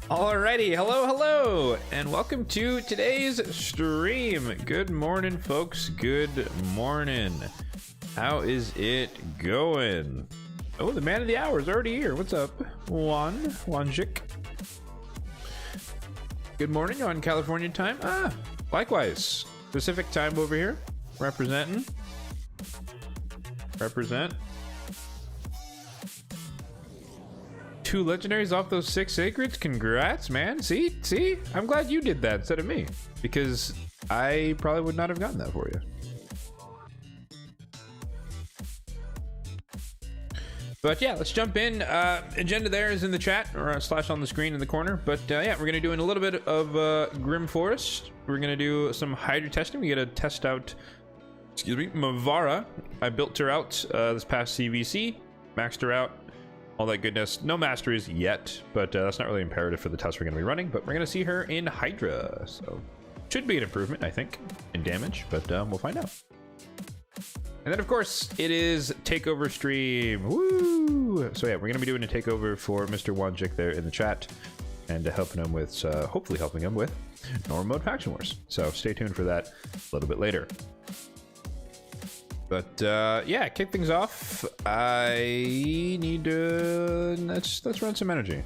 Alrighty, hello, and welcome to today's stream. Good morning, folks. Good morning. How is it going? Oh, the man of the hour is already here. What's up, Wanjik? Good morning on California time. Likewise, Pacific time over here. Represent. 2 legendaries off those 6 sacreds. Congrats, man. See, I'm glad you did that instead of me, because I probably would not have gotten that for you. But yeah, let's jump in. Agenda there is in the chat, or slash on the screen in the corner. But yeah, we're gonna do a little bit of Grim Forest. We're gonna do some Hydra testing. We gotta test out, excuse me, Mavara. I built her out this past CVC, maxed her out, all that goodness. No masteries yet, but that's not really imperative for the test we're going to be running. But we're going to see her in Hydra, so should be an improvement, I think, in damage, but we'll find out. And then, of course, it is Takeover stream. Woo! So yeah, we're going to be doing a takeover for Mr. Wanjik there in the chat, and helping him with, hopefully helping him with normal mode faction wars. So stay tuned for that a little bit later. But yeah, kick things off. I need to let's run some energy.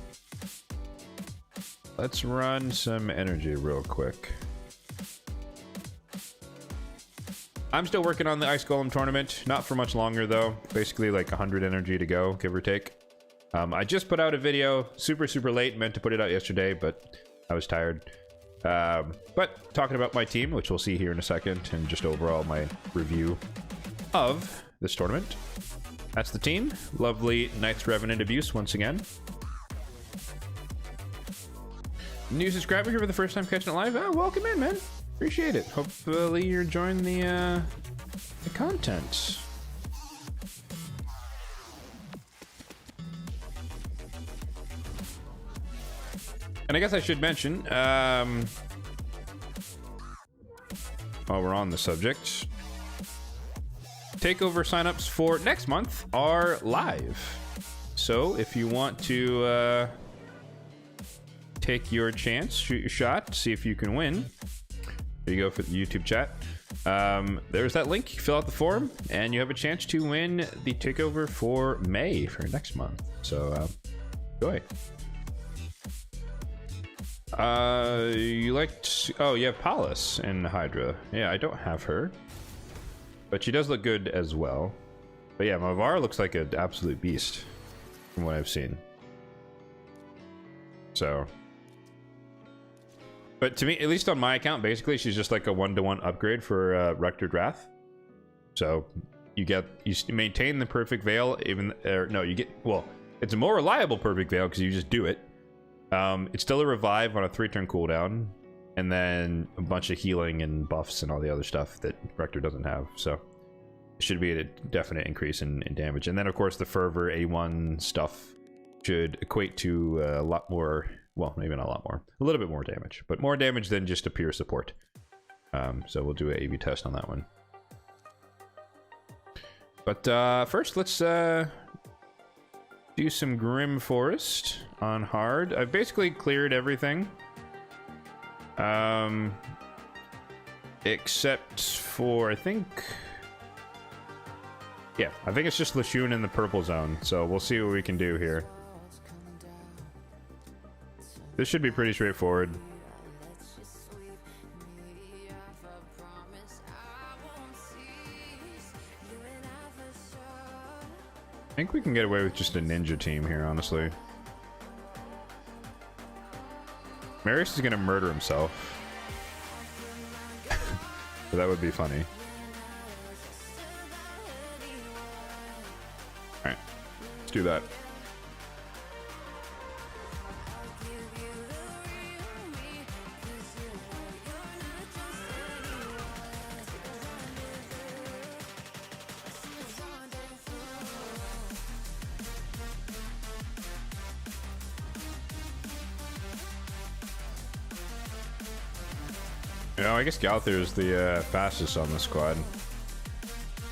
Let's run some energy real quick. I'm still working on the Ice Golem tournament. Not for much longer though. Basically like 100 energy to go, give or take. I just put out a video super late. Meant to put it out yesterday, but I was tired. But talking about my team, which we'll see here in a second, and just overall my review of this tournament. That's the team. Lovely Knights Revenant Abuse once again. New subscriber here for the first time catching it live. Welcome in, man. Appreciate it. Hopefully you're enjoying the content. And I guess I should mention, while we're on the subject, Takeover signups for next month are live. So if you want to take your chance, shoot your shot, see if you can win, there you go for the YouTube chat. There's that link. Fill out the form, and you have a chance to win the Takeover for May for next month. So enjoy. You liked? Oh, you have Pallas in Hydra. Yeah, I don't have her, but she does look good as well. But yeah, Mavara looks like an absolute beast from what I've seen. So, but to me, at least on my account, basically she's just like a 1-to-1 upgrade for Rectored Wrath. So you maintain the perfect veil, even no, you get, well, it's a more reliable perfect veil because you just do it. It's still a revive on a 3-turn cooldown, and then a bunch of healing and buffs and all the other stuff that Rector doesn't have. So it should be a definite increase in damage. And then, of course, the Fervor A1 stuff should equate to a lot more, well, maybe not a lot more, a little bit more damage, but more damage than just a pure support. So we'll do an A/B test on that one. But first, let's do some Grim Forest on hard. I've basically cleared everything. Except for, I think it's just Lashun in the purple zone. So we'll see what we can do here. This should be pretty straightforward. I think we can get away with just a ninja team here, honestly. Marius is gonna murder himself. So that would be funny. Alright, let's do that. You know, I guess Galther is the fastest on the squad.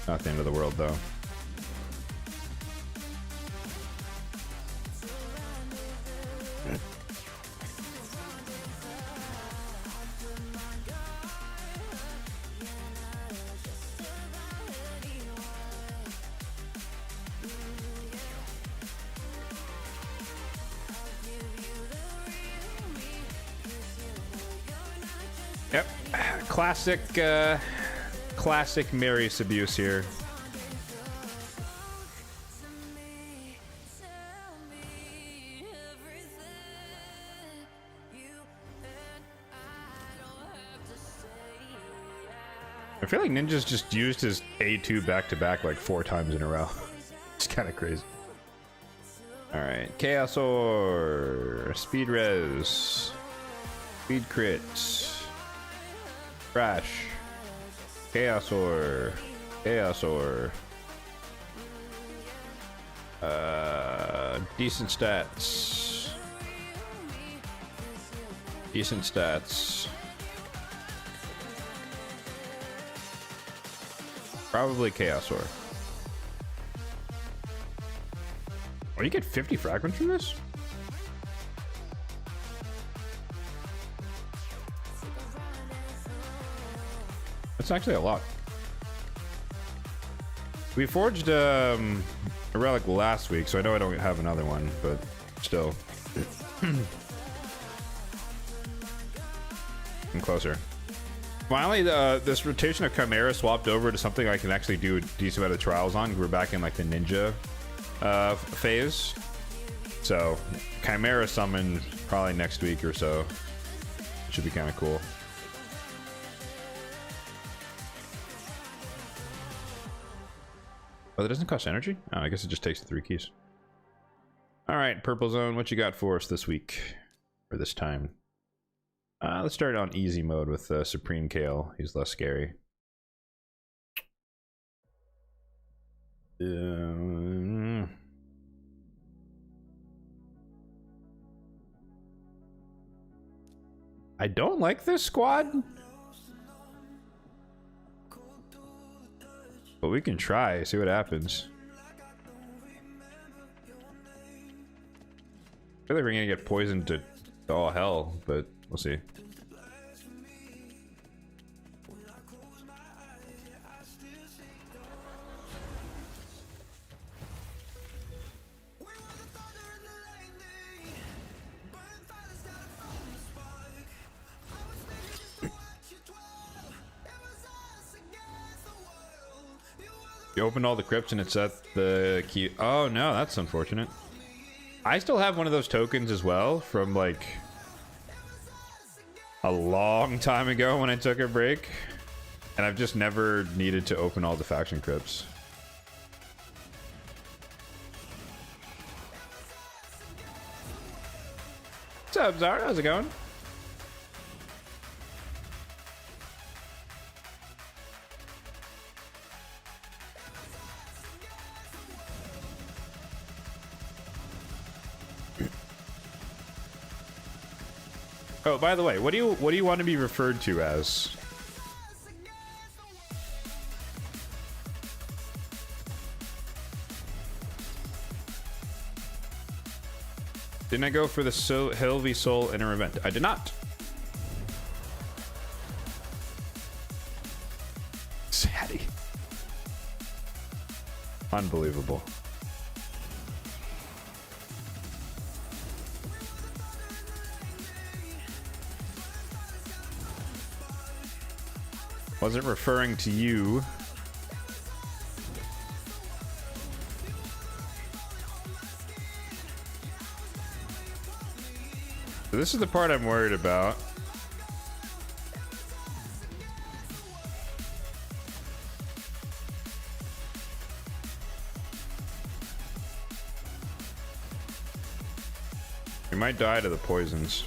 Not the end of the world, though. Yep, classic Marius abuse here. I feel like Ninja's just used his A2 back-to-back like 4 times in a row. It's kind of crazy. Alright, Chaos Ore, Speed Res, Speed Crits, Crash, Chaos Ore, Chaos Ore, decent stats, decent stats. Probably Chaos Ore. Oh, you get 50 fragments from this? That's actually a lot. We forged a relic last week, so I know I don't have another one, but still. I'm closer. Finally, this rotation of Chimera swapped over to something I can actually do a decent amount of trials on. We're back in like the ninja phase. So, Chimera summon probably next week or so. Should be kind of cool. Oh, that doesn't cost energy? Oh, I guess it just takes the 3 keys. Alright, Purple Zone, what you got for us this week? Or this time? Let's start on easy mode with Supreme Kale. He's less scary. I don't like this squad, but we can try, see what happens. I feel like we're gonna get poisoned to all hell, but we'll see. You opened all the crypts and it set the key. Oh no, that's unfortunate. I still have one of those tokens as well from like a long time ago when I took a break, and I've just never needed to open all the faction crypts. What's up, Zara? How's it going? Oh, by the way, what do you want to be referred to as? Didn't I go for the Hill v Soul inner event? I did not. Saddy. Unbelievable. Wasn't referring to you. So this is the part I'm worried about. We might die to the poisons.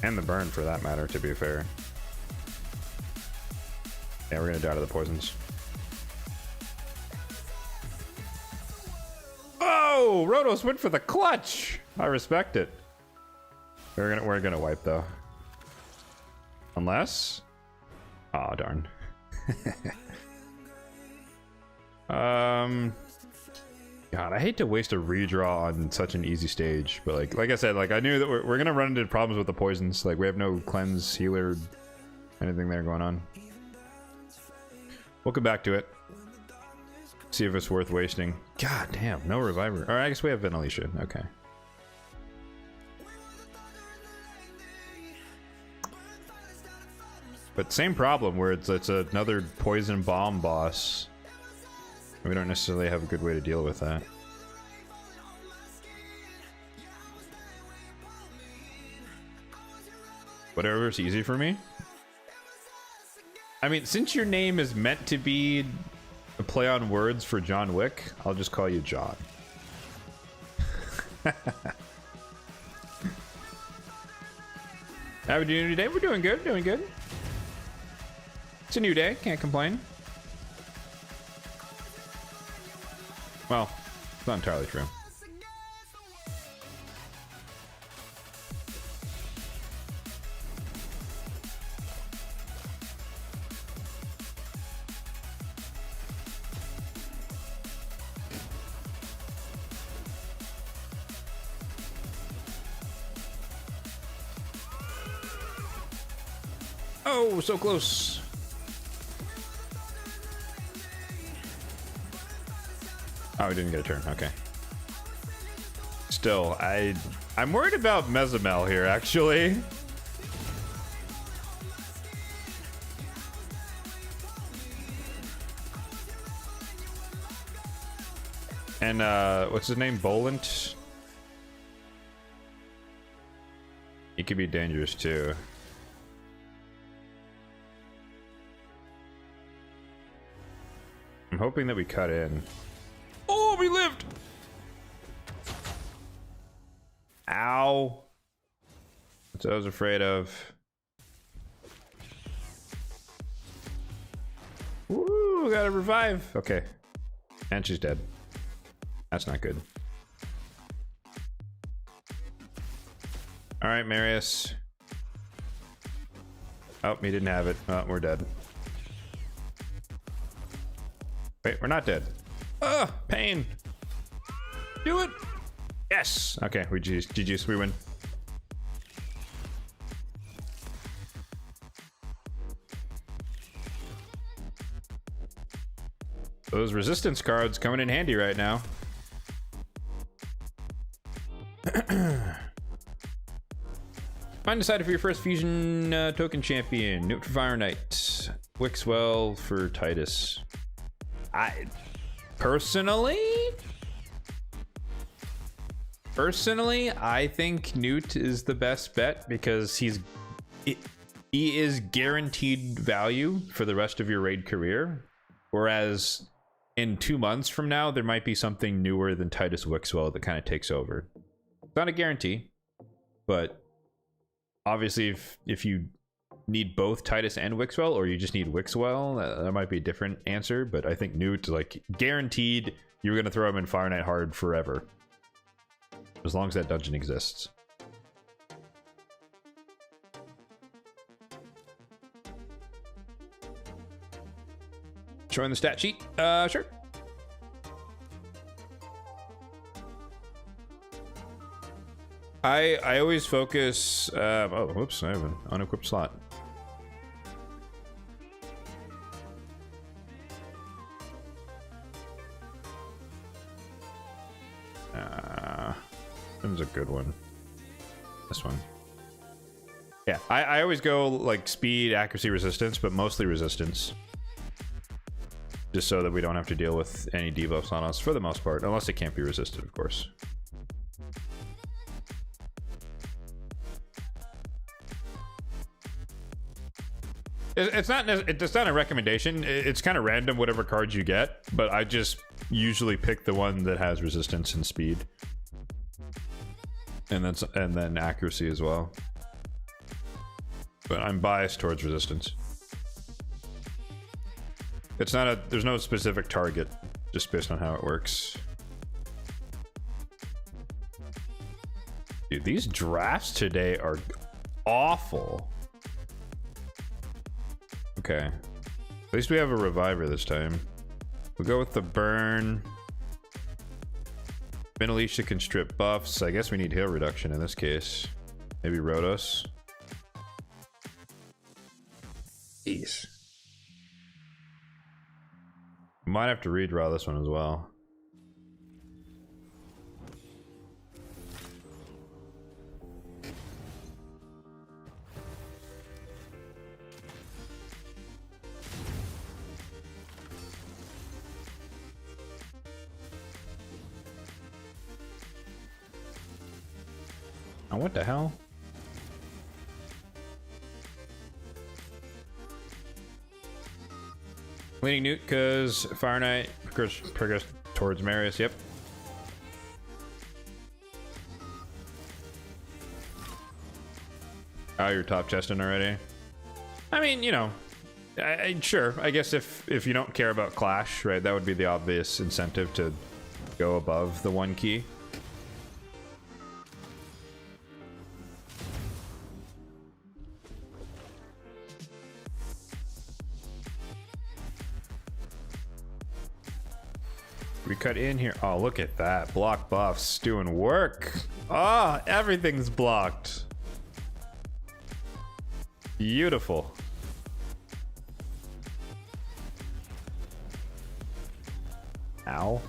And the burn, for that matter, to be fair. Yeah, we're gonna die to the poisons. Oh, Rotos went for the clutch. I respect it. We're gonna wipe though. Unless, oh darn. God, I hate to waste a redraw on such an easy stage, but like I said, like I knew that we're gonna run into problems with the poisons. Like we have no cleanse, healer, anything there going on. We'll come back to it. See if it's worth wasting. God damn, no reviver. Alright, I guess we have Venalicia. Okay. But same problem where it's another poison bomb boss. We don't necessarily have a good way to deal with that. Whatever's easy for me. I mean, since your name is meant to be a play on words for John Wick, I'll just call you John. How we doing today? We're doing good, doing good. It's a new day, can't complain. Well, it's not entirely true. Oh, so close. Oh, we didn't get a turn. Okay. Still, I'm worried about Mezamel here, actually. And what's his name? Bolant? He could be dangerous too. I'm hoping that we cut in. Oh, we lived! Ow. That's what I was afraid of. Ooh, got to revive. Okay. And she's dead. That's not good. Alright, Marius. Oh, he didn't have it. Oh, we're dead. Wait, we're not dead. Ugh, pain. Do it. Yes. Okay, we GG's. We win. Those resistance cards coming in handy right now. Find decide for your first fusion token champion. Note for Fire Knight. Wixwell for Titus. I personally, I think Newt is the best bet because he is guaranteed value for the rest of your raid career. Whereas in 2 months from now, there might be something newer than Titus Wixwell that kind of takes over. It's not a guarantee, but obviously if you need both Titus and Wixwell, or you just need Wixwell, that might be a different answer. But I think Newt, like, guaranteed you're gonna throw him in Fire Knight hard forever, as long as that dungeon exists. Showing the stat sheet? Sure. I always focus. Oh, whoops! I have an unequipped slot. This is a good one. This one. Yeah, I always go like speed, accuracy, resistance, but mostly resistance. Just so that we don't have to deal with any debuffs on us for the most part, unless it can't be resisted, of course. It's not a recommendation. It's kind of random whatever cards you get, but I just usually pick the one that has resistance and speed, and then accuracy as well. But I'm biased towards resistance. It's not a, there's no specific target, just based on how it works. Dude, these drafts today are awful. Okay. At least we have a reviver this time. We'll go with the burn. Alicia can strip buffs. I guess we need heal reduction in this case. Maybe Rhodos. Jeez. Might have to redraw this one as well. Oh, what the hell? Leaning Newt because Fire Knight progress towards Marius. Yep. Oh, you're top chesting already. I mean, you know, sure. I guess if you don't care about Clash, right, that would be the obvious incentive to go above the 1 key. We cut in here. Oh, look at that. Block buffs doing work. Ah, oh, everything's blocked. Beautiful. Ow.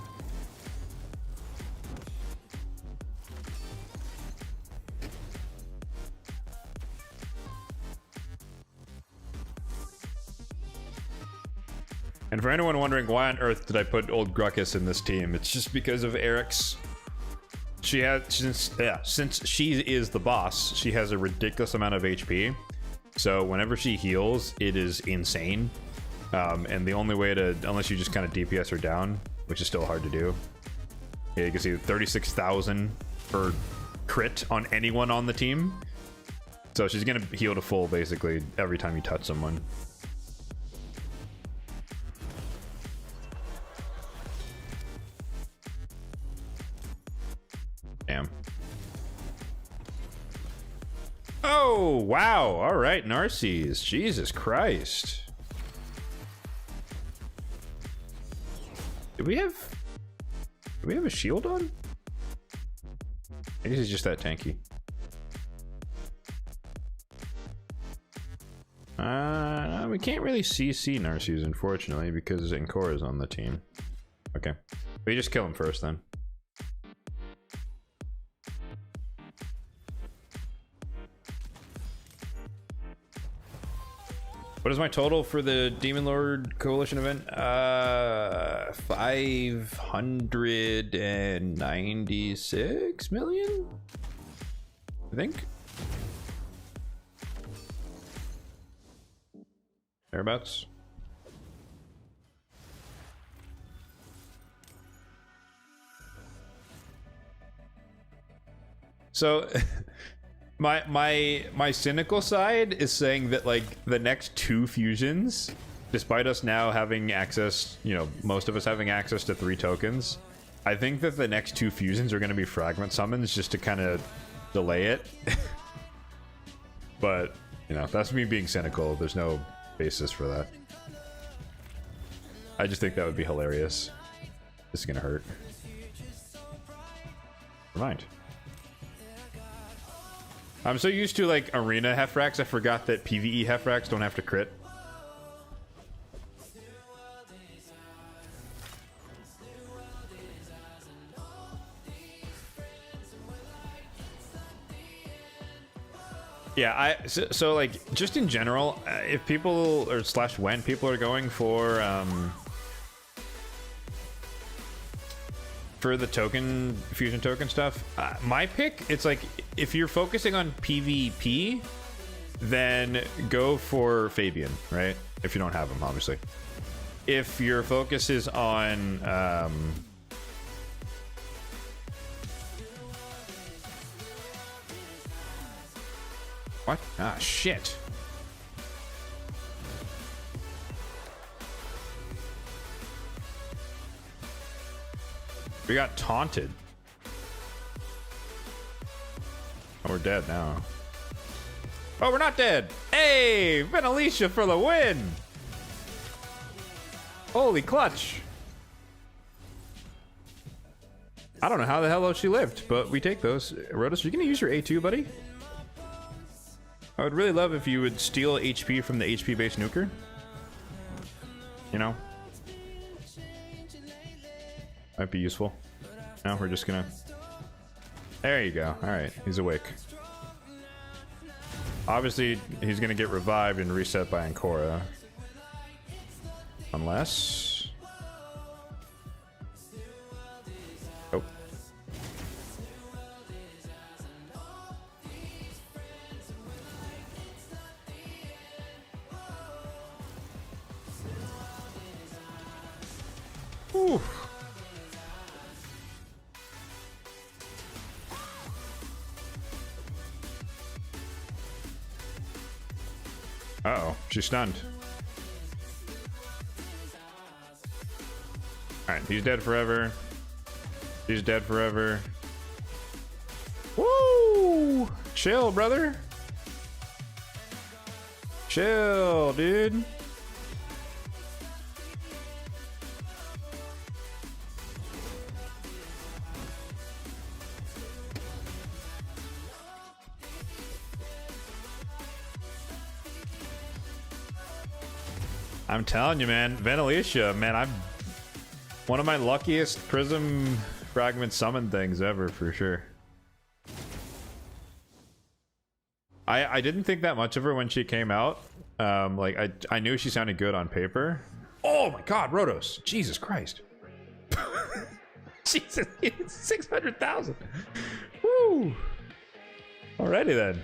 And for anyone wondering why on earth did I put old Gruckus in this team, it's just because of Eric's. She has since she is the boss, she has a ridiculous amount of HP. So whenever she heals, it is insane. And the only way to, unless you just kind of DPS her down, which is still hard to do. Yeah, you can see 36,000 per crit on anyone on the team. So she's gonna heal to full basically every time you touch someone. Damn. Oh, wow. All right, Narcisse. Jesus Christ. Do we have a shield on? I guess he's just that tanky. We can't really CC Narcisse, unfortunately, because Encore is on the team. Okay. We just kill him first, then. What is my total for the Demon Lord Coalition event? 596 million? I think. Thereabouts. So my cynical side is saying that like the next 2 fusions, despite us now having access, you know, most of us having access to 3 tokens, I think that the next 2 fusions are going to be fragment summons just to kind of delay it. But, you know, that's me being cynical. There's no basis for that. I just think that would be hilarious. This is going to hurt. Never mind. I'm so used to like arena Hefrax, I forgot that PvE Hefrax don't have to crit. Yeah, so like just in general, if people or / when people are going for the token fusion token stuff, my pick, it's like if you're focusing on PvP, then go for Fabian, right? If you don't have him, obviously. If your focus is on what? Ah, shit. We got taunted. Oh, we're dead now. Oh, we're not dead. Hey, Alicia for the win. Holy clutch. I don't know how the hell she lived, but we take those. Rotos, are you gonna use your A2, buddy? I would really love if you would steal HP from the HP-based nuker. You know? Might be useful. No, we're just gonna... There you go. Alright, he's awake. Obviously, he's gonna get revived and reset by Ancora. Unless... Oh. Whew. Uh-oh, she's stunned. Alright, he's dead forever. He's dead forever. Woo! Chill, brother. Chill, dude. I'm telling you, man, Venelicia, man, I'm one of my luckiest Prism Fragment summon things ever, for sure. I didn't think that much of her when she came out. Like, I knew she sounded good on paper. Oh my god, Rotos. Jesus Christ. Jesus, 600,000. Woo. Alrighty then.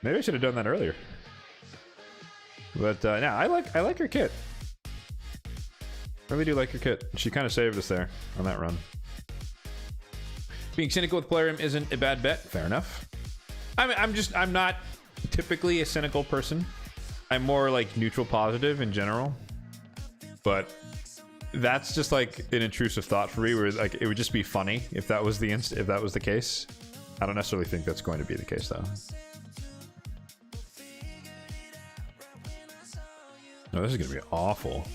Maybe I should have done that earlier. But yeah, I like her kit. Really do like her kit. She kind of saved us there on that run. Being cynical with Plarium isn't a bad bet. Fair enough. I'm not typically a cynical person. I'm more like neutral positive in general. But that's just like an intrusive thought for me, where like it would just be funny if that was the case. I don't necessarily think that's going to be the case though. No, this is gonna be awful.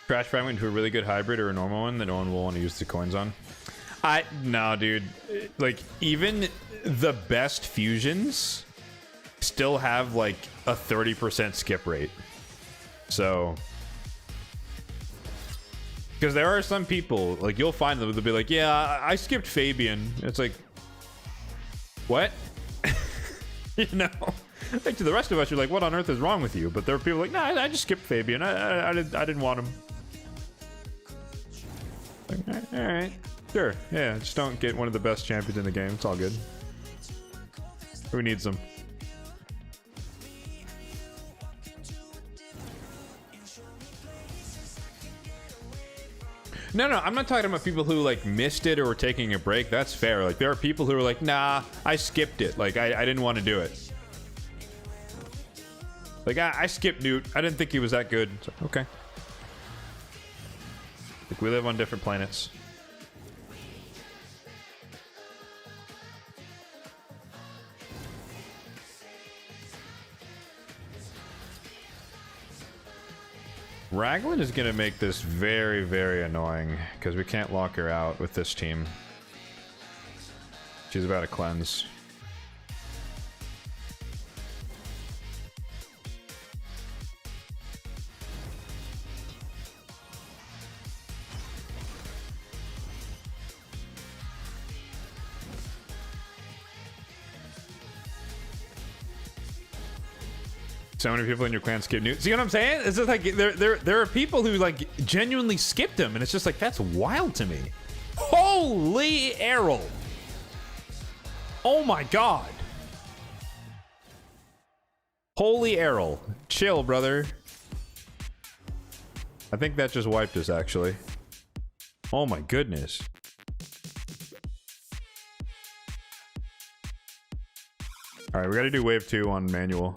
Crash fragment into a really good hybrid or a normal one that no one will want to use the coins on. No, dude. Like, even the best fusions still have like a 30% skip rate. So, because there are some people, like, you'll find them, they'll be like, yeah, I skipped Fabian. It's like, what? You know? Like, to the rest of us, you're like, what on earth is wrong with you? But there are people like, nah, I just skipped Fabian. I didn't want him. Like, all right, sure, yeah, just don't get one of the best champions in the game. It's all good. Who needs them? No, I'm not talking about people who like missed it or were taking a break. That's fair. Like, there are people who are like, nah, I skipped it. Like, I didn't want to do it. Like, I skipped Newt. I didn't think he was that good. So, okay. Like, we live on different planets. Raglan is going to make this very, very annoying because we can't lock her out with this team. She's about to cleanse. So many people in your clan skip Newt. See what I'm saying? It's just like there are people who like genuinely skipped him, and it's just like, that's wild to me. Holy Errol! Oh my god! Holy Errol! Chill, brother. I think that just wiped us, actually. Oh my goodness. All right, we got to do wave 2 on manual.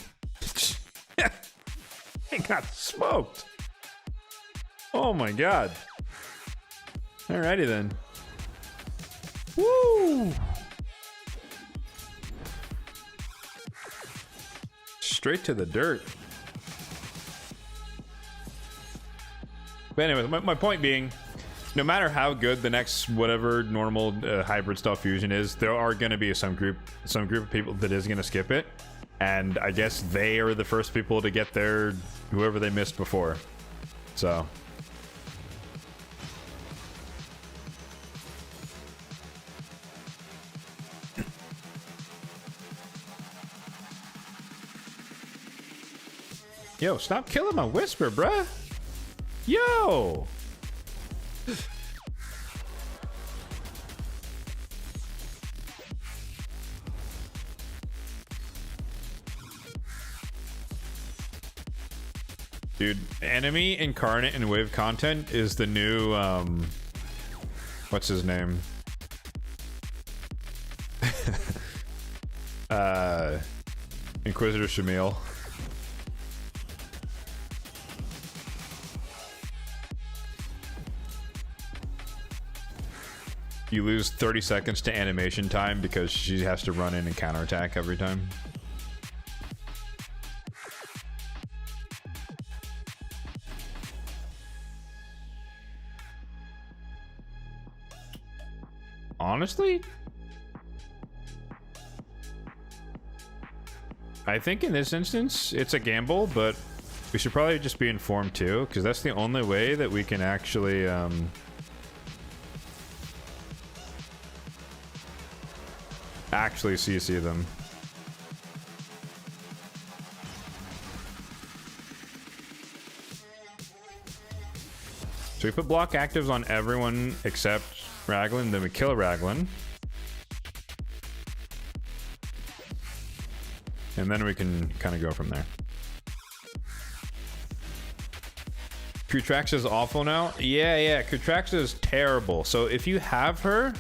He got smoked. Oh my god. Alrighty then. Woo! Straight to the dirt. But anyway, my point being, no matter how good the next whatever normal hybrid style fusion is, there are going to be some group of people that is going to skip it, and I guess they are the first people to get their whoever they missed before. So. Yo, stop killing my whisper, bruh. Yo. Dude, enemy incarnate and wave content is the new what's his name? Inquisitor Shamil. You lose 30 seconds to animation time because she has to run in and counterattack every time. Honestly, I think in this instance it's a gamble, but we should probably just be informed too, because that's the only way that we can actually CC them. So we put block actives on everyone except Raglan, then we kill Raglan. And then we can kind of go from there. Kutraxa is awful now? Yeah, Kutraxa is terrible. So if you have her,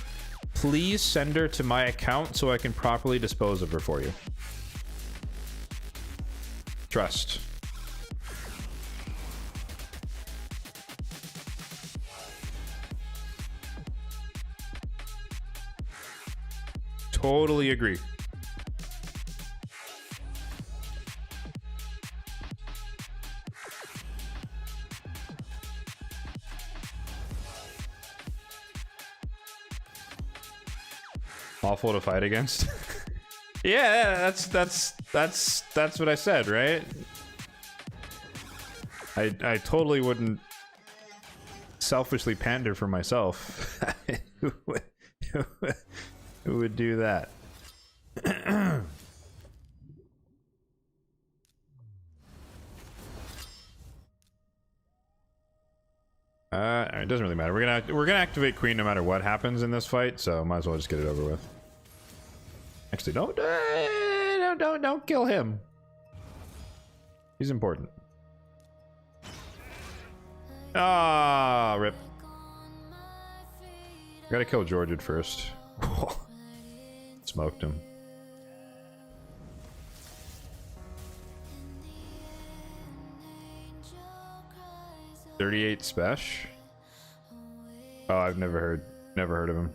please send her to my account so I can properly dispose of her for you. Trust. Totally agree. Awful to fight against. Yeah, that's what I said, right? I totally wouldn't selfishly pander for myself. Who would do that? It doesn't really matter. We're gonna activate Queen no matter what happens in this fight, so might as well just get it over with. Actually, don't kill him. He's important. Ah, rip. Gotta kill George at first. Smoked him. $38 Spesh? Oh, I've never heard of him.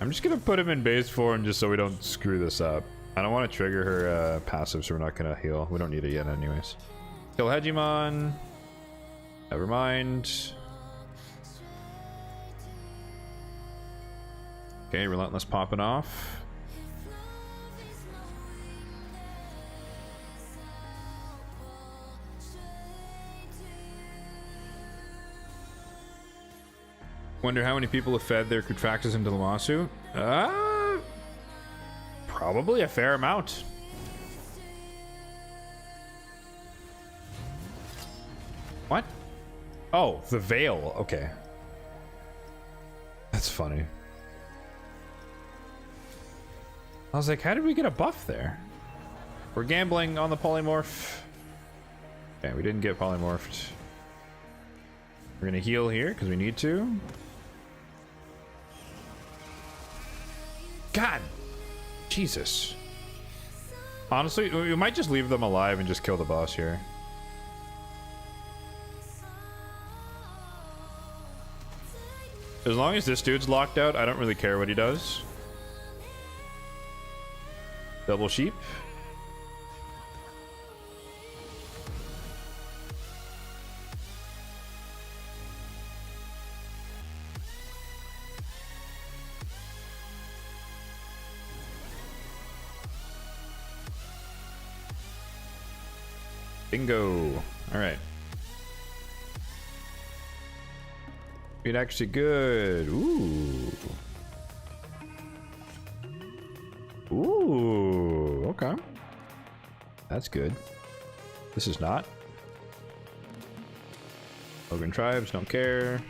I'm just gonna put him in base form just so we don't screw this up. I don't want to trigger her passive, so we're not gonna heal. We don't need it yet anyways. Kill Hegemon. Never mind. Okay, Relentless popping off. Wonder how many people have fed their Kutraxas into the lawsuit? Probably a fair amount. What? Oh, the veil. Okay. That's funny. I was like, how did we get a buff there? We're gambling on the polymorph. Okay, we didn't get polymorphed. We're gonna heal here because we need to. God, Jesus. Honestly, we might just leave them alive and just kill the boss here. As long as this dude's locked out, I don't really care what he does. Double sheep. Bingo. All right. It's actually good. Ooh. Ooh. Okay. That's good. This is not. Logan tribes don't care.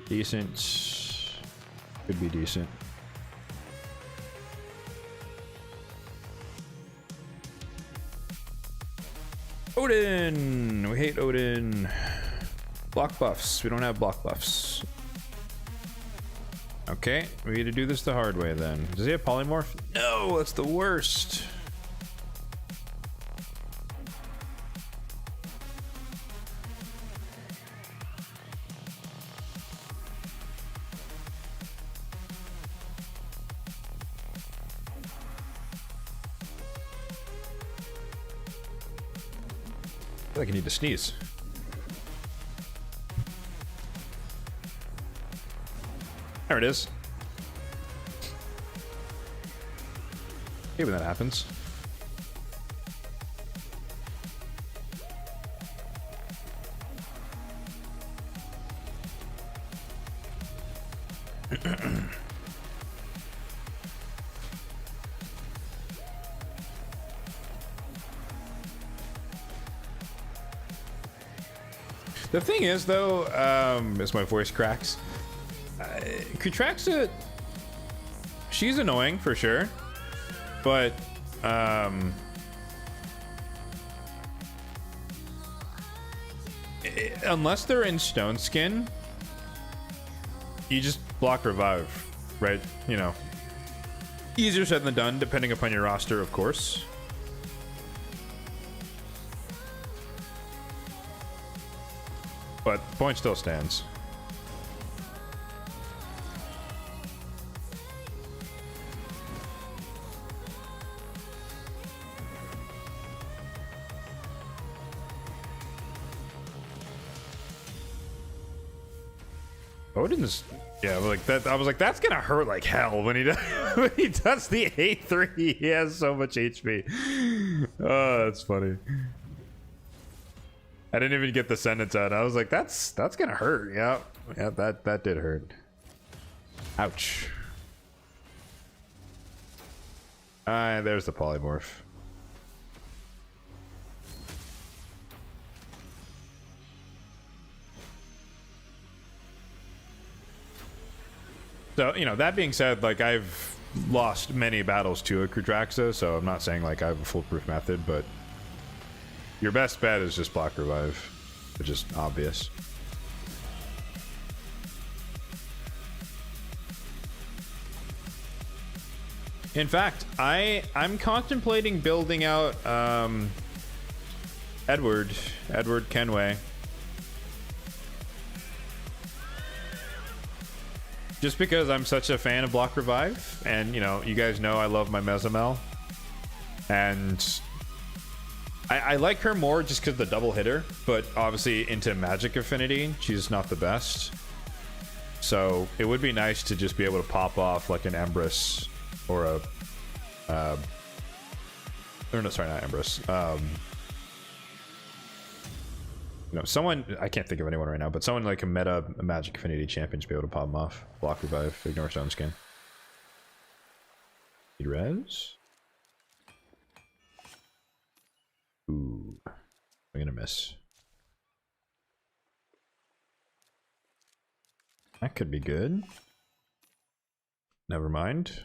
Decent. Could be decent. Odin! We hate Odin. Block buffs. We don't have block buffs. Okay, we need to do this the hard way then. Does he have polymorph? No, that's the worst. I feel like I need to sneeze. There it is. Hey, when that happens. The thing is, though, as my voice cracks, Kutraxa, she's annoying for sure, but unless they're in stone skin, you just block revive, right? You know, easier said than done, depending upon your roster, of course. But the point still stands. Odin's, yeah, like that. I was like, that's gonna hurt like hell when he does when he does the A3. He has so much HP. Oh, that's funny. I didn't even get the sentence out. I was like, that's gonna hurt. Yeah, yeah, that did hurt. Ouch. There's the polymorph. So, you know, that being said, like, I've lost many battles to a Kutraxa, so I'm not saying like I have a foolproof method, but your best bet is just block revive, which is obvious. In fact, I'm contemplating building out Edward Kenway. Just because I'm such a fan of block revive, and you know, you guys know I love my Mezamel, and I like her more just because the double hitter, but obviously into magic affinity, she's not the best. So it would be nice to just be able to pop off like an Empress or a, or no, sorry, not Empress. You know, someone, I can't think of anyone right now, but someone like a meta magic affinity champion to be able to pop them off. Block revive, ignore stone skin. Need res? Ooh, I'm gonna miss. That could be good. Never mind.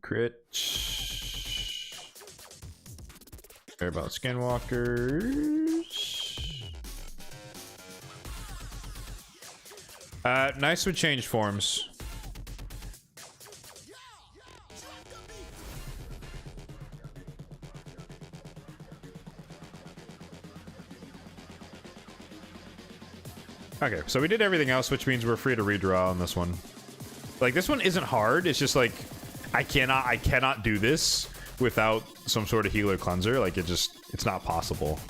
Crit. Care about skinwalkers. Nice with change forms. Okay, so we did everything else, which means we're free to redraw on this one. Like, this one isn't hard. It's just like I cannot do this without some sort of healer cleanser. Like, it's not possible.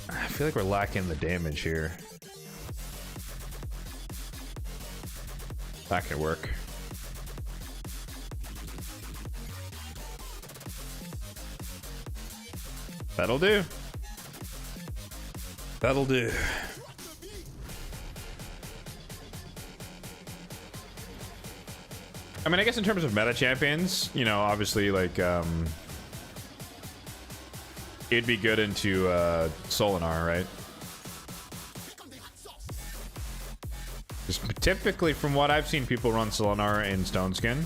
I feel like we're lacking the damage here. That could work. That'll do. That'll do. I mean, I guess in terms of meta champions, you know, obviously, like, it'd be good into Solinar, right? Just typically, from what I've seen, people run Solinar in Stone Skin.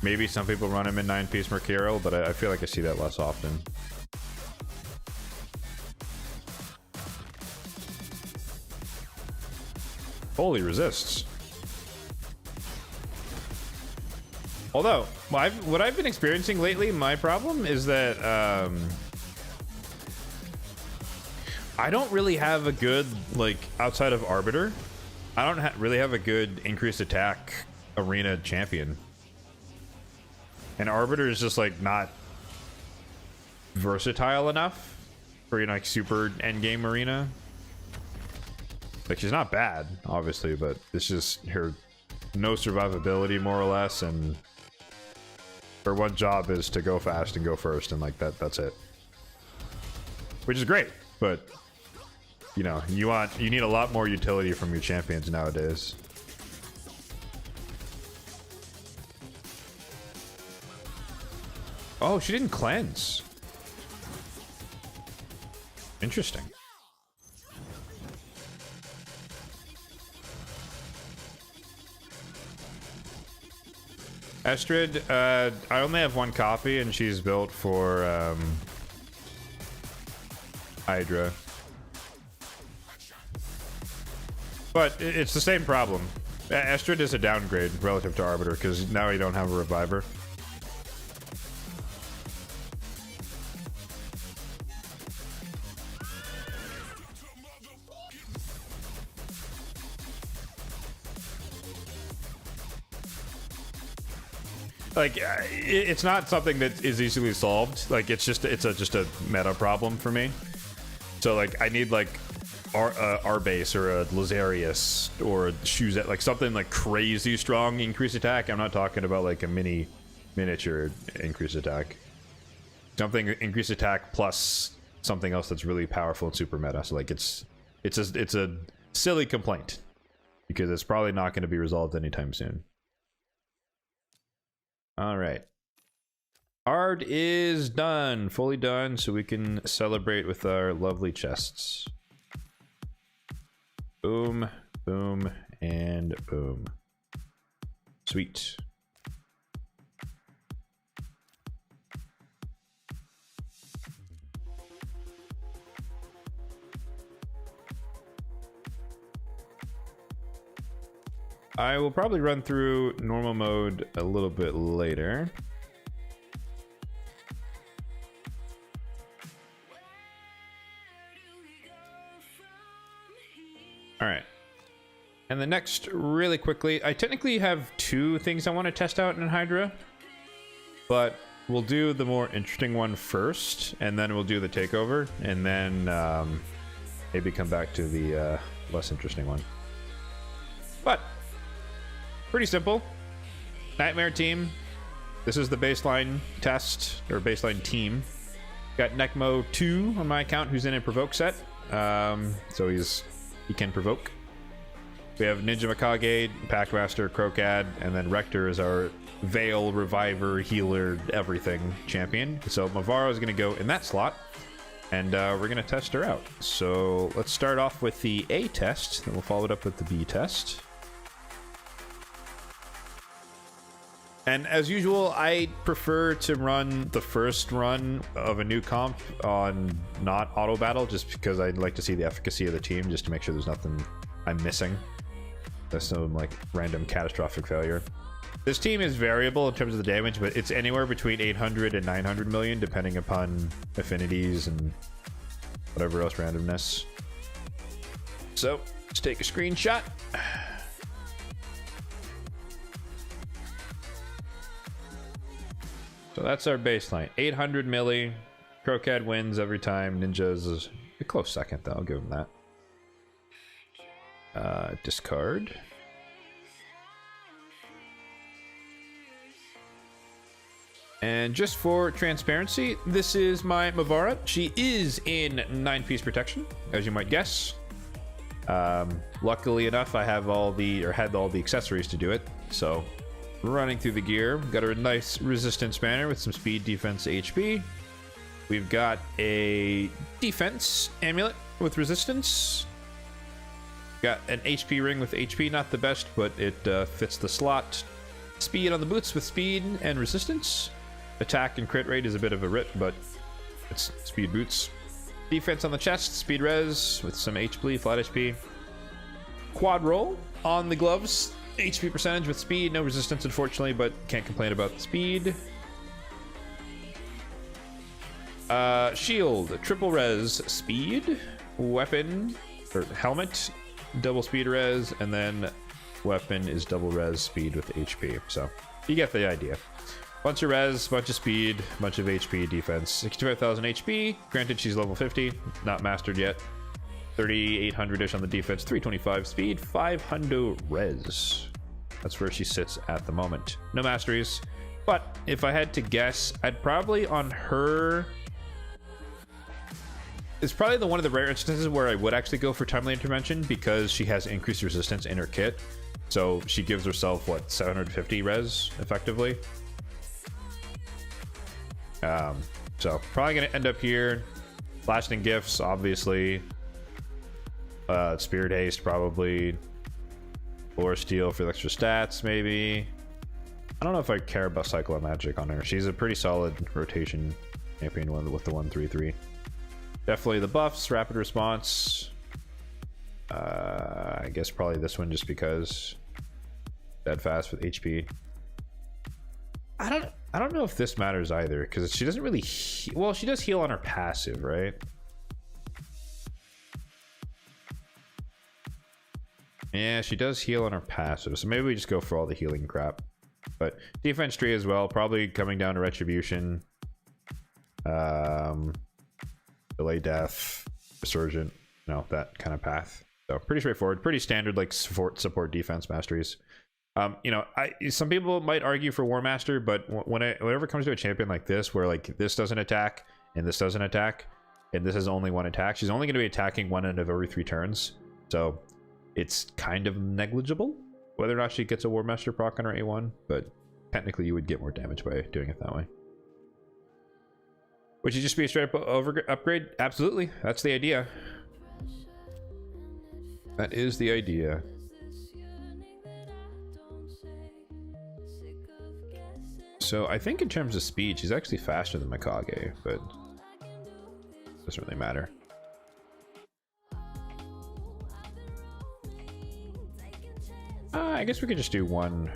Maybe some people run him in 9-piece Mercurial, but I feel like I see that less often. Holy resists. Although, what I've been experiencing lately, my problem is that I don't really have a good, like, outside of Arbiter, I don't really have a good increased attack arena champion. And Arbiter is just, like, not versatile enough for, you know, like, super endgame arena. Like, she's not bad, obviously, but it's just her no survivability, more or less, and her one job is to go fast and go first, and, like, that's it. Which is great, but, you know, you need a lot more utility from your champions nowadays. Oh, she didn't cleanse. Interesting. Estrid, I only have one copy, and she's built for Hydra. But it's the same problem. Estrid is a downgrade relative to Arbiter, because now you don't have a Reviver. Like, it's not something that is easily solved. Like, it's just a meta problem for me. So, like, I need, like, R-Base or a Lazarius or a Shuzette, like something like crazy strong increased attack. I'm not talking about like a miniature increased attack. Something increased attack plus something else that's really powerful and super meta. So like it's a silly complaint because it's probably not going to be resolved anytime soon. All right. Ard is done, fully done, so we can celebrate with our lovely chests. Boom, boom, and boom. Sweet. I will probably run through normal mode a little bit later. All right. And the next, really quickly, I technically have two things I want to test out in Hydra, but we'll do the more interesting one first, and then we'll do the takeover, and then maybe come back to the less interesting one. But pretty simple. Nightmare team. This is the baseline test, or baseline team. Got Necmo 2 on my account, who's in a provoke set. So he can provoke. We have Ninja Mikage, Packmaster, Crocad, and then Rector is our Veil, Reviver, Healer, everything champion. So Mavara is going to go in that slot, and we're going to test her out. So let's start off with the A test, then we'll follow it up with the B test. And as usual, I prefer to run the first run of a new comp on not auto battle, just because I'd like to see the efficacy of the team, just to make sure there's nothing I'm missing. There's no like random catastrophic failure. This team is variable in terms of the damage, but it's anywhere between 800 and 900 million, depending upon affinities and whatever else randomness. So let's take a screenshot. So that's our baseline. 800 milli. Crocat wins every time. Ninjas is a close second, though. I'll give him that. Discard. And just for transparency, this is my Mavara. She is in 9-piece protection, as you might guess. Luckily enough, I have had all the accessories to do it. So running through the gear, got a nice resistance banner with some speed, defense, HP. We've got a defense amulet with resistance. Got an HP ring with HP, not the best, but it fits the slot. Speed on the boots with speed and resistance. Attack and crit rate is a bit of a rip, but it's speed boots. Defense on the chest, speed res with some HP, flat HP. Quad roll on the gloves. HP percentage with speed, no resistance unfortunately, but can't complain about the speed. Shield, triple res, speed, weapon, or helmet, double speed res, and then weapon is double res, speed with HP. So you get the idea. Bunch of res, bunch of speed, bunch of HP, defense. 65,000 HP. Granted, she's level 50, not mastered yet. 3,800-ish on the defense, 325 speed, 500 res. That's where she sits at the moment. No masteries, but if I had to guess, I'd probably on her... It's probably one of the rare instances where I would actually go for timely intervention, because she has increased resistance in her kit. So she gives herself, what, 750 res, effectively? So probably going to end up here. Blasting Gifts, obviously. Spirit Haste, probably. Or Steel for the extra stats, maybe. I don't know if I care about Cycle of Magic on her. She's a pretty solid rotation champion with the 1-3-3. Definitely the buffs, rapid response. I guess probably this one just because dead fast with HP. I don't know if this matters either, because she doesn't really well, she does heal on her passive, right? Yeah, she does heal on her passive, so maybe we just go for all the healing crap. But defense tree as well, probably coming down to retribution. Delay death, resurgent, that kind of path. So pretty straightforward, pretty standard, like support defense masteries. Some people might argue for War Master, but whenever it comes to a champion like this, where like this doesn't attack and this doesn't attack, and this is only one attack, she's only going to be attacking one end of every 3 turns. So it's kind of negligible whether or not she gets a War Master proc on her A1, but technically you would get more damage by doing it that way. Would you just be a straight up upgrade? Absolutely. That's the idea. That is the idea. So I think in terms of speed, she's actually faster than Mikage, but doesn't really matter. I guess we could just do 1,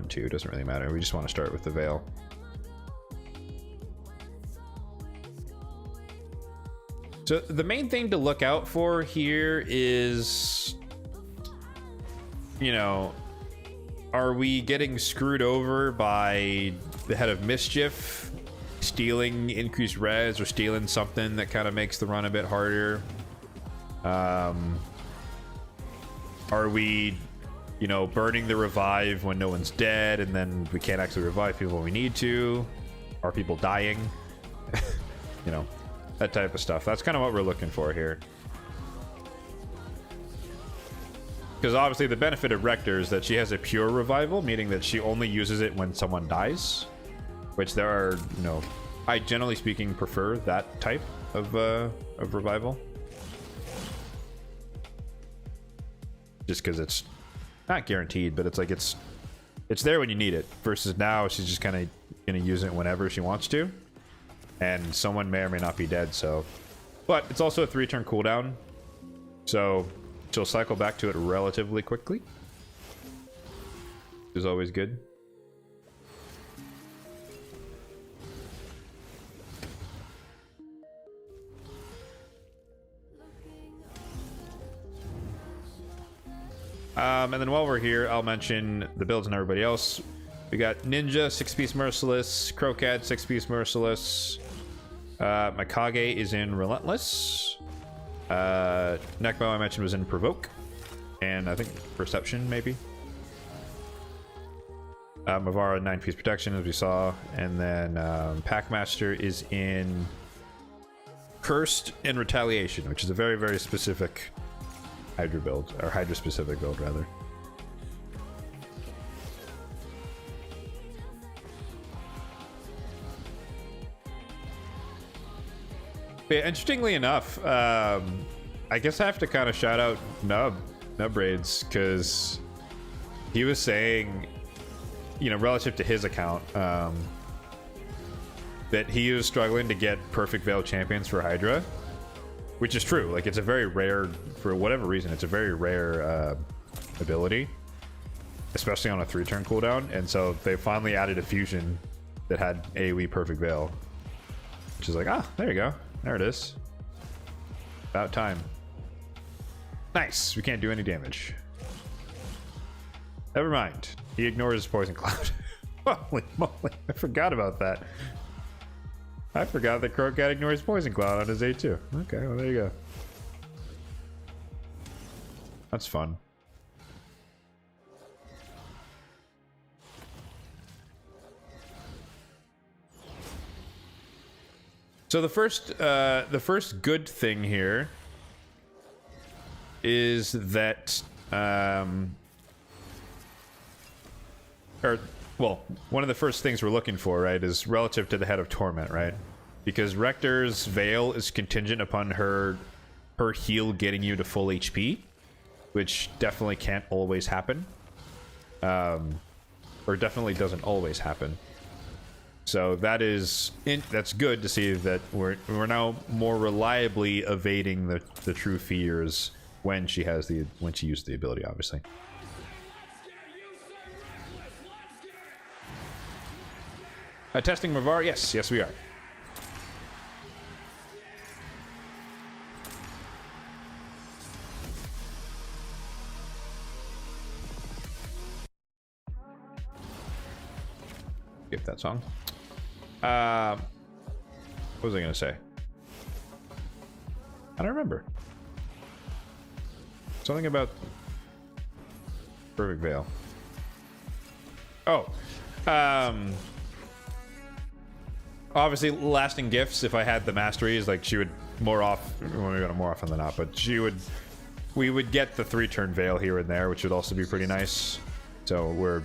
2. Doesn't really matter. We just want to start with the Veil. So the main thing to look out for here is, are we getting screwed over by the Head of Mischief stealing increased res or stealing something that kind of makes the run a bit harder? Are we, burning the revive when no one's dead and then we can't actually revive people when we need to? Are people dying? That type of stuff. That's kind of what we're looking for here. Because obviously the benefit of Rector is that she has a pure revival, meaning that she only uses it when someone dies. Which there are, I generally speaking prefer that type of revival. Just because it's not guaranteed, but it's like it's it's there when you need it. Versus now, she's just kind of gonna use it whenever she wants to, and someone may or may not be dead. So, but it's also a 3-turn cooldown, so she'll cycle back to it relatively quickly, which is always good. And then while we're here, I'll mention the builds and everybody else. We got Ninja, 6-piece Merciless, Crocad, 6-piece Merciless. Mikage is in Relentless. Nekbo, I mentioned, was in Provoke. And I think Perception, maybe. Mavara, 9-piece Protection, as we saw. And then Packmaster is in Cursed and Retaliation, which is a very, very specific Hydra build, or Hydra specific build rather. But yeah, interestingly enough, I guess I have to kind of shout out Nub Raids, because he was saying, you know, relative to his account, that he was struggling to get perfect Veil champions for Hydra. Which is true. Like, it's a very rare, for whatever reason, it's a very rare ability, especially on a 3-turn cooldown. And so they finally added a fusion that had AoE perfect Veil, which is like, ah, there you go, there it is. About time. Nice. We can't do any damage. Never mind. He ignores Poison Cloud. Holy moly! I forgot about that. I forgot that Crocad ignores Poison Cloud on his A2. Okay, well, there you go. That's fun. So the first good thing here is that, well, one of the first things we're looking for, right, is relative to the Head of Torment, right? Because Rector's Veil is contingent upon her heal getting you to full HP, which definitely can't always happen. Or definitely doesn't always happen. So that's good to see that we're now more reliably evading the true fears when she uses the ability, obviously. Testing Mavara? Yes, we are. Skip that song. What was I gonna say? I don't remember. Something about Perfect Veil. Oh, obviously lasting gifts. If I had the masteries, like, she would more often than not, but we would get the 3-turn Veil here and there, which would also be pretty nice. So we're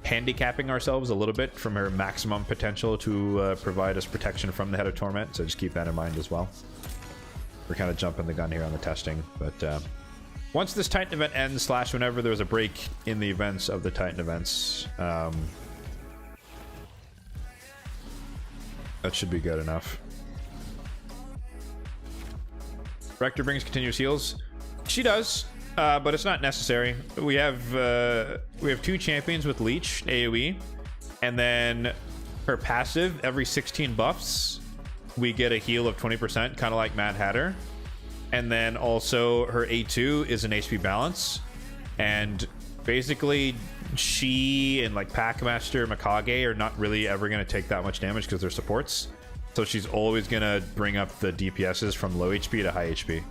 handicapping ourselves a little bit from her maximum potential to provide us protection from the Head of Torment, so just keep that in mind as well. We're kind of jumping the gun here on the testing, but once this Titan event ends, / whenever there's a break in the events of the Titan events, that should be good enough. Rector brings continuous heals. She does, but it's not necessary. We have 2 champions with Leech AoE, and then her passive, every 16 buffs, we get a heal of 20%, kind of like Mad Hatter. And then also her A2 is an HP balance, and basically she and like Packmaster, Mikage are not really ever going to take that much damage because they're supports. So she's always going to bring up the DPSs from low HP to high HP.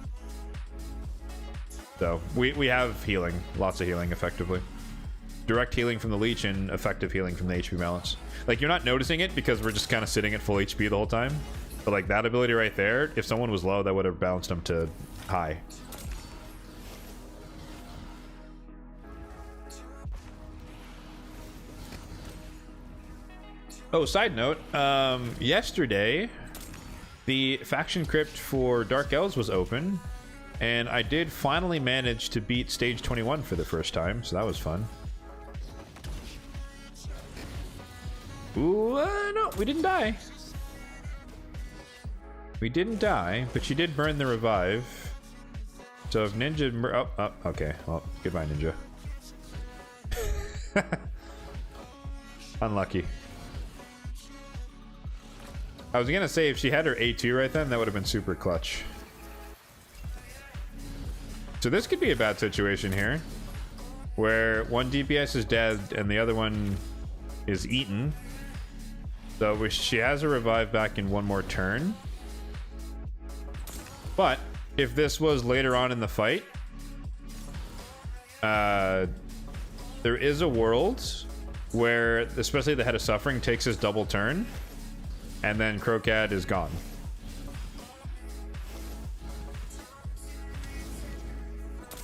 So we have healing, lots of healing effectively. Direct healing from the Leech and effective healing from the HP balance. Like, you're not noticing it because we're just kind of sitting at full HP the whole time. But like that ability right there, if someone was low, that would have balanced them to high. Oh, side note, yesterday the faction crypt for Dark Elves was open, and I did finally manage to beat stage 21 for the first time, so that was fun. Ooh, no, we didn't die. We didn't die, but she did burn the revive. So if Ninja... Oh, okay. Well, goodbye, Ninja. Unlucky. I was gonna say, if she had her A2 right then, that would have been super clutch. So this could be a bad situation here, where one DPS is dead and the other one is eaten. So she has a revive back in one more turn. But if this was later on in the fight, there is a world where, especially the Head of Suffering, takes his double turn, and then Crocad is gone.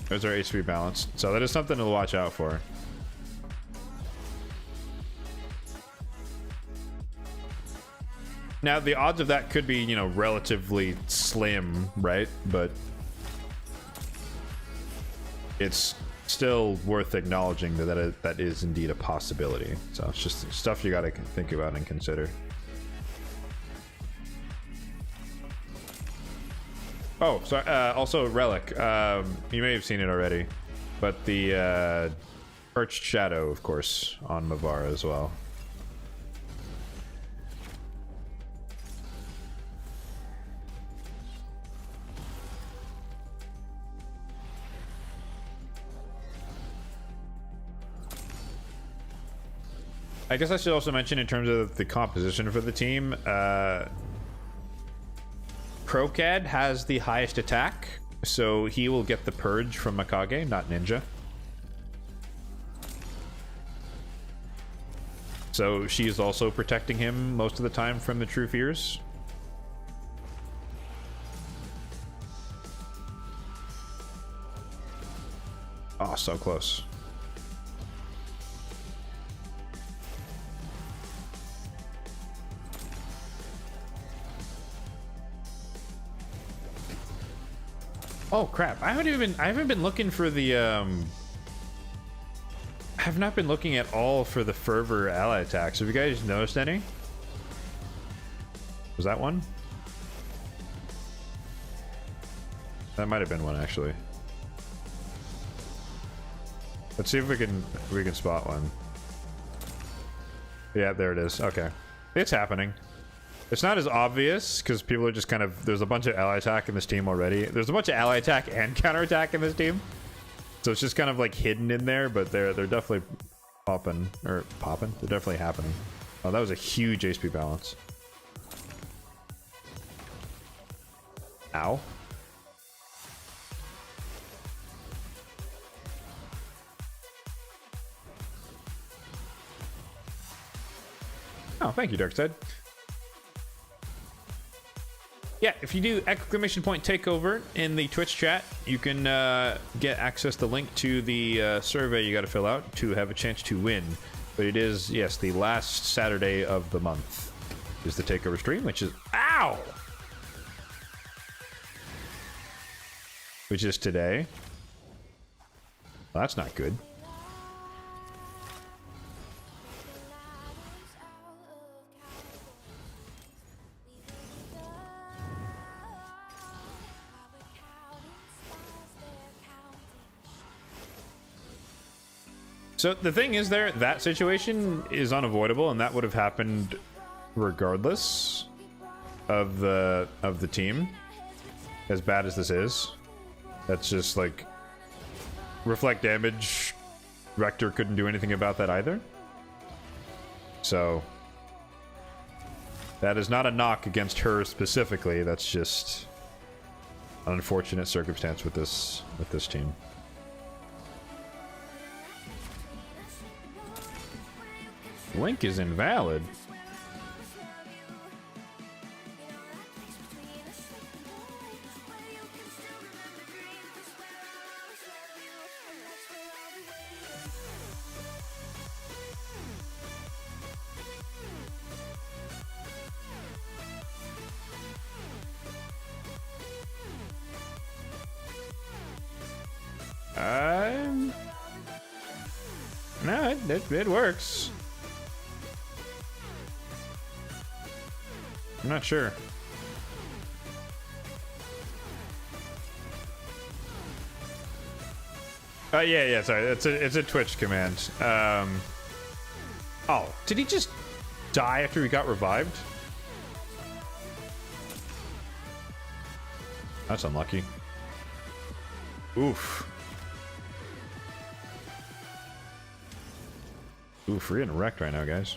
There's our HP balance. So that is something to watch out for. Now, the odds of that could be, you know, relatively slim, right? But it's still worth acknowledging that is indeed a possibility. So it's just stuff you got to think about and consider. Oh, sorry. Also, Relic. You may have seen it already, but the Perched Shadow, of course, on Mavara as well. I guess I should also mention, in terms of the composition for the team, Crocad has the highest attack, so he will get the Purge from Mikage, not Ninja. So she's also protecting him most of the time from the True Fears. Oh, so close. Oh crap, I haven't been looking for the I have not been looking at all for the Fervor ally attacks. Have you guys noticed any? Was that one? That might have been one, actually. Let's see if we can spot one. Yeah, there it is. Okay. It's happening. It's not as obvious because people are just kind of... There's a bunch of ally attack in this team already. There's a bunch of ally attack and counter attack in this team. So it's just kind of like hidden in there, but they're definitely popping. Or popping? They're definitely happening. Oh, that was a huge HP balance. Ow. Oh, thank you, Darkseid. Yeah, if you do ! Takeover in the Twitch chat, you can get access the link to the survey you got to fill out to have a chance to win. But it is, yes, the last Saturday of the month is the Takeover stream, which is... Ow! Which is today. Well, that's not good. So the thing is, that situation is unavoidable, and that would have happened regardless of the team. As bad as this is, that's just like reflect damage. Rector couldn't do anything about that either. So that is not a knock against her specifically. That's just an unfortunate circumstance with this team. Link is invalid. No, it works. I'm not sure. Yeah, sorry. It's a Twitch command. Oh, did he just die after he got revived? That's unlucky. Oof. Oof, we're getting wrecked right now, guys.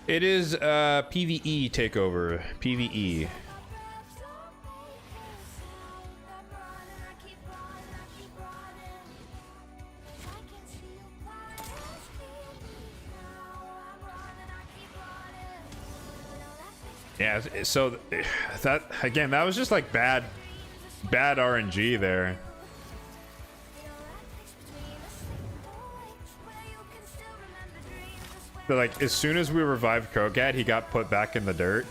It is PvE takeover. PvE. Yeah, so that again, that was just like bad RNG there. So like as soon as we revived Kogat, he got put back in the dirt,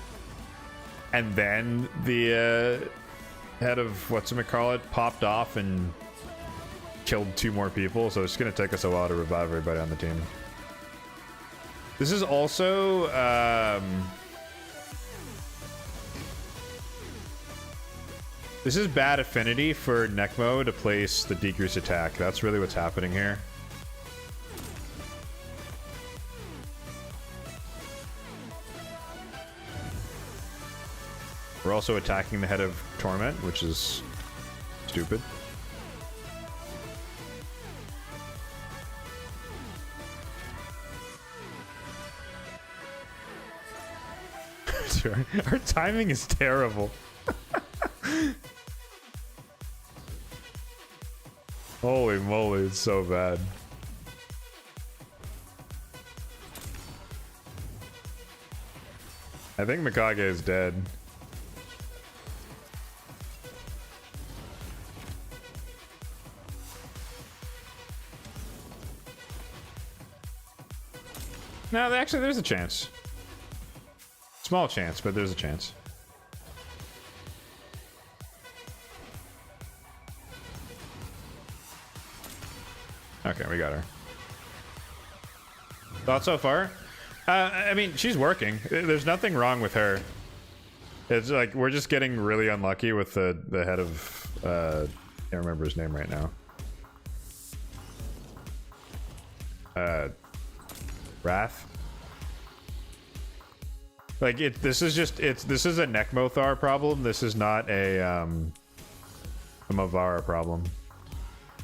and then the head of whatchamacallit popped off and killed 2 more people. So it's gonna take us a while to revive everybody on the team. This is also this is bad affinity for Necmo to place the decrease attack. That's really what's happening here. We're also attacking the head of Torment, which is stupid. Our timing is terrible. Holy moly, it's so bad. I think Mikage is dead. No, actually, there's a chance. Small chance, but there's a chance. Okay, we got her. Thoughts so far? I mean, she's working. There's nothing wrong with her. It's like we're just getting really unlucky with the head of can't remember his name right now. Wrath. Like this is a Necmothar problem. This is not a Mavara problem.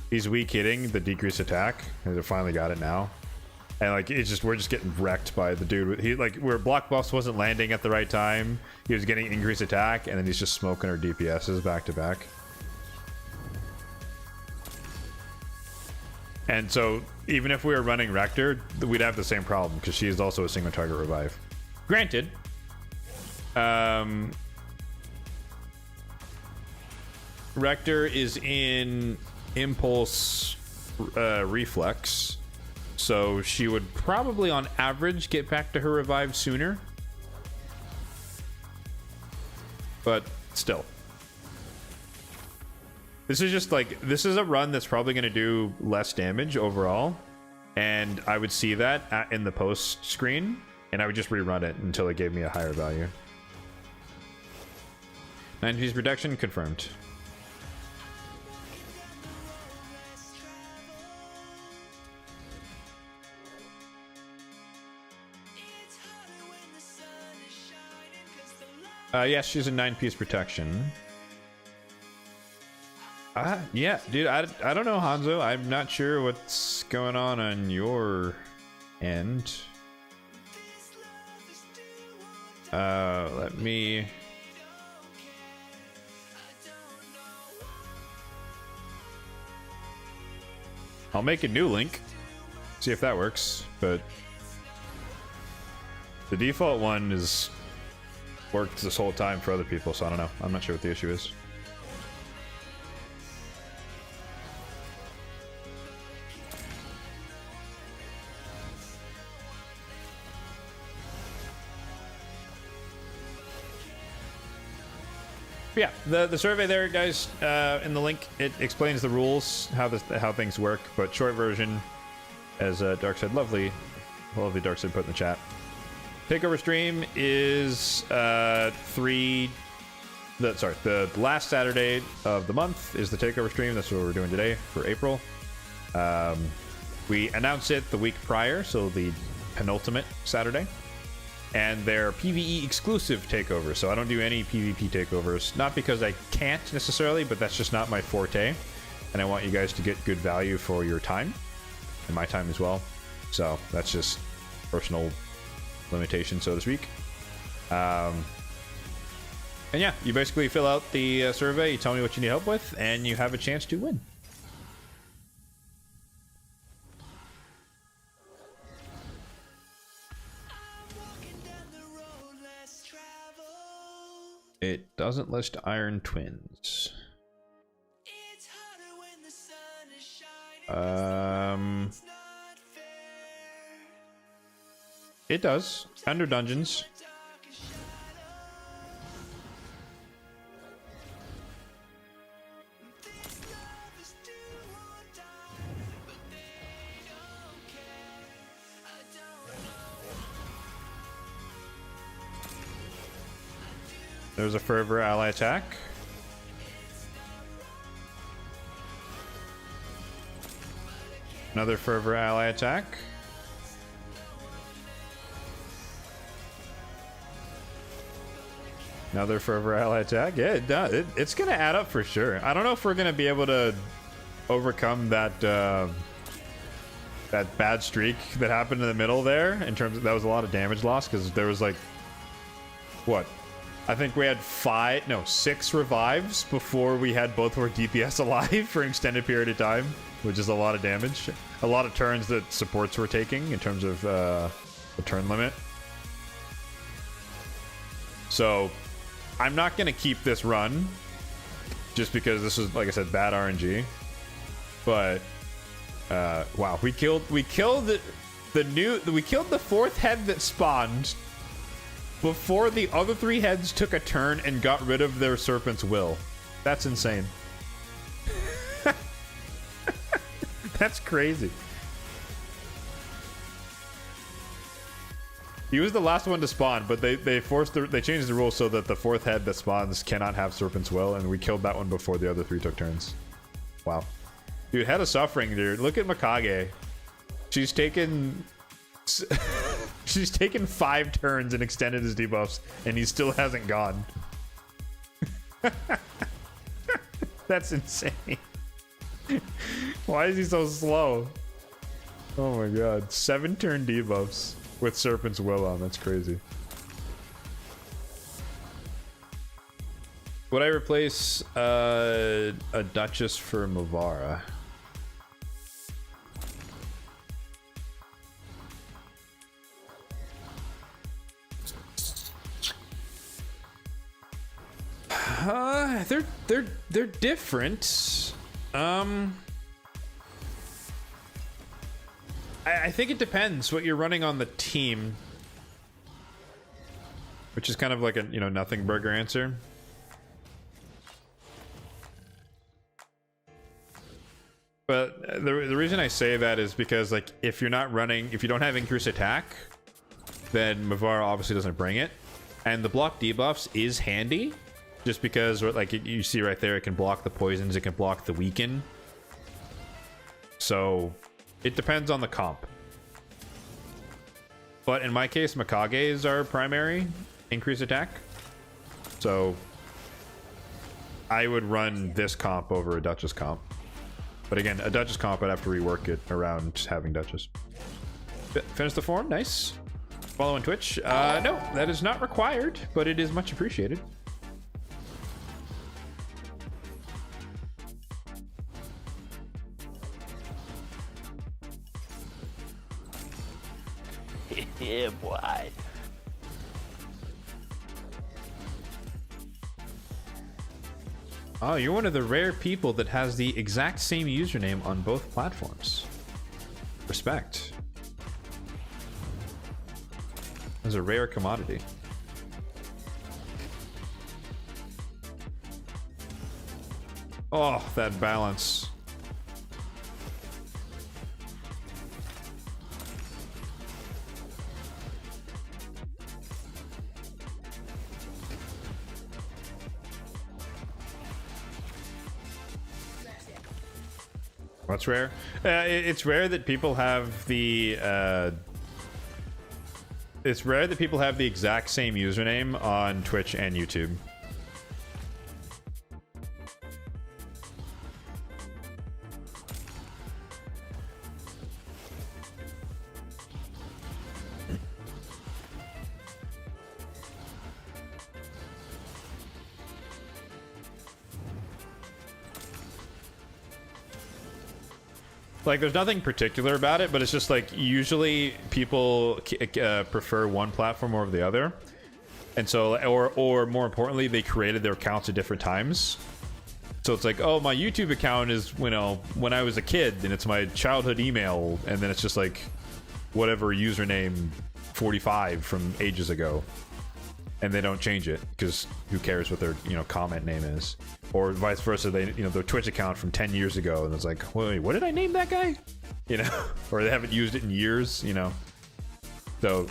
He's weak hitting the decrease attack. And they finally got it now. And like we're just getting wrecked by the dude. He like where block buffs wasn't landing at the right time. He was getting increased attack, and then he's just smoking our DPSs back to back. And so even if we were running Rector, we'd have the same problem because she is also a single target revive. Granted, Rector is in Impulse Reflex, so she would probably on average get back to her revive sooner, but still, this is just like, this is a run that's probably going to do less damage overall, and I would see that in the post screen, and I would just rerun it until it gave me a higher value. 9 piece protection confirmed. Yes, she's a 9-piece protection. Yeah, dude, I don't know, Hanzo. I'm not sure what's going on your end. Let me... I'll make a new link. See if that works, but... the default one is... worked this whole time for other people, so I don't know. I'm not sure what the issue is. Yeah, the survey there, guys, in the link, it explains the rules, how things work. But short version, as Dark said, lovely Dark said put in the chat. Takeover stream is the last Saturday of the month is the takeover stream. That's what we're doing today for April. We announce it the week prior, so the penultimate Saturday. And they're PvE exclusive takeovers, so I don't do any PvP takeovers. Not because I can't necessarily, but that's just not my forte. And I want you guys to get good value for your time, and my time as well. So that's just personal limitation, so to speak. And yeah, you basically fill out the survey, you tell me what you need help with, and you have a chance to win. It doesn't list Iron Twins. It does. Under Dungeons. There's a Fervor ally attack. Another Fervor ally attack. Another Fervor ally attack. Yeah, it does. It's gonna add up for sure. I don't know if we're gonna be able to overcome that that bad streak that happened in the middle there. In terms of, that was a lot of damage loss because there was like what? I think we had 6 revives before we had both our DPS alive for an extended period of time, which is a lot of damage. A lot of turns that supports were taking in terms of the turn limit. So I'm not going to keep this run just because this is, like I said, bad RNG. But wow, we killed the 4th head that spawned before the other 3 heads took a turn and got rid of their Serpent's Will. That's insane. That's crazy. He was the last one to spawn, but they changed the rules so that the 4th head that spawns cannot have Serpent's Will, and we killed that one before the other 3 took turns. Wow. Dude, Head of Suffering, dude. Look at Mikage. She's taken... She's taken 5 turns and extended his debuffs, and he still hasn't gone. That's insane. Why is he so slow? Oh my god. 7 turn debuffs with Serpent's Will on. That's crazy. Would I replace a Duchess for Mavara? They're different. I think it depends what you're running on the team, which is kind of like a nothing burger answer. But the reason I say that is because like if you don't have increased attack, then Mavara obviously doesn't bring it, and the block debuffs is handy. Just because, like you see right there, it can block the poisons, it can block the weaken. So, it depends on the comp. But in my case, Mikage is our primary increased attack. So, I would run this comp over a Duchess comp. But again, a Duchess comp, I'd have to rework it around having Duchess. Finish the form, nice. Follow on Twitch. No, that is not required, but it is much appreciated. Yeah, boy. Oh, you're one of the rare people that has the exact same username on both platforms. Respect. That's a rare commodity. Oh, that balance. What's rare? It's rare that people have the it's rare that people have the exact same username on Twitch and YouTube. Like, there's nothing particular about it, but it's just like usually people prefer one platform over the other, and so, or more importantly, they created their accounts at different times. So it's like, oh, my YouTube account is, you know, when I was a kid, and it's my childhood email, and then it's just like whatever username 45 from ages ago, and they don't change it because who cares what their, you know, comment name is. Or vice versa, they, you know, their Twitch account from 10 years ago, and it's like, wait, what did I name that guy? You know, or they haven't used it in years, you know. So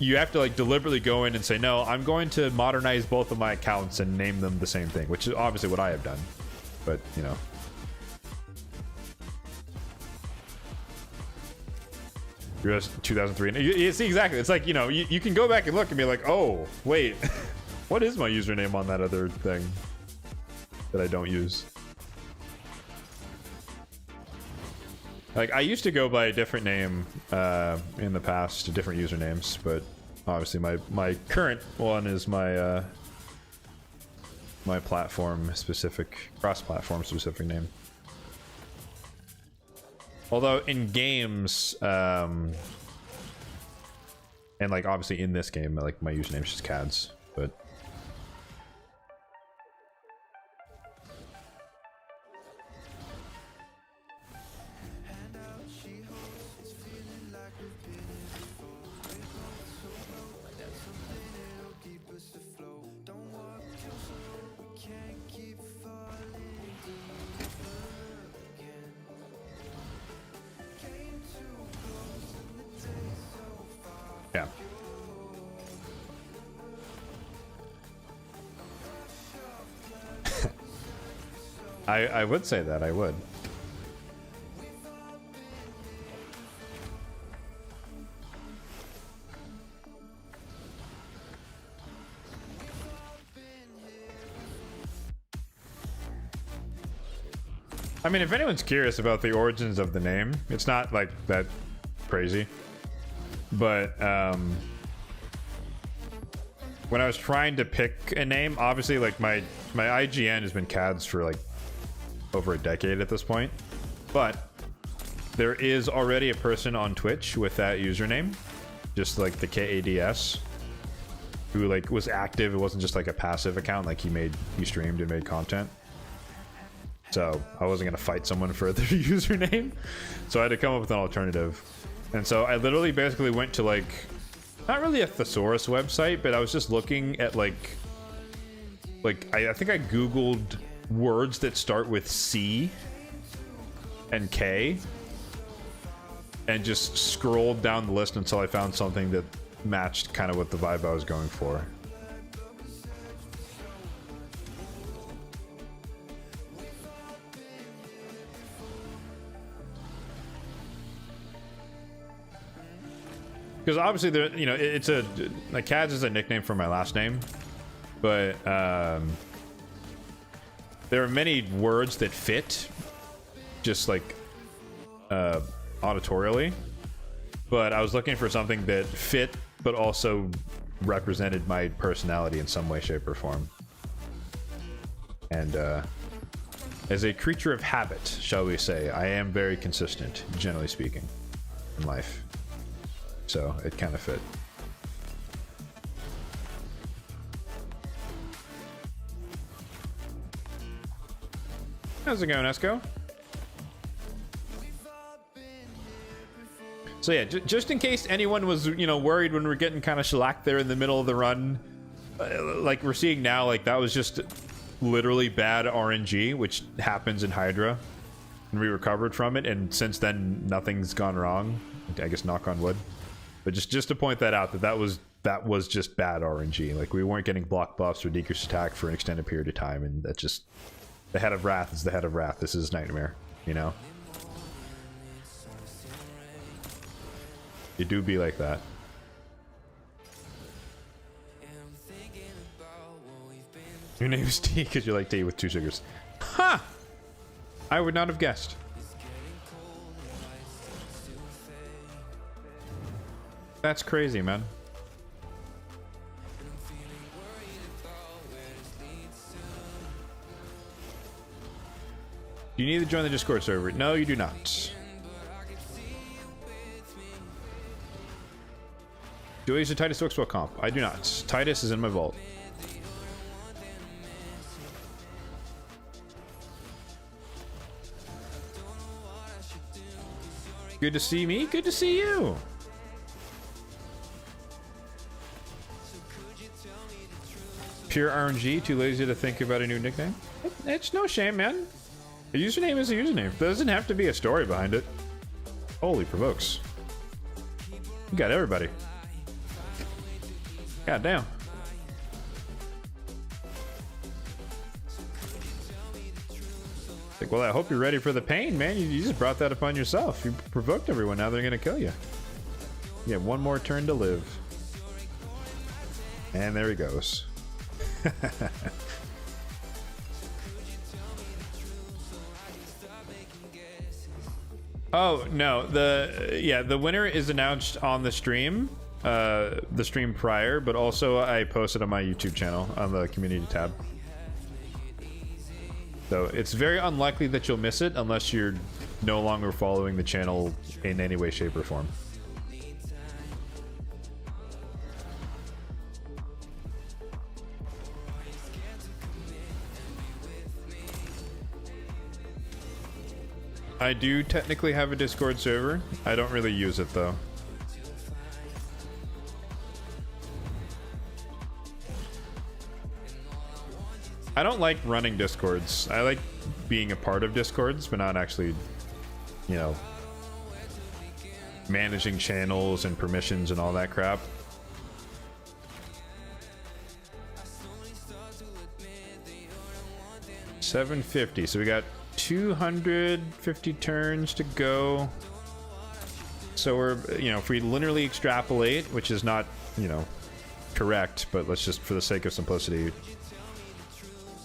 you have to like deliberately go in and say, no, I'm going to modernize both of my accounts and name them the same thing, which is obviously what I have done. But, you know. US 2003. You see, exactly. It's like, you know, you can go back and look and be like, oh, wait, what is my username on that other thing that I don't use? Like, I used to go by a different name in the past, different usernames, but obviously my current one is my my platform specific, cross-platform specific name. Although in games, and like obviously in this game, like my username is just CADS, but yeah. I would say that, I would. I mean, if anyone's curious about the origins of the name, it's not like that crazy. But when I was trying to pick a name, obviously like my IGN has been CADS for like over a decade at this point, but there is already a person on Twitch with that username, just like the KADS, who like was active. It wasn't just like a passive account, like he streamed and made content. So I wasn't gonna fight someone for their username, so I had to come up with an alternative. And so I literally basically went to like, not really a thesaurus website, but I was just looking at like I think I googled words that start with C and K, and just scrolled down the list until I found something that matched kind of what the vibe I was going for. Because obviously, there, you know, it's a like CADS is a nickname for my last name, but there are many words that fit, just like auditorially. But I was looking for something that fit, but also represented my personality in some way, shape, or form. And as a creature of habit, shall we say, I am very consistent, generally speaking, in life. So it kind of fit. How's it going, Esco? So yeah, just in case anyone was, you know, worried when we're getting kind of shellacked there in the middle of the run, like we're seeing now, like that was just literally bad RNG, which happens in Hydra, and we recovered from it, and since then nothing's gone wrong. I guess knock on wood. But just to point that out, that was just bad RNG. Like, we weren't getting block buffs or decreased attack for an extended period of time, and that's just, the head of Wrath is the head of Wrath. This is Nightmare, you know? It do be like that. Your name is T because you like tea with 2 sugars. Ha! I would not have guessed. That's crazy, man. Do you need to join the Discord server? No, you do not. Do I use the Titus Oxwell comp? I do not. Titus is in my vault. Good to see me. Good to see you. Pure RNG. Too lazy to think about a new nickname. It's no shame, man. A username is a username. There doesn't have to be a story behind it. Holy provokes. You got everybody. God damn. Like, well, I hope you're ready for the pain, man. You just brought that upon yourself. You provoked everyone. Now they're gonna kill you. You have one more turn to live. And there he goes. Oh no, the winner is announced on the stream, prior, but also I posted on my YouTube channel on the community tab. So it's very unlikely that you'll miss it unless you're no longer following the channel in any way, shape, or form. I do technically have a Discord server. I don't really use it though. I don't like running Discords. I like being a part of Discords, but not actually, you know, managing channels and permissions and all that crap. $750. So we got 250 turns to go. So we're, you know, if we linearly extrapolate, which is not, you know, correct, but let's just, for the sake of simplicity,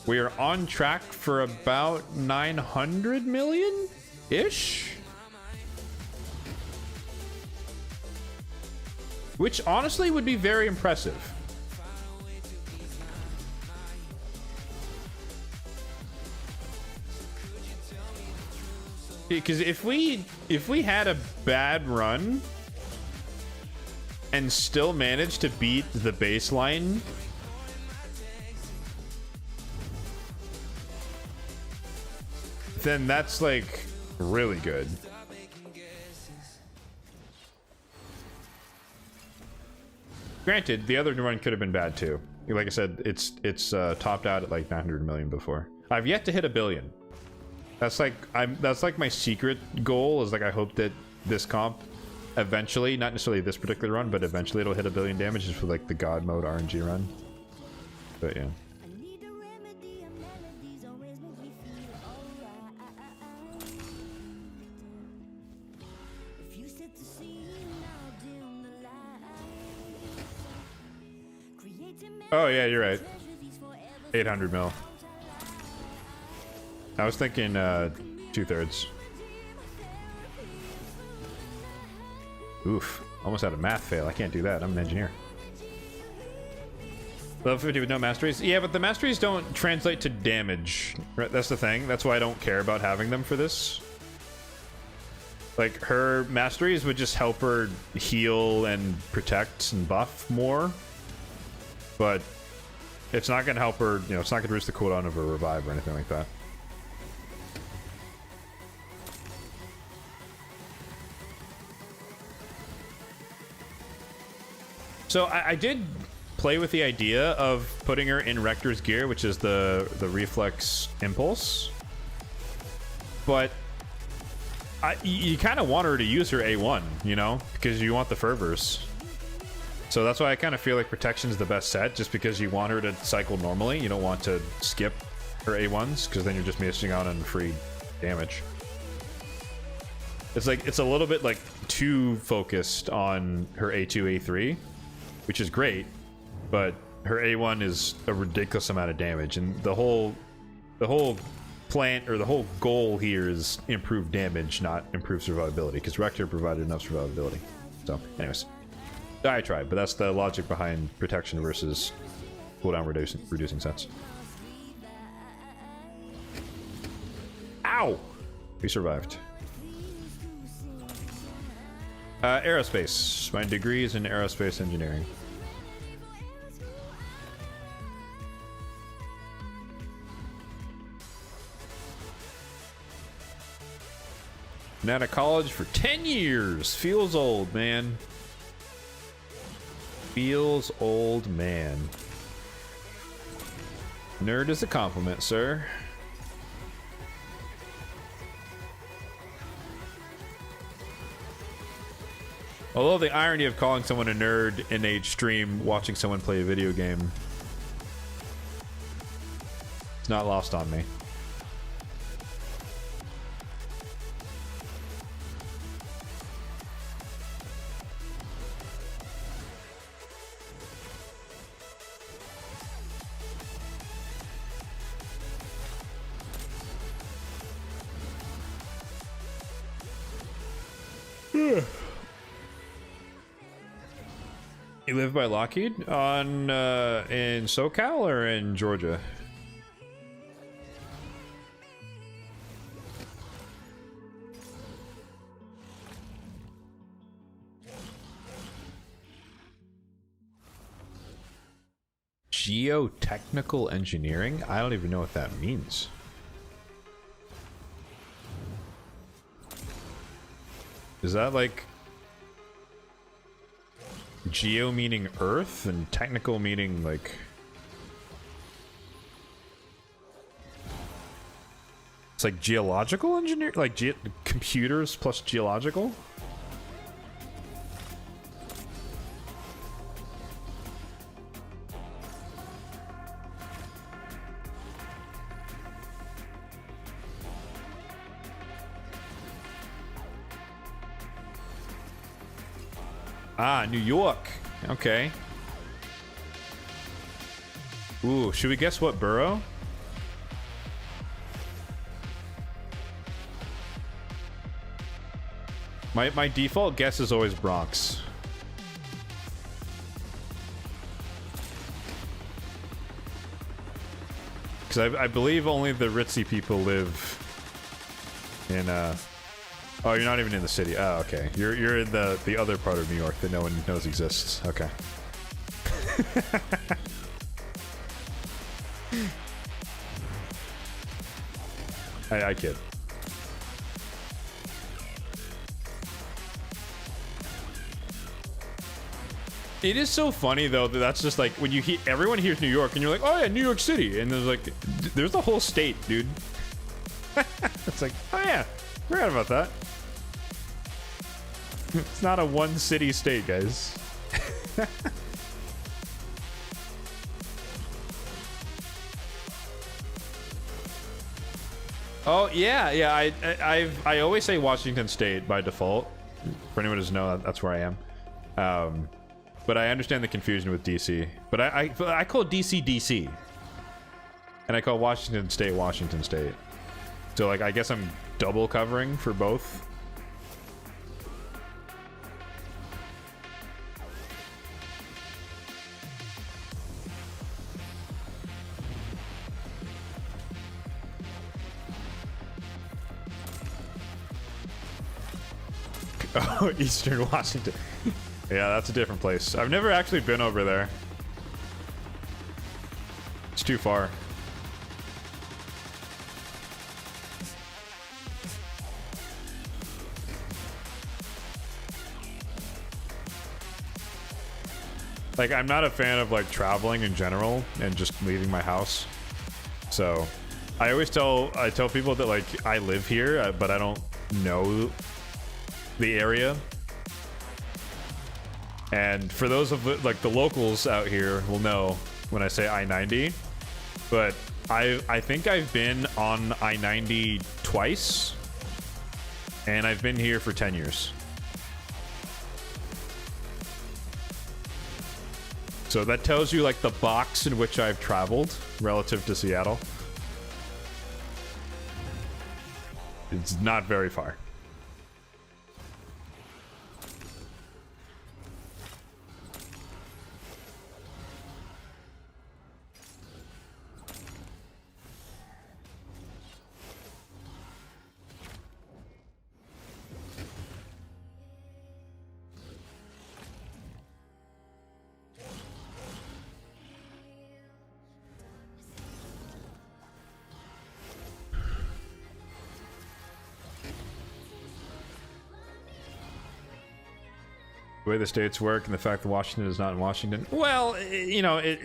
we are on track for about 900 million-ish? Which honestly would be very impressive. Because if we had a bad run and still managed to beat the baseline, then that's like really good. Granted, the other one could have been bad too. Like I said, it's topped out at like 900 million before. I've yet to hit 1 billion. That's like my secret goal, is like, I hope that this comp eventually, not necessarily this particular run, but eventually it'll hit 1 billion damage just for like the god mode RNG run. But yeah. Oh yeah, you're right. 800 mil. I was thinking 2/3. Oof. Almost had a math fail. I can't do that. I'm an engineer. Level 50 with no masteries? Yeah, but the masteries don't translate to damage. Right? That's the thing. That's why I don't care about having them for this. Like, her masteries would just help her heal and protect and buff more. But it's not going to help her, you know, it's not going to reduce the cooldown of her revive or anything like that. So I did play with the idea of putting her in Rector's gear, which is the reflex impulse. But you kind of want her to use her A1, you know, because you want the fervors. So that's why I kind of feel like protection is the best set, just because you want her to cycle normally. You don't want to skip her A1s, because then you're just missing out on free damage. It's like, it's a little bit like too focused on her A2, A3, which is great, but her A1 is a ridiculous amount of damage, and the whole plan, or the whole goal here is improve damage, not improve survivability, because Rector provided enough survivability. So, anyways. Diatribe, but that's the logic behind protection versus cooldown reducing sets. Ow! We survived. Aerospace. My degree is in aerospace engineering. Been out of college for 10 years. Feels old, man. Feels old, man. Nerd is a compliment, sir. Although the irony of calling someone a nerd in a stream watching someone play a video game, it's not lost on me. You live by Lockheed on in SoCal or in Georgia? Geotechnical engineering? I don't even know what that means. Is that like geo meaning earth and technical meaning like it's like geological engineer, like computers plus geological? Ah, New York. Okay. Ooh, should we guess what borough? My default guess is always Bronx. Because I believe only the ritzy people live in oh, you're not even in the city. Oh, okay. You're in the other part of New York that no one knows exists. Okay. I kid. It is so funny though that that's just like when you hear everyone hears New York and you're like, oh yeah, New York City, and there's like there's the whole state, dude. It's like, oh yeah, forgot about that. It's not a one city state, guys. Oh yeah. I always say Washington State by default. For anyone who doesn't know, that's where I am. But I understand the confusion with DC. But I call DC DC, and I call Washington State Washington State. So like I guess I'm double covering for both. Oh, Eastern Washington. Yeah, that's a different place. I've never actually been over there. It's too far. Like, I'm not a fan of like traveling in general and just leaving my house. So I always tell people that like I live here, but I don't know the area. And for those of like the locals out here will know when I say I-90, but I think I've been on I-90 twice, and I've been here for 10 years. So that tells you like the box in which I've traveled relative to Seattle. It's not very far. The way the states work and the fact that Washington is not in Washington. Well, you know,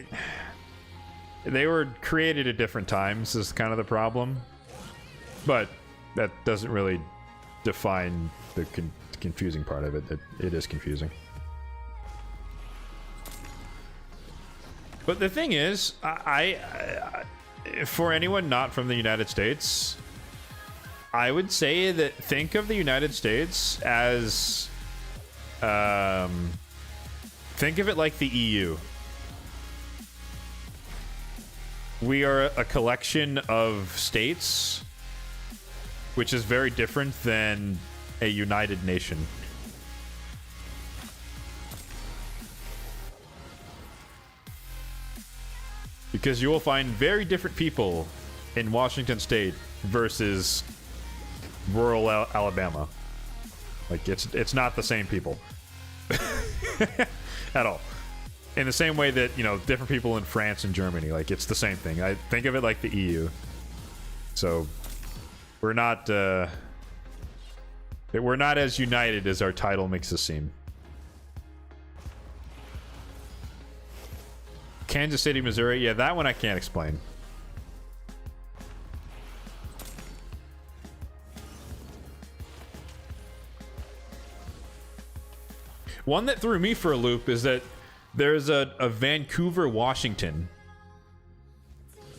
they were created at different times is kind of the problem. But that doesn't really define the confusing part of it. It is confusing. But the thing is, I for anyone not from the United States, I would say that think of the United States as think of it like the EU. We are a collection of states, which is very different than a united nation. Because you will find very different people in Washington State versus rural Alabama. Like, it's not the same people. At all. In the same way that, you know, different people in France and Germany, like, it's the same thing. I think of it like the EU. So, we're not as united as our title makes us seem. Kansas City, Missouri. Yeah, that one I can't explain. One that threw me for a loop is that there's a Vancouver, Washington.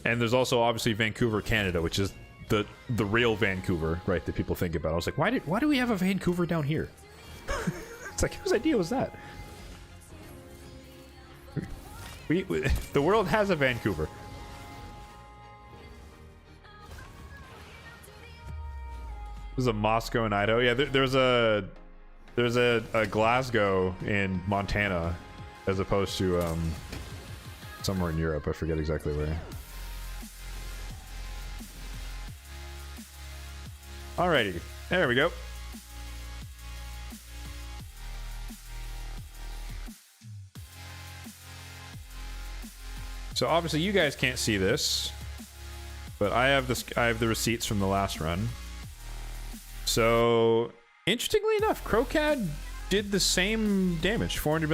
And there's also obviously Vancouver, Canada, which is the real Vancouver, right, that people think about. I was like, why do we have a Vancouver down here? It's like, whose idea was that? The world has a Vancouver. This is a Moscow and Idaho. Yeah, there's a Glasgow in Montana, as opposed to somewhere in Europe. I forget exactly where. Alrighty, there we go. So obviously you guys can't see this, but I have the receipts from the last run. So interestingly enough, Crocad did the same damage, 400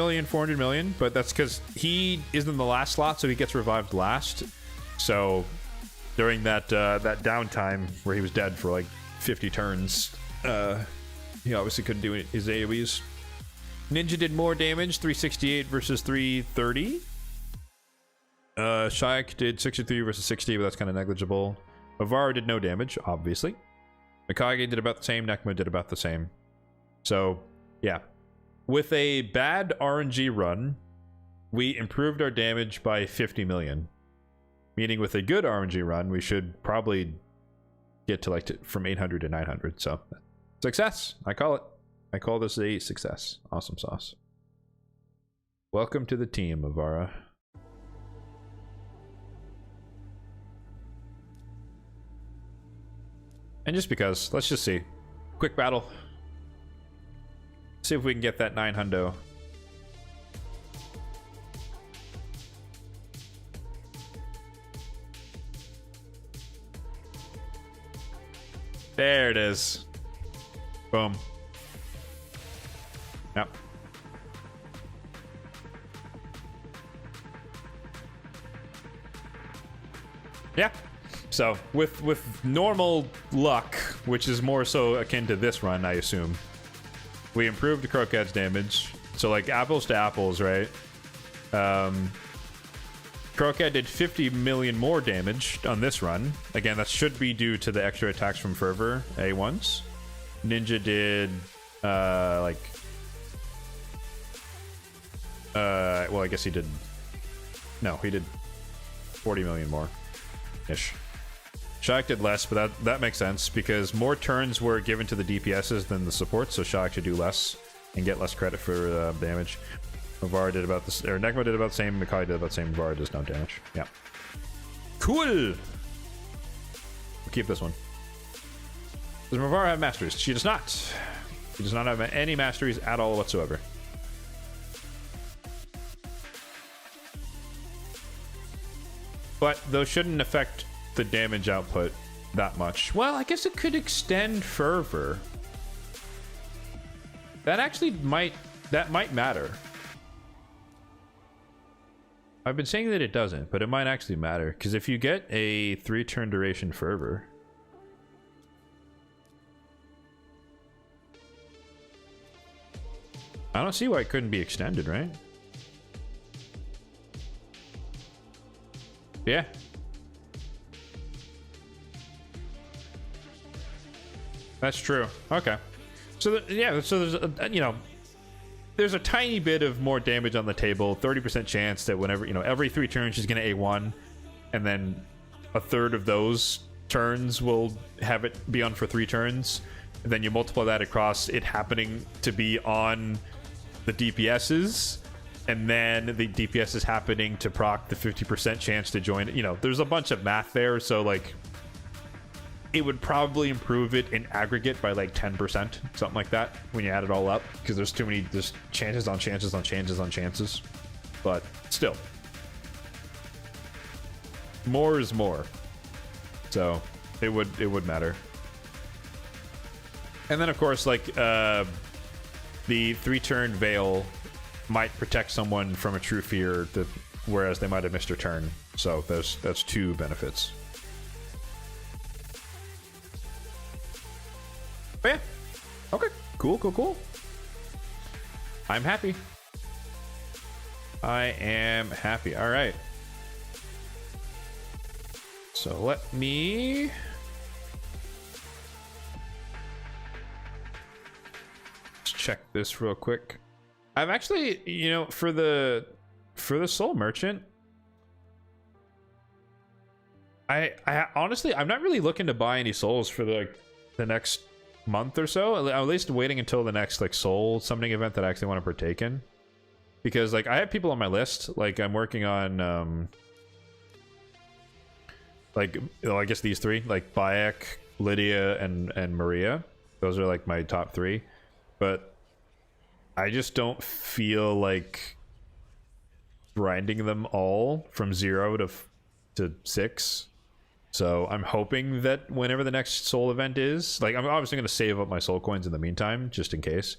million, but that's because he is in the last slot, so he gets revived last. So during that downtime where he was dead for like 50 turns, he obviously couldn't do his AoEs. Ninja did more damage, 368 versus 330. Shayak did 63 versus 60, but that's kind of negligible. Mavara did no damage, obviously. Mikage did about the same. Nekma did about the same. So, yeah. With a bad RNG run, we improved our damage by 50 million. Meaning with a good RNG run, we should probably get to like from 800 to 900. So, success. I call it. I call this a success. Awesome sauce. Welcome to the team, Mavara. And just because, let's just see. Quick battle. See if we can get that 900. There it is. Boom. Yep. Yeah. So with normal luck, which is more so akin to this run, I assume, we improved Croquette's damage. So like apples to apples, right? Croquette did 50 million more damage on this run. Again, that should be due to the extra attacks from Fervor A1s. Ninja did well, I guess he did. No, he did 40 million more ish. Shaq did less, but that makes sense because more turns were given to the DPSs than the support, so Shaq should do less and get less credit for damage. Mavara did about this, or Nekma did about the same. Makai did about the same. Mavara does no damage. Yeah. Cool. We'll keep this one. Does Mavara have masteries? She does not. She does not have any masteries at all whatsoever. But those shouldn't affect the damage output that much. Well, I guess it could extend Fervor. That actually might matter. I've been saying that it doesn't, but it might actually matter. Because if you get a 3-turn duration Fervor, I don't see why it couldn't be extended, right? Yeah. That's true. Okay. So yeah, so there's there's a tiny bit of more damage on the table. 30% chance that whenever, every 3 turns she's going to A1, and then a third of those turns will have it be on for 3 turns. And then you multiply that across it happening to be on the DPSs, and then the DPS is happening to proc the 50% chance to join. There's a bunch of math there, so like it would probably improve it in aggregate by like 10%, something like that, when you add it all up, because there's chances on chances on chances on chances. But still, more is more, so it would matter. And then of course, like the 3-turn Veil might protect someone from a true fear, whereas they might have missed a turn. So that's 2 benefits. But yeah. Okay. Cool. I'm happy. I am happy. All right. So let me check this real quick. I've actually, for the Soul Merchant, I honestly, I'm not really looking to buy any souls for the next month or so. At least waiting until the next soul summoning event that I actually want to partake in, because I have people on my list. I'm working on I guess these 3, Bayek, Lydia, and Maria. Those are my top 3, but I just don't feel like grinding them all from 0 to 6. So I'm hoping that whenever the next soul event is, I'm obviously going to save up my soul coins in the meantime, just in case.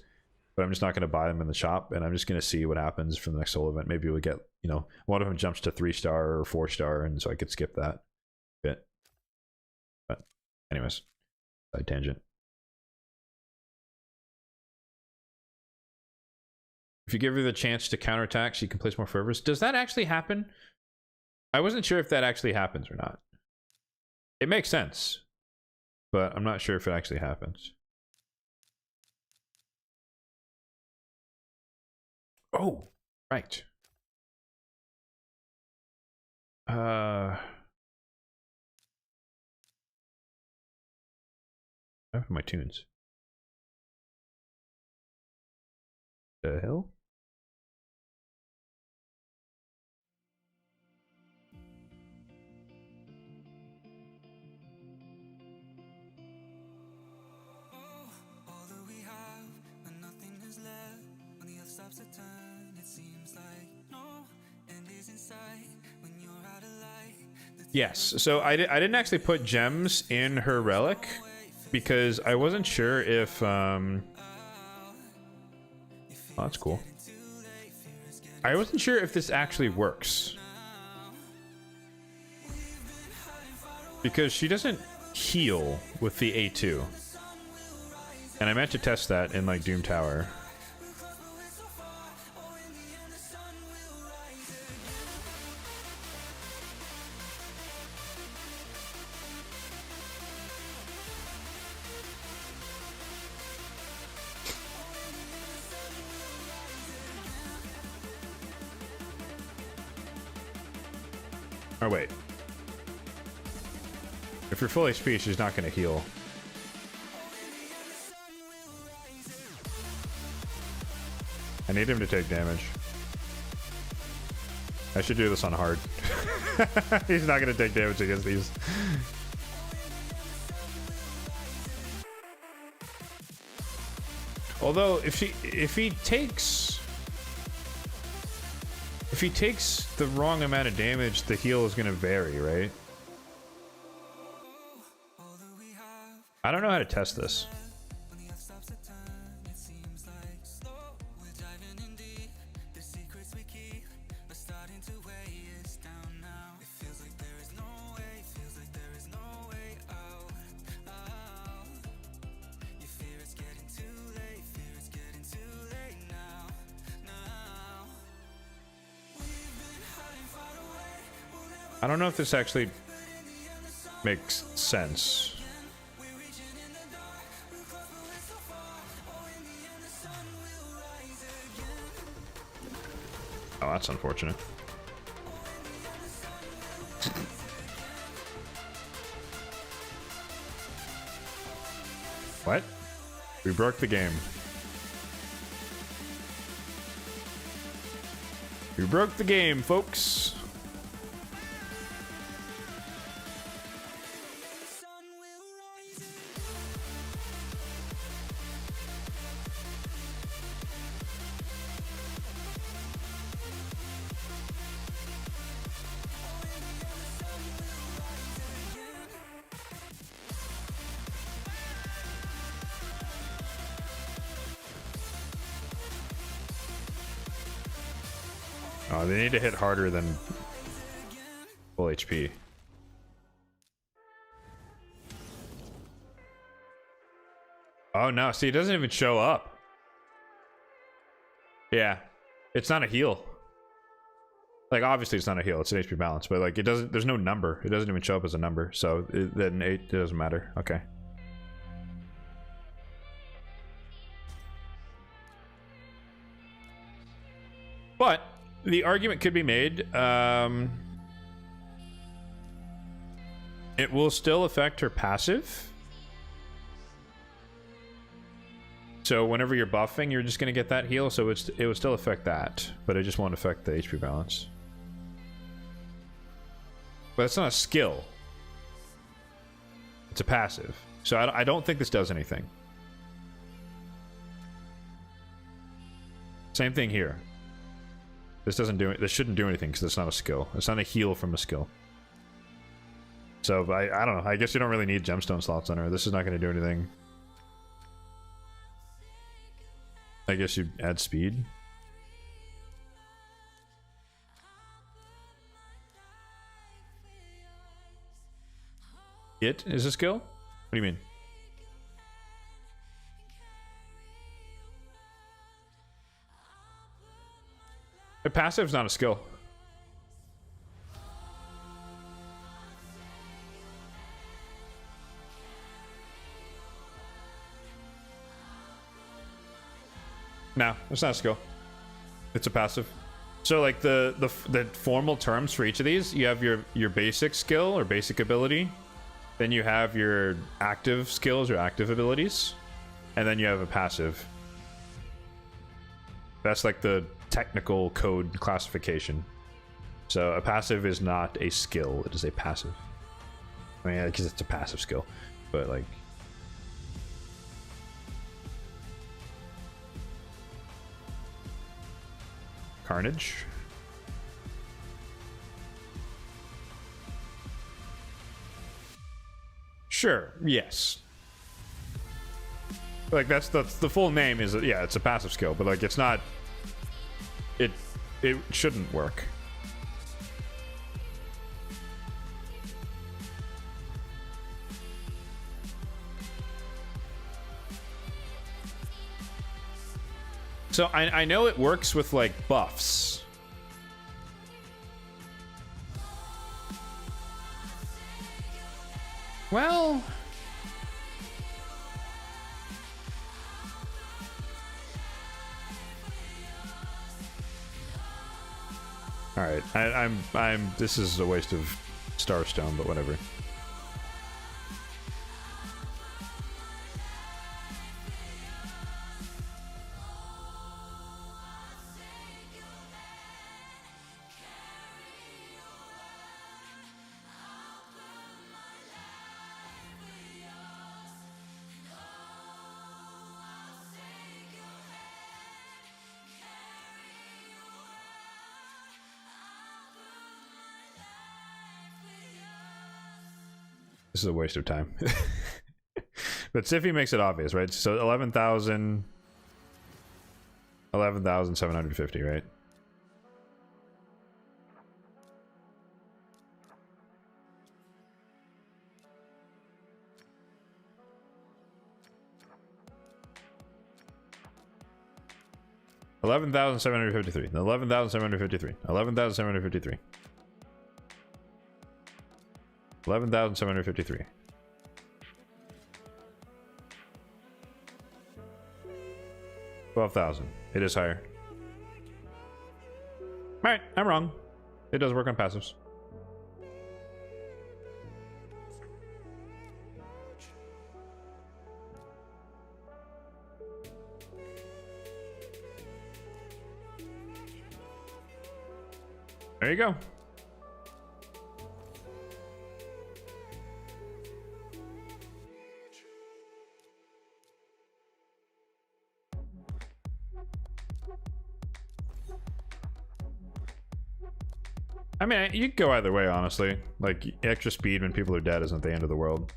But I'm just not going to buy them in the shop, and I'm just going to see what happens from the next soul event. Maybe we get, one of them jumps to 3-star or 4-star, and so I could skip that bit. But anyways, side tangent. If you give her the chance to counterattack, she can place more fervors. Does that actually happen? I wasn't sure if that actually happens or not. It makes sense, but I'm not sure if it actually happens. Oh, right. I have my tunes. The hell? Yes, so I didn't actually put gems in her relic because I wasn't sure if oh, that's cool. I wasn't sure if this actually works. because she doesn't heal with the A2. And I meant to test that in like Doom Tower. Oh, wait. If you're full HP, she's not going to heal. I need him to take damage. I should do this on hard. He's not going to take damage against these. Although, if he takes the wrong amount of damage, the heal is going to vary, right? I don't know how to test this. I don't know if this actually makes sense. Oh, that's unfortunate. What? We broke the game. We broke the game, folks. Oh, they need to hit harder than full HP. Oh no, see, it doesn't even show up. Yeah, it's not a heal. Like, obviously it's not a heal, it's an HP balance, but like, it doesn't, there's no number. It doesn't even show up as a number, so then it doesn't matter. Okay. But the argument could be made, it will still affect her passive. So whenever you're buffing, you're just going to get that heal, so it will still affect that, but it just won't affect the HP balance. But it's not a skill. It's a passive. So I don't think this does anything. Same thing here. This doesn't do it. This shouldn't do anything because it's not a skill. It's not a heal from a skill. So I don't know. I guess you don't really need gemstone slots on her. This is not going to do anything. I guess you add speed. It is a skill? What do you mean? A passive's not a skill. No, it's not a skill. It's a passive. So like the formal terms for each of these, you have your basic skill or basic ability, then you have your active skills or active abilities, and then you have a passive. That's like the technical code classification. So a passive is not a skill, it is a passive. I mean, because it's a passive skill, but like, Carnage. Sure, yes. Like that's the full name is, yeah, it's a passive skill, but like it's not, it shouldn't work. So I know it works with like buffs. Well, all right. I'm. This is a waste of Starstone, but whatever. This is a waste of time. But Siffy makes it obvious, right? So 11,750, right? $11,753. 11,753. 11,753. 11,753. 12,000. It is higher. Alright, I'm wrong. It does work on passives. There you go. I mean, you could go either way, honestly. Like, extra speed when people are dead isn't the end of the world.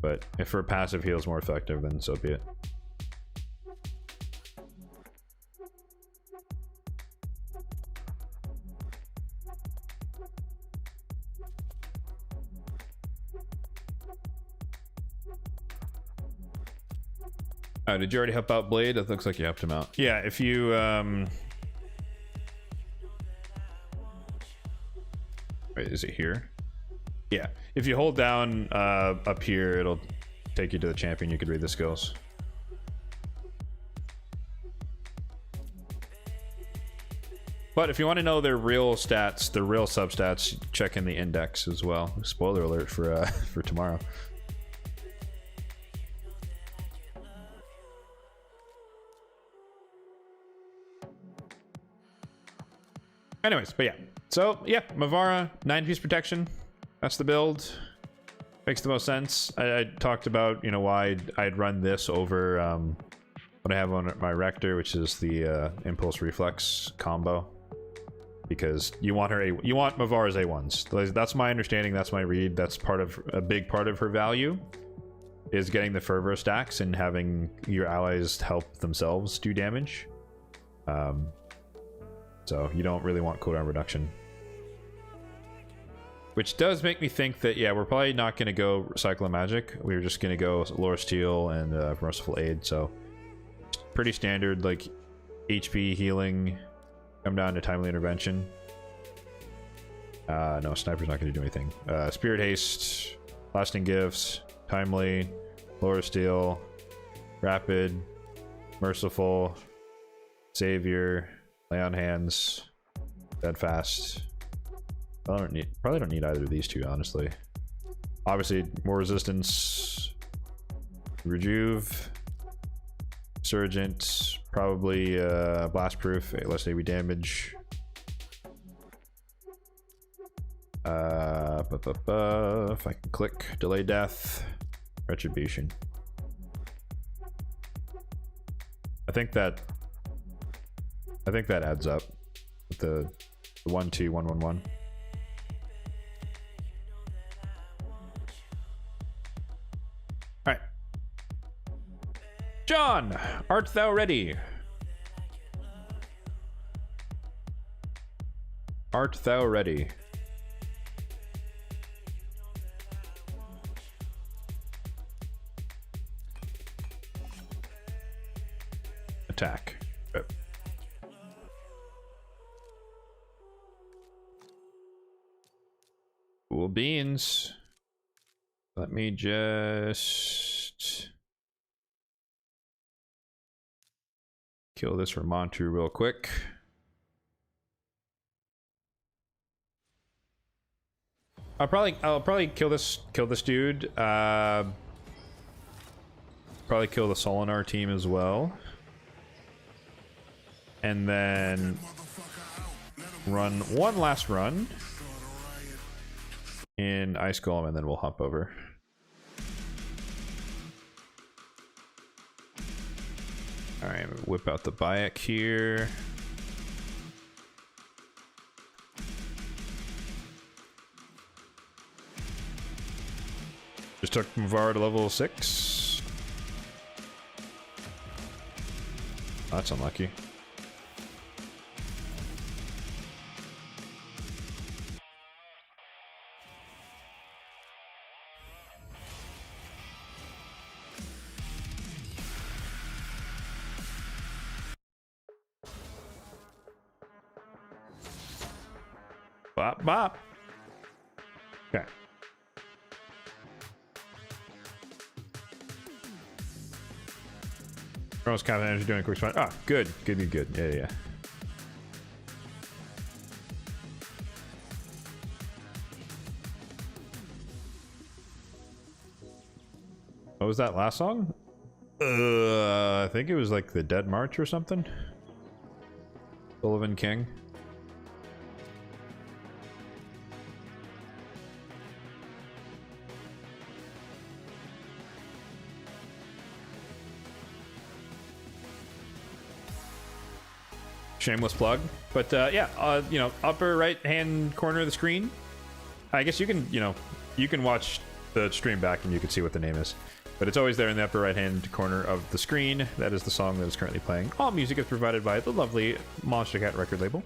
But if her passive heal is more effective, then so be it. Oh, did you already help out Blade? It looks like you helped him out. Yeah, if you, wait, is it here? Yeah. If you hold down up here, it'll take you to the champion. You could read the skills. But if you want to know their real stats, their real substats, check in the index as well. Spoiler alert for for tomorrow. Anyways, but yeah. So, yeah, Mavara, 9-piece protection. That's the build. Makes the most sense. I talked about, you know, why I'd run this over what I have on my Rector, which is the Impulse Reflex combo. Because you want you want Mavara's A1s. That's my understanding, that's my read. That's part of a big part of her value, is getting the fervor stacks and having your allies help themselves do damage. So you don't really want cooldown reduction. Which does make me think that, yeah, we're probably not going to go Cycle of Magic. We're just going to go Lore Steel and Merciful Aid. So pretty standard, like HP healing, come down to Timely Intervention. No, Sniper's not going to do anything. Spirit Haste, Lasting Gifts, Timely, Lore Steel, Rapid, Merciful, Savior, Lay on Hands, Steadfast. Probably don't need either of these two, honestly. Obviously, more resistance, Rejuve, Surgent, probably Blast Proof, less AoE damage. If I can click, Delay Death, Retribution. I think that adds up with the 1-2-1-1-1. All right, John, art thou ready? Art thou ready? Attack. Yep. Cool beans. Let me just kill this Ramontu real quick. I'll probably kill this dude. Probably kill the Solinar team as well. And then run one last run in Ice Golem, and then we'll hop over. Alright, whip out the Bayek here. Just took Mavara to level 6. That's unlucky. Bop, bop. Okay. Almost confident you're doing a quick spot. Ah, good. Good. Yeah. What was that last song? I think it was like the Dead March or something. Sullivan King. Shameless plug, but yeah, you know, upper right hand corner of the screen. I guess you can, you can watch the stream back and you can see what the name is, but it's always there in the upper right hand corner of the screen. That is the song that is currently playing. All music is provided by the lovely Monster Cat record label.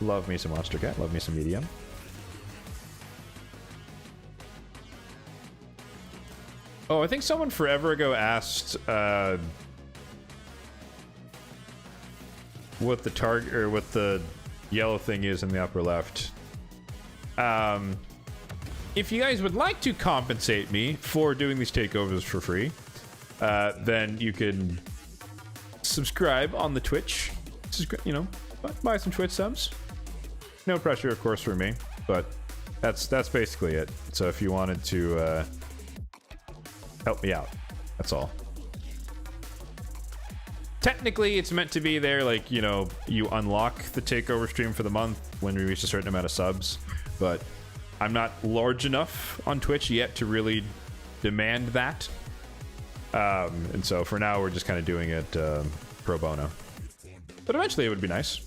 Love me some Monster Cat, love me some EDM. Oh, I think someone forever ago asked what the target or what the yellow thing is in the upper left. If you guys would like to compensate me for doing these takeovers for free, then you can subscribe on the Twitch. Buy some Twitch subs. No pressure, of course, for me, but that's basically it. So if you wanted to help me out, that's all. Technically, it's meant to be there, like, you unlock the takeover stream for the month when we reach a certain amount of subs, but I'm not large enough on Twitch yet to really demand that. And so for now, we're just kind of doing it pro bono. But eventually, it would be nice.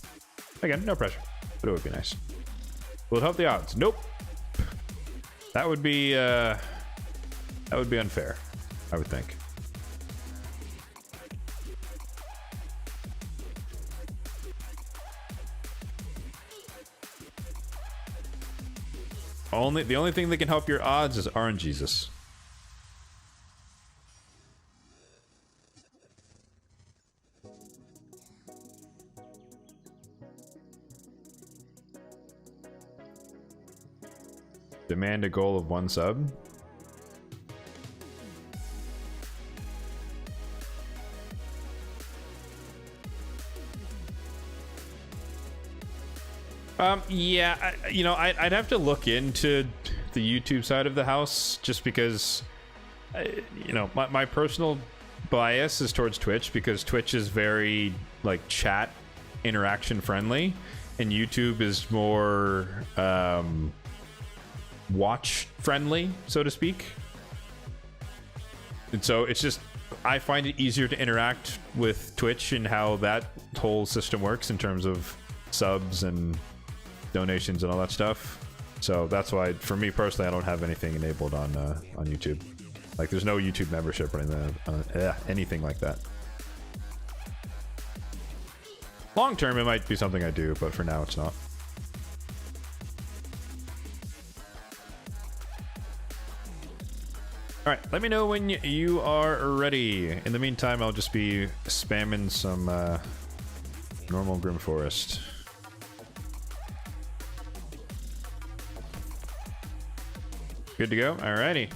Again, no pressure, but it would be nice. Will it help the odds? Nope. That would be unfair, I would think. The only thing that can help your odds is RNGesus. Demand a goal of 1 sub. Yeah, I'd have to look into the YouTube side of the house, just because, my personal bias is towards Twitch, because Twitch is very, like, chat interaction friendly, and YouTube is more, watch friendly, so to speak. And so it's just, I find it easier to interact with Twitch and how that whole system works in terms of subs and donations and all that stuff. So that's why, for me personally, I don't have anything enabled on YouTube. Like, there's no YouTube membership or anything like that. Long term, it might be something I do, but for now, it's not. All right, let me know when you are ready. In the meantime, I'll just be spamming some normal Grim Forest. Good to go. Alrighty.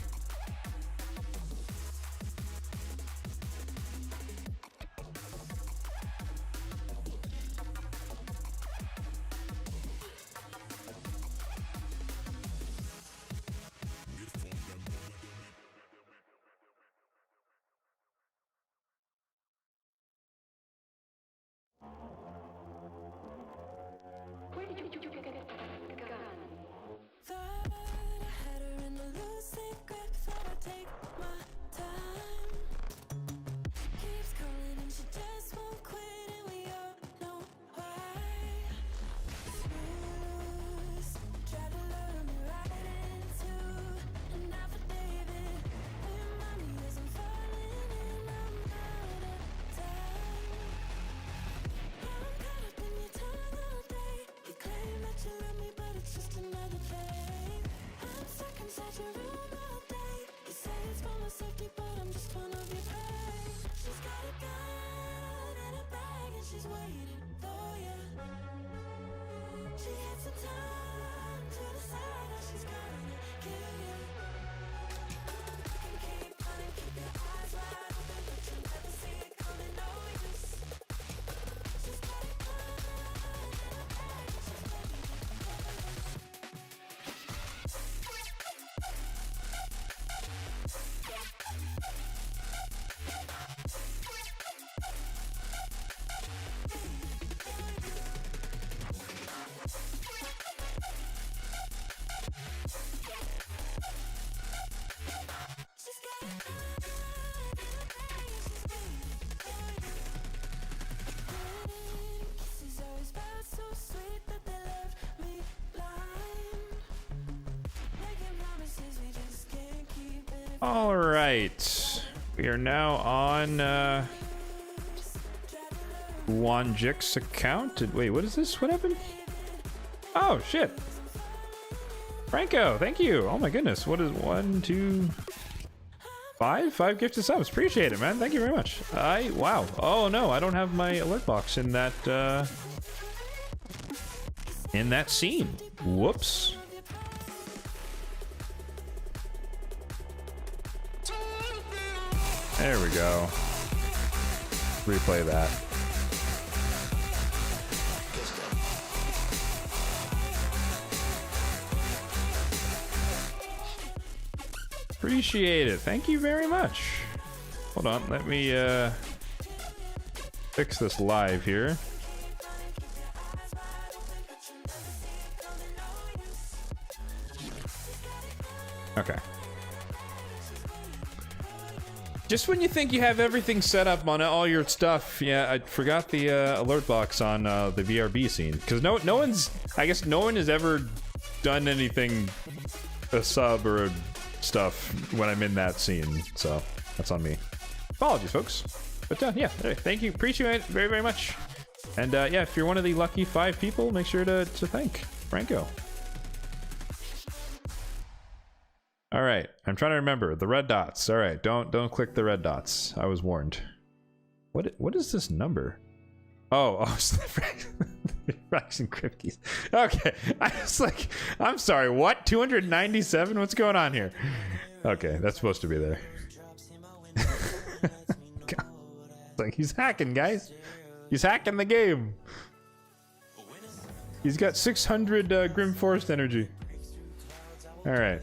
All right, we are now on Wanjik's account. Wait, what is this? What happened? Oh shit, Franco, thank you. Oh my goodness, what is 1, 2, 5? 5 gifted subs. Appreciate it, man. Thank you very much. Wow. Oh no, I don't have my alert box in that scene. Whoops. There we go. Replay that. Appreciate it. Thank you very much. Hold on, let me fix this live here. Okay. Just when you think you have everything set up on all your stuff, yeah, I forgot the alert box on the VRB scene, because no one's, I guess no one has ever done anything, a sub or stuff when I'm in that scene, so that's on me. Apologies, folks. But yeah, thank you, appreciate it very, very much. And yeah, if you're one of the lucky 5 people, make sure to thank Franco. All right, I'm trying to remember the red dots. All right, don't click the red dots. I was warned. What is this number? Oh, it's the Racks and Crypt keys. Okay, I was like, I'm sorry, what? 297? What's going on here? Okay, that's supposed to be there. God. It's like he's hacking, guys. He's hacking the game. He's got 600 Grim Forest energy. All right.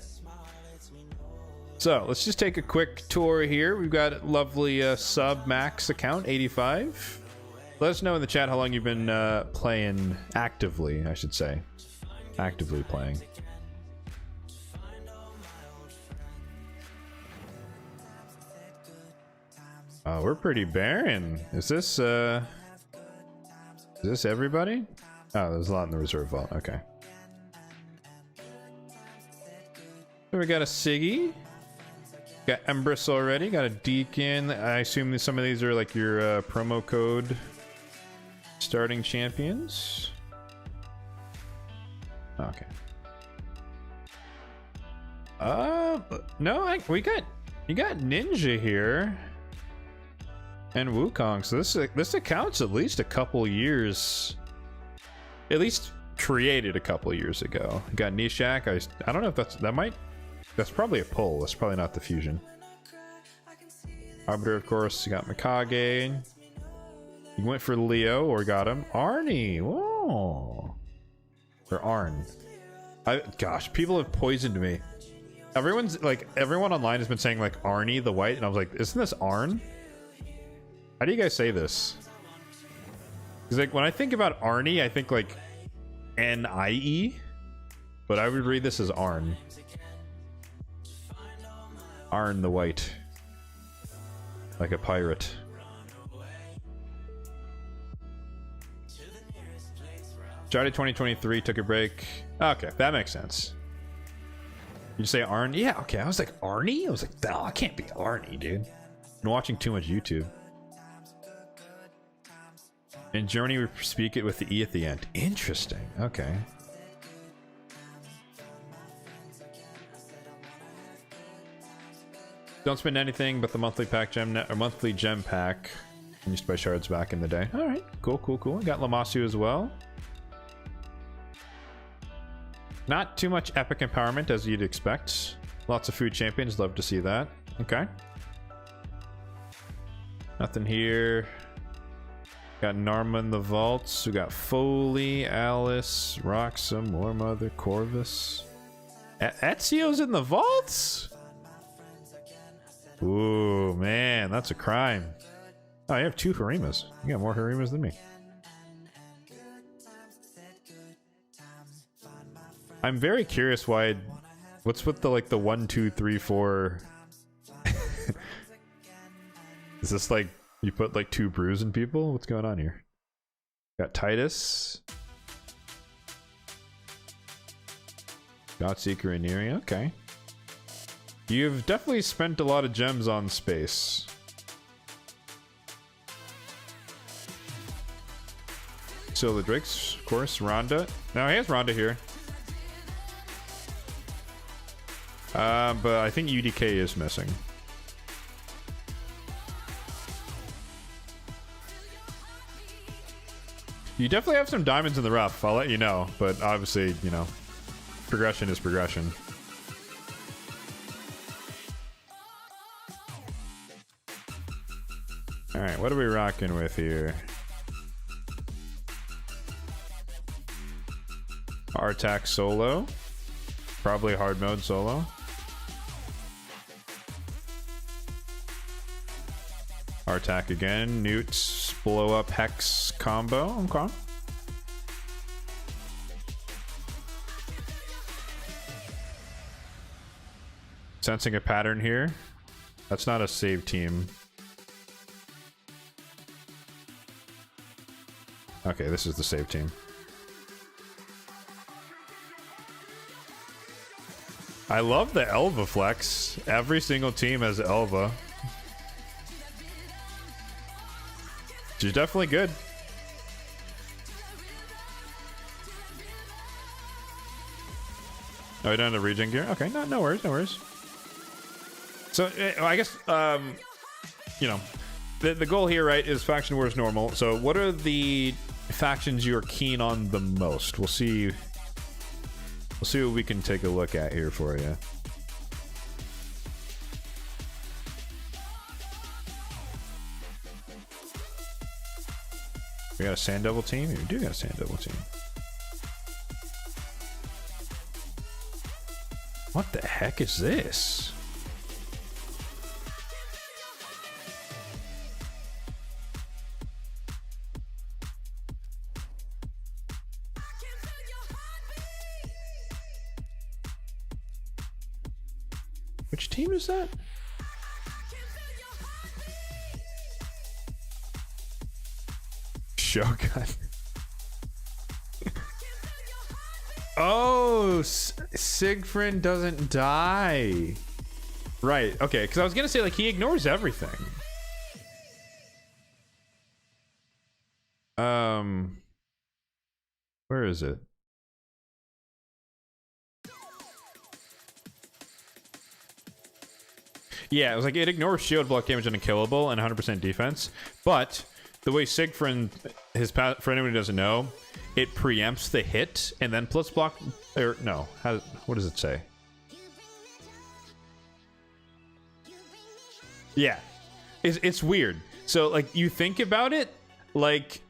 So let's just take a quick tour here. We've got a lovely sub max account, 85. Let us know in the chat how long you've been playing actively, I should say. Actively playing. Oh, we're pretty barren. Is this everybody? Oh, there's a lot in the reserve vault. Okay. So we got a Siggy. Got Empress already. Got a Deacon. I assume some of these are like your promo code starting champions. Okay. No, you got Ninja here and Wukong. So this account's at least a couple years, at least created a couple years ago. You got Nishak. I don't know if that might That's probably a pull. That's probably not the fusion. Arbiter, of course. You got Mikage. You went for Leo or got him. Arnie. Whoa. Or Arn. Gosh, people have poisoned me. Everyone online has been saying like Arnie the White, and I was like, isn't this Arn? How do you guys say this? Because like when I think about Arnie, I think like N-I-E, but I would read this as Arn. Arn the White. Like a pirate. Started 2023, took a break. Okay, that makes sense. You say Arn? Yeah, okay. I was like, Arnie? I was like, no, I can't be Arnie, dude. I'm watching too much YouTube. In Germany, we speak it with the E at the end. Interesting. Okay. Don't spend anything but the monthly pack gem or monthly gem pack. I used to buy shards back in the day. All right, cool, cool, cool. Got Lamassu as well. Not too much epic empowerment as you'd expect. Lots of food champions. Love to see that. Okay. Nothing here. Got Narma in the vaults. We got Foley, Alice, Roxa, more Mother, Corvus. Ezio's in the vaults? Ooh, man, that's a crime. Oh, you have 2 Harimas. You got more Harimas than me. I'm very curious why. What's with the like the 1, 2, 3, 4? Is this like you put like 2 brews in people? What's going on here? Got Titus. Godseeker and Neri. Okay. You've definitely spent a lot of gems on space. So the Drakes, of course. Rhonda. Now he has Rhonda here. But I think UDK is missing. You definitely have some diamonds in the rough, I'll let you know. But obviously, you know, progression is progression. Alright, what are we rocking with here? Artak solo. Probably hard mode solo. Artak again. Newt's blow up Hex combo. Okay. Sensing a pattern here. That's not a save team. Okay, this is the save team. I love the Elva flex. Every single team has Elva. She's definitely good. Oh, we don't have the regen gear? Okay, no worries, no worries. So, I guess, you know, the goal here, right, is faction wars normal. So, what are the factions you're keen on the most? We'll see. We'll see what we can take a look at here for you. We got a Sand Devil team? We do got a Sand Devil team. What the heck is this? Which team is that? Shogun. Oh, Siegfried doesn't die. Right, okay, because I was gonna say, like, he ignores everything. Where is it? Yeah, it was like it ignores shield block damage and unkillable and 100% defense. But the way Siegfried, his path, for anyone who doesn't know, it preempts the hit and then plus block. Or no, what does it say? Yeah, it's weird. So like you think about it, like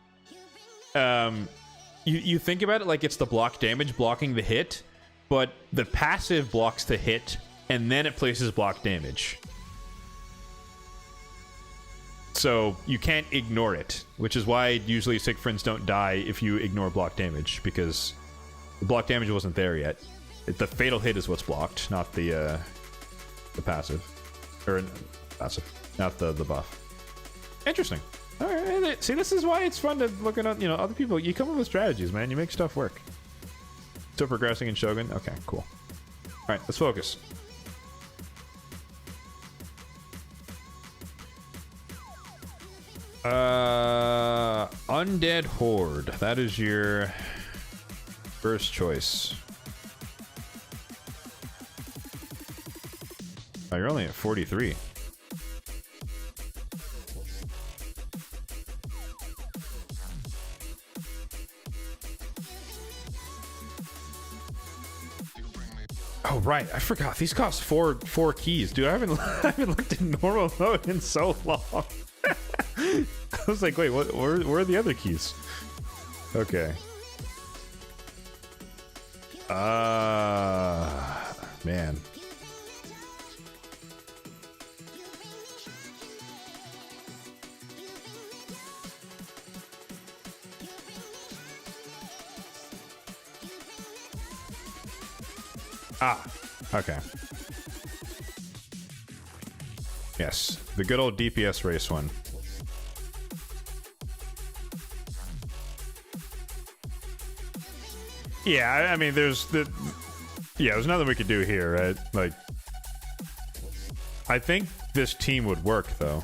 you think about it like it's the block damage blocking the hit, but the passive blocks the hit and then it places block damage. So you can't ignore it, which is why usually sick friends don't die if you ignore block damage, because the block damage wasn't there yet. The fatal hit is what's blocked, not the passive. Or passive, not the buff. Interesting. All right, see, this is why it's fun to look at, other people. You come up with strategies, man. You make stuff work. Still progressing in Shogun? Okay, cool. All right, let's focus. Undead Horde. That is your first choice. Oh, you're only at 43. Oh right, I forgot. These cost four keys, dude. I haven't looked in normal mode in so long. I was like, wait, what? Where are the other keys? Okay. Man. Okay. Yes, the good old DPS race one. Yeah, I mean, there's nothing we could do here, right? Like, I think this team would work, though.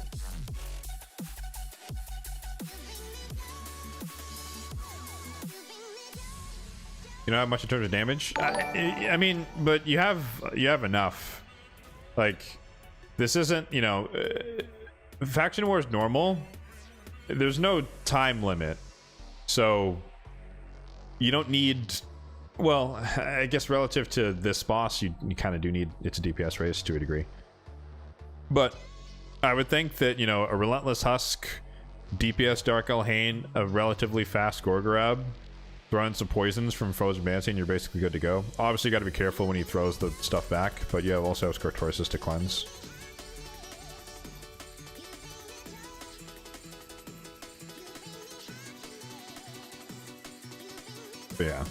You don't have much in terms of damage. I mean, but you have enough. Like, this isn't, Faction War is normal. There's no time limit, so you don't need. Well, I guess relative to this boss, you kind of do need. It's a DPS race to a degree, but I would think that a Relentless Husk, DPS Dark Elhain, a relatively fast Gorgorab, throw in some poisons from foes advancing, you're basically good to go. Obviously, you got to be careful when he throws the stuff back, but you also have Scortorsis to cleanse. But yeah.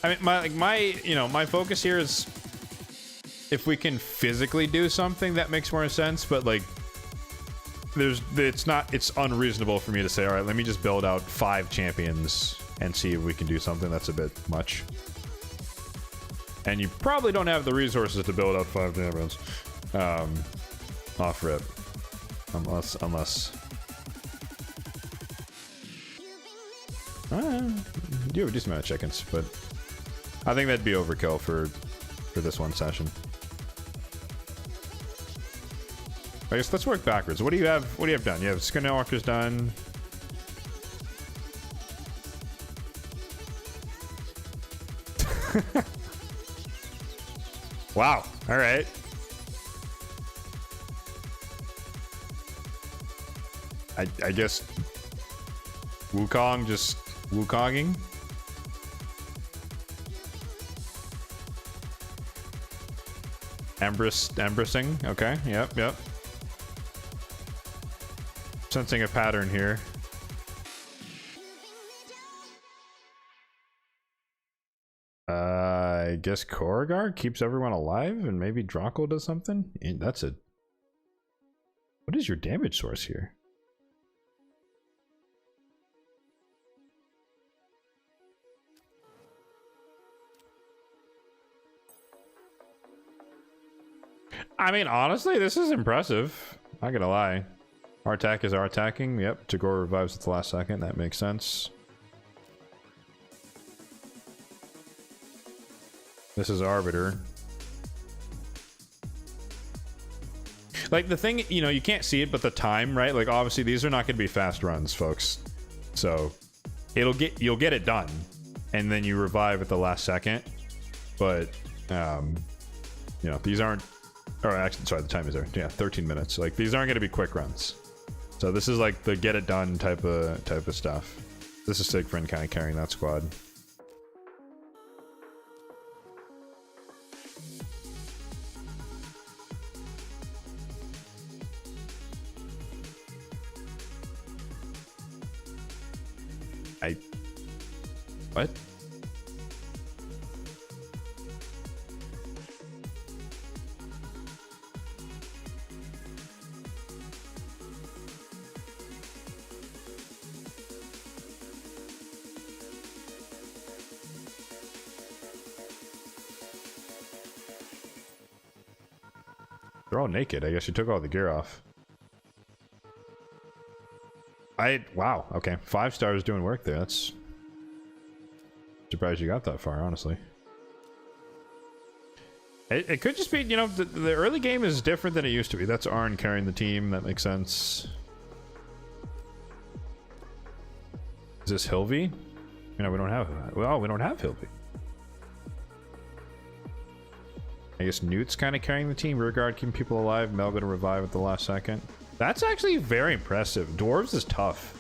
I mean, my focus here is if we can physically do something that makes more sense, but like, it's unreasonable for me to say, all right, let me just build out 5 champions and see if we can do something. That's a bit much. And you probably don't have the resources to build out 5 champions. Off rip. Unless. You do have a decent amount of chickens, but I think that'd be overkill for this one session. I guess let's work backwards. What do you have? What do you have done? You have Skinwalker's done. Wow. All right. I guess Wukong just Wukonging. Embracing. Okay. Yep. Sensing a pattern here. I guess Korrigar keeps everyone alive and maybe Dronkel does something? That's a... What is your damage source here? I mean, honestly, this is impressive. Not gonna lie. Our attack is our attacking. Yep, Tagore revives at the last second. That makes sense. This is Arbiter. Like, the thing, you can't see it, but the time, right? Like, obviously, these are not going to be fast runs, folks. So, you'll get it done. And then you revive at the last second. but you know, these aren't, or actually, sorry, the time is there. Yeah, 13 minutes. Like, these aren't going to be quick runs. So this is like the get it done type of stuff. This is Sigfrid kind of carrying that squad. What? They're all naked. I guess you took all the gear off. Wow, okay. 5 stars doing work there. That's... surprised you got that far, honestly. It could just be, you know, the early game is different than it used to be. That's Arn carrying the team. That makes sense. Is this Hilvy? You know, we don't have... well, we don't have Hilvy. I guess Newt's kind of carrying the team. Rearguard keeping people alive. Mel gonna revive at the last second. That's actually very impressive. Dwarves is tough.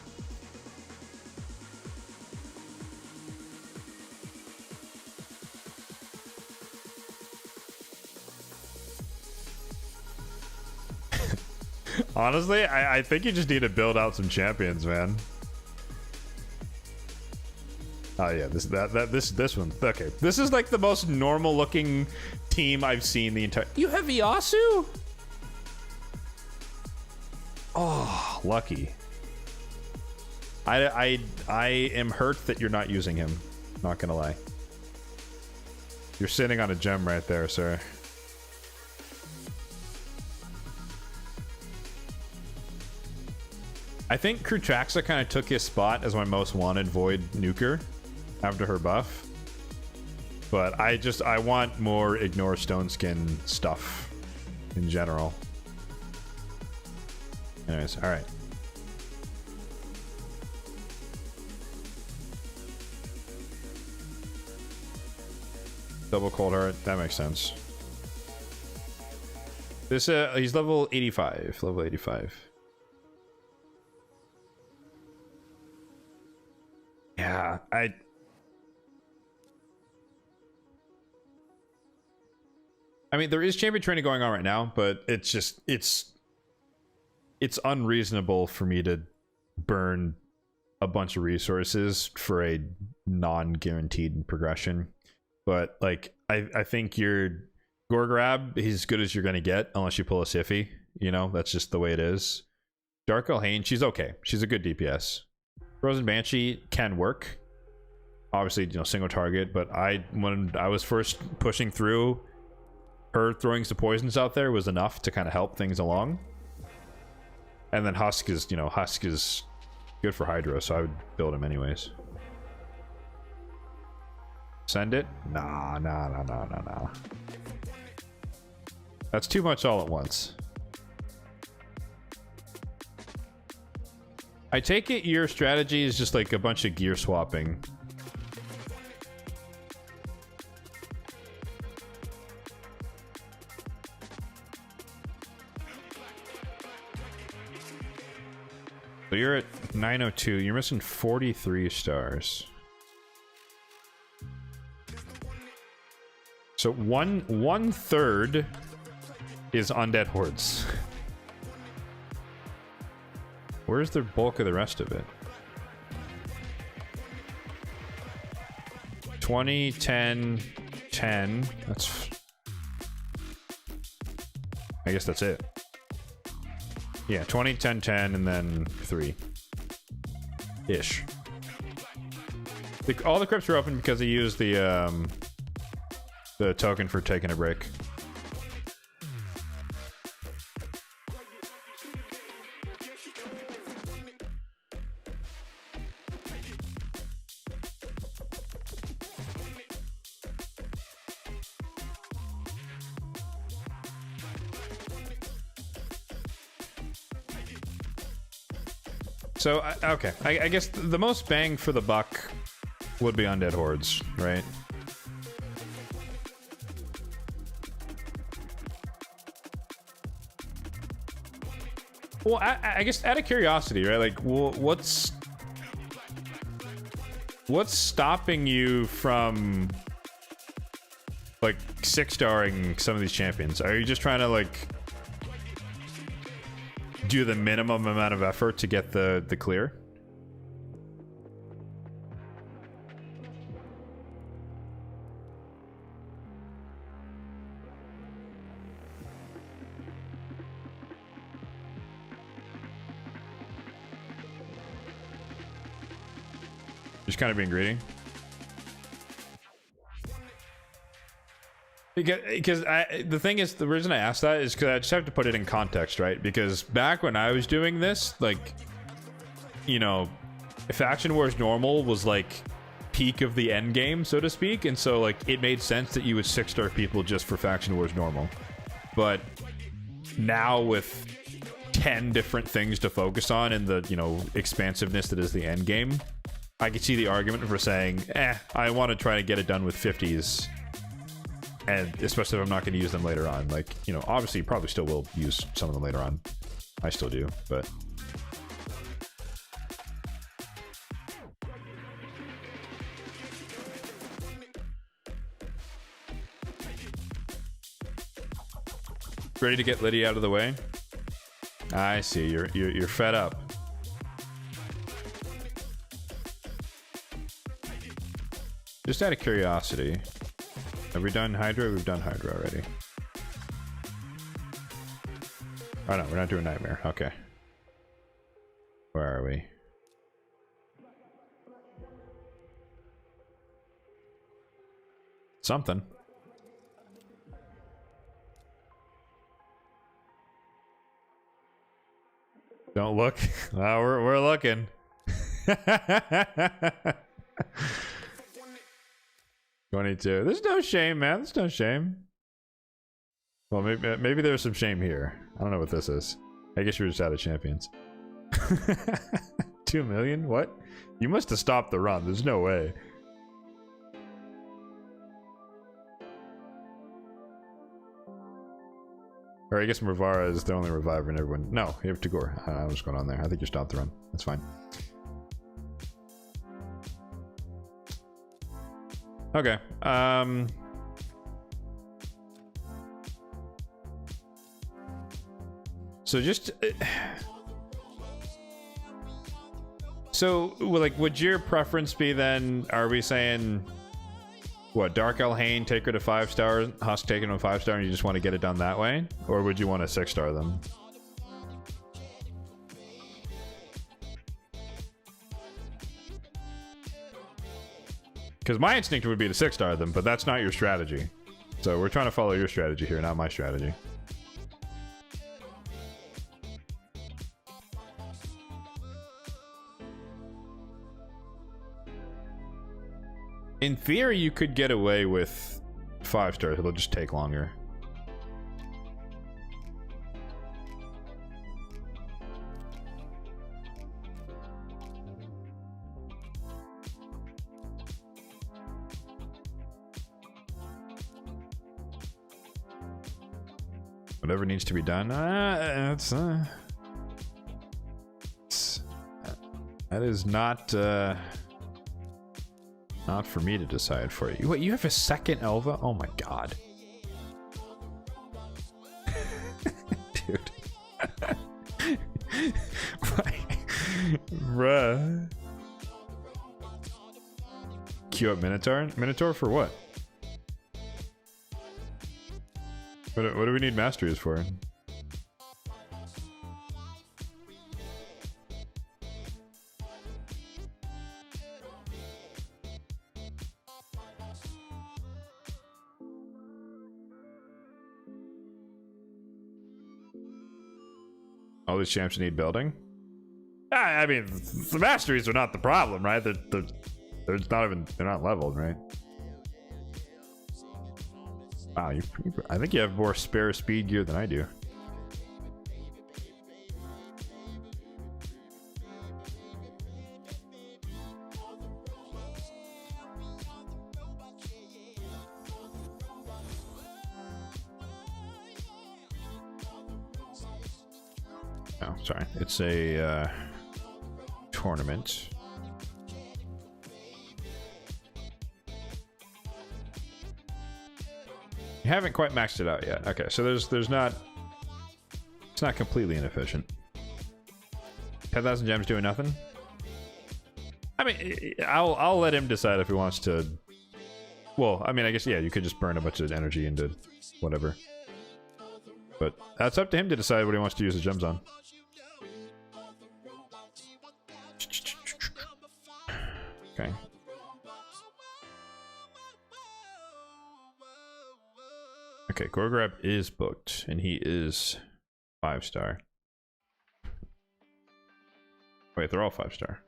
Honestly, I think you just need to build out some champions, man. Oh yeah, this one. Okay, this is like the most normal looking team I've seen the entire. You have Yasu? Oh, lucky. I am hurt that you're not using him. Not gonna lie. You're sitting on a gem right there, sir. I think Krutraxa kind of took his spot as my most wanted Void nuker after her buff. But I want more Ignore Stone Skin stuff in general. Anyways, alright. Double Cold Heart, that makes sense. This he's level 85. Level 85. Yeah, I mean, there is champion training going on right now, but it's just it's unreasonable for me to burn a bunch of resources for a non-guaranteed progression. But like, I think your Gorgrab is as good as you're gonna get unless you pull a Siffy. You know, that's just the way it is. Dark Elhain, she's okay. She's a good DPS. Frozen Banshee can work. Obviously, you know, single target, but when I was first pushing through, her throwing some poisons out there was enough to kind of help things along. And then Husk is, you know, Husk is good for Hydra, so I would build him anyways. Send it? Nah. That's too much all at once. I take it your strategy is just like a bunch of gear swapping. So you're at 902. You're missing 43 stars. So one third is undead hordes. Where's the bulk of the rest of it? 20, 10, 10. That's... I guess that's it. Yeah, 20, 10, 10, and then 3. Ish. All the crypts are open because he used the token for taking a break. So, okay, I guess the most bang for the buck would be undead hordes, right? Well, I guess out of curiosity, right? Like, what's stopping you from like 6-starring some of these champions? Are you just trying to like do the minimum amount of effort to get the clear? Just kind of being greedy. Because the thing is, the reason I asked that is because I just have to put it in context, right? Because back when I was doing this, like, you know, Faction Wars Normal was like peak of the end game, so to speak, and so like it made sense that you would 6-star people just for Faction Wars Normal. But now with 10 different things to focus on and the, you know, expansiveness that is the end game, I can see the argument for saying, I want to try to get it done with 50s. And especially if I'm not going to use them later on. Like, you know, obviously you probably still will use some of them later on. I still do, but... Ready to get Liddy out of the way? I see, you're fed up. Just out of curiosity, have we done Hydra? We've done Hydra already. Oh no, we're not doing Nightmare. Okay. Where are we? Something. Don't look. Well, we're looking. 22. There's no shame, man. There's no shame. Well, maybe there's some shame here. I don't know what this is. I guess you're just out of champions. 2 million? What? You must have stopped the run. There's no way. Or I guess Mavara is the only reviver in everyone. No, you have Takeover. I don't know what's going on there. I think you stopped the run. That's fine. Okay. So just so like, would your preference be then? Are we saying what? Dark Elhain, take her to 5-star, Husk taking them 5-star, and you just want to get it done that way, or would you want to 6-star them? Because my instinct would be to 6-star them, but that's not your strategy. So we're trying to follow your strategy here, not my strategy. In theory, you could get away with 5 stars. It'll just take longer. Whatever needs to be done. That is not not for me to decide for you. What, you have a second Elva? Oh my god. Dude. Bruh. Queue up Minotaur? Minotaur for what? What do we need masteries for? All these champs need building? I mean, the masteries are not the problem, right? They're not leveled, right? Wow, I think you have more spare speed gear than I do. Oh, sorry. It's a tournament. You haven't quite maxed it out yet. Okay, so there's not. It's not completely inefficient. 10,000 gems doing nothing. I mean, I'll let him decide if he wants to. Well, I mean, I guess yeah, you could just burn a bunch of energy into whatever. But that's up to him to decide what he wants to use the gems on. Okay. Okay, Gorgrab is booked, and he is 5-star. Wait, they're all 5-star.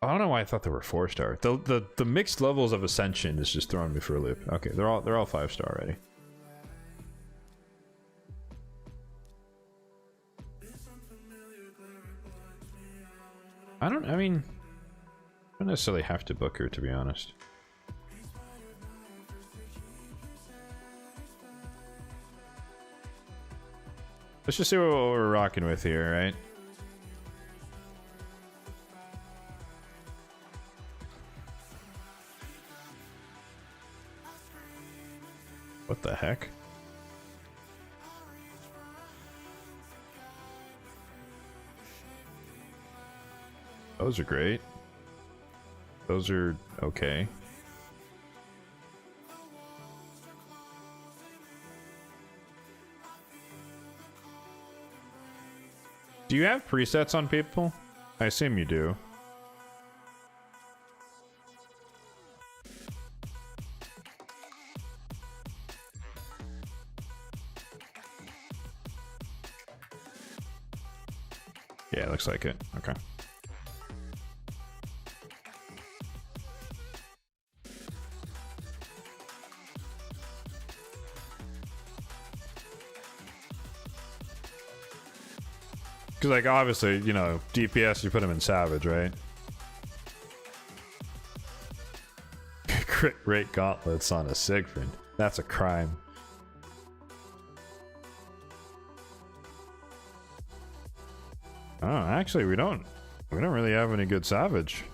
I don't know why I thought they were 4-star. The mixed levels of ascension is just throwing me for a loop. Okay, they're all 5-star already. I mean, I don't necessarily have to book her, to be honest. Let's just see what we're rocking with here, right? What the heck? Those are great. Those are okay. Do you have presets on people? I assume you do. Yeah, it looks like it. Okay. Because, like, obviously, you know, DPS, you put him in Savage, right? Crit rate gauntlets on a Siegfried. That's a crime. Oh, actually, we don't really have any good Savage.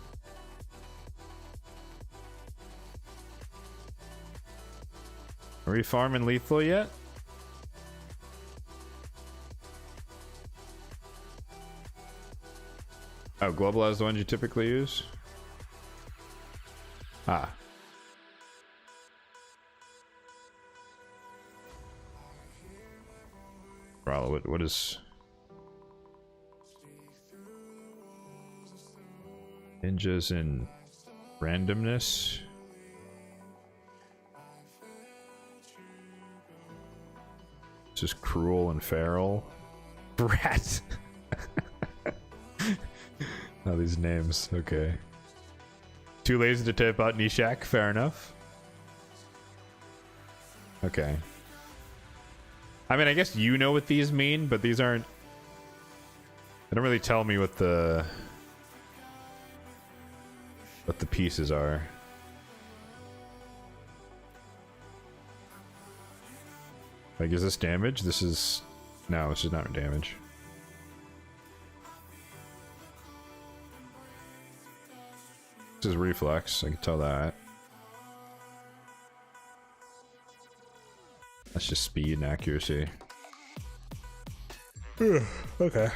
Are we farming lethal yet? Oh, Globalize is the ones you typically use? Ah. Rala, what is... Ninjas and randomness? Just cruel and feral? Brat! Oh, these names. Okay. Too lazy to type out Nishak. Fair enough. Okay. I mean, I guess you know what these mean, but these aren't... They don't really tell me what the pieces are. Like, is this damage? This is... No, this is not damage. This is reflex, I can tell that. That's just speed and accuracy. Okay.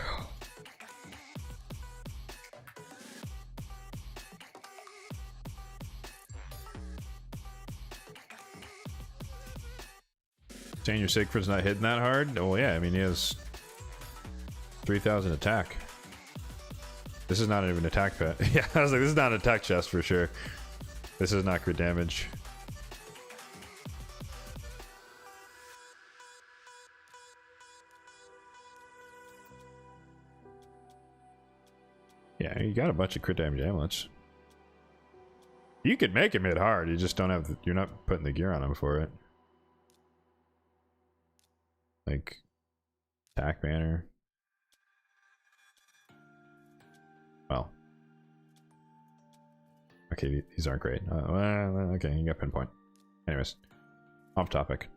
Saying your Siegfried's not hitting that hard? Well, yeah, I mean, he has 3,000 attack. This is not even an attack pet. Yeah, I was like, this is not an attack chest for sure. This is not crit damage. Yeah, you got a bunch of crit damage amulets. You could make him hit hard, you just don't have the, you're not putting the gear on him for it. Like attack banner. Well. Okay, these aren't great. Well, okay, you got pinpoint. Anyways, off topic.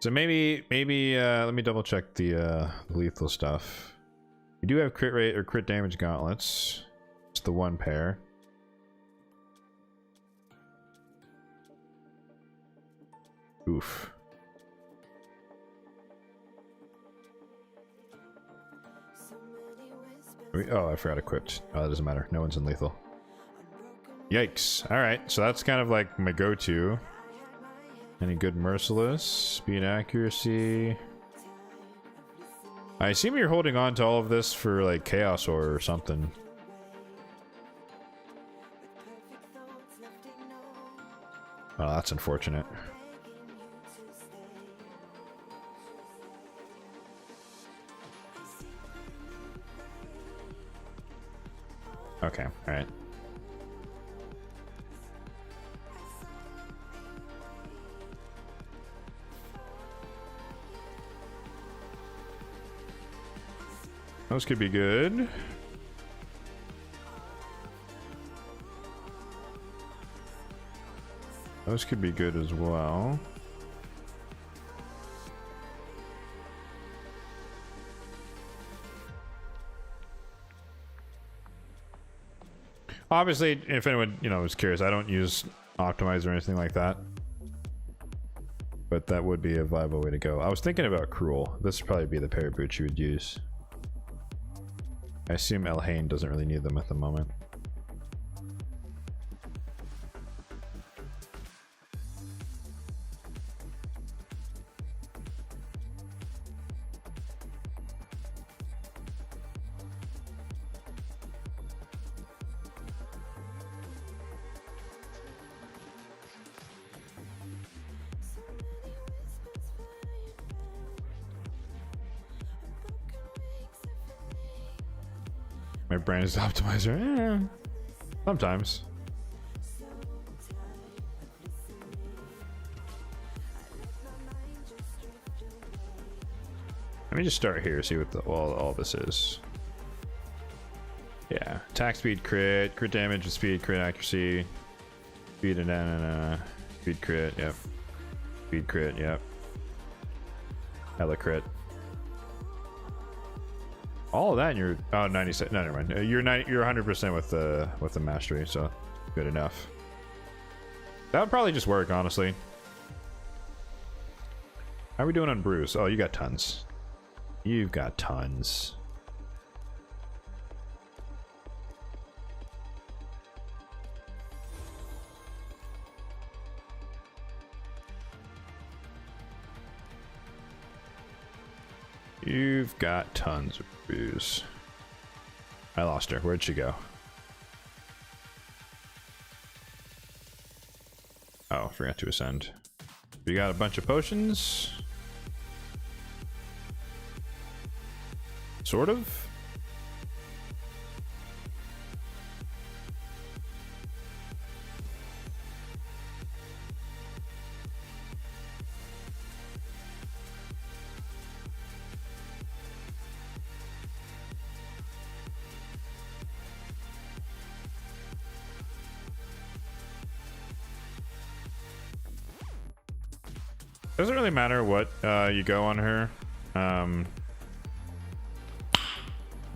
This So maybe let me double check the lethal stuff. We do have crit rate or crit damage gauntlets. It's the one pair. Oof. Oh, I forgot equipped. Oh, that doesn't matter. No one's in lethal. Yikes. Alright, so that's kind of like my go-to. Any good merciless? Speed accuracy. I assume you're holding on to all of this for like Chaos or something. Oh, that's unfortunate. Okay, alright. Those could be good. Those could be good as well. Obviously, if anyone, you know, is curious, I don't use optimize or anything like that. But that would be a viable way to go. I was thinking about Cruel. This would probably be the pair of boots you would use. I assume Elhain doesn't really need them at the moment. My brain is optimizer. Sometimes. Let me just start here, see what all this is. Yeah, attack speed, crit damage and speed, crit accuracy, speed and speed crit, yep. Speed crit, yep. Hella crit. All of that and you're 97. No, never mind. You're 100% with the mastery, so good enough. That would probably just work, honestly. How are we doing on Bruce? Oh, you got tons. You've got tons. You've got tons of booze. I lost her. Where'd she go? Oh, forgot to ascend. We got a bunch of potions. Sort of. Doesn't really matter what you go on her.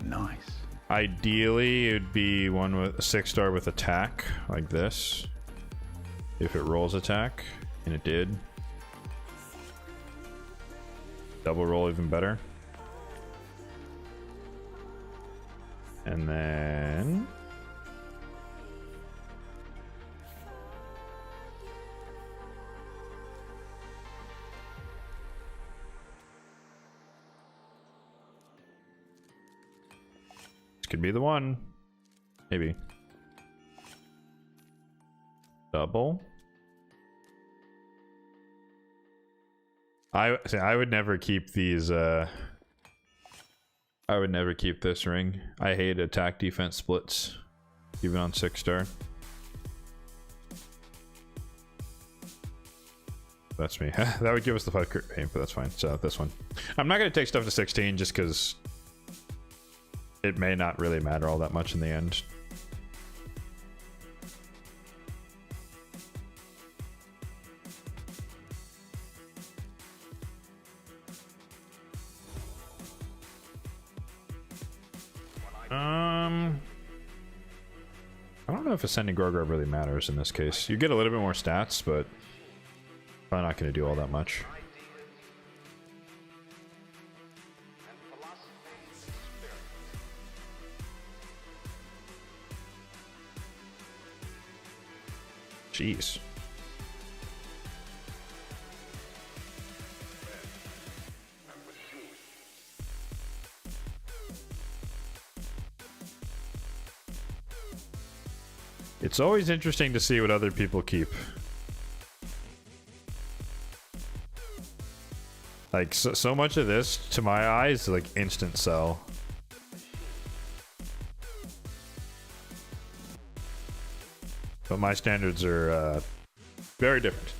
Nice. Ideally, it would be one with a 6-star with attack, like this. If it rolls attack, and it did. Double roll, even better. And then... could be the one. Maybe. Double. I would never keep these I would never keep this ring. I hate attack defense splits, even on 6-star. That's me. That would give us the 5 crit pain, but that's fine. So this one. I'm not gonna take stuff to 16 just because it may not really matter all that much in the end. I don't know if Ascending Gorgrove really matters in this case. You get a little bit more stats, but probably not going to do all that much. Jeez. It's always interesting to see what other people keep. Like, so much of this, to my eyes, is like instant sell. But my standards are very different.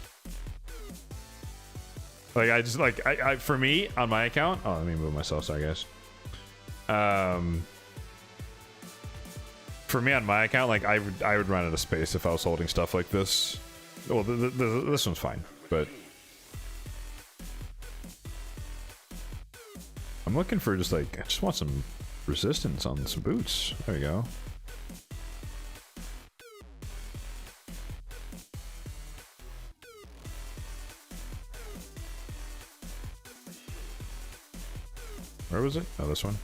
Like, I just, like, I for me, on my account... Oh, let me move myself, sorry, guys. For me, on my account, like, I would run out of space if I was holding stuff like this. Well, this one's fine, but... I'm looking for just, like, I just want some resistance on some boots. There we go. Where was it? Oh, this one.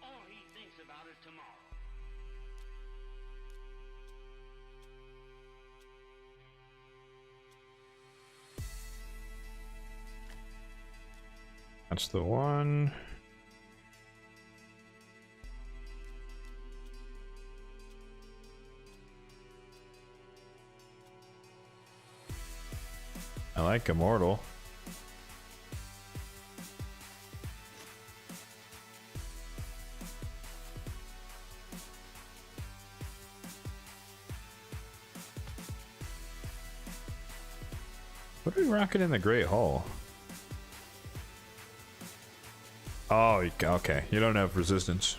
All he thinks about is tomorrow. That's the one. I like Immortal. What are we rocking in the Great Hall? Oh, okay. You don't have resistance.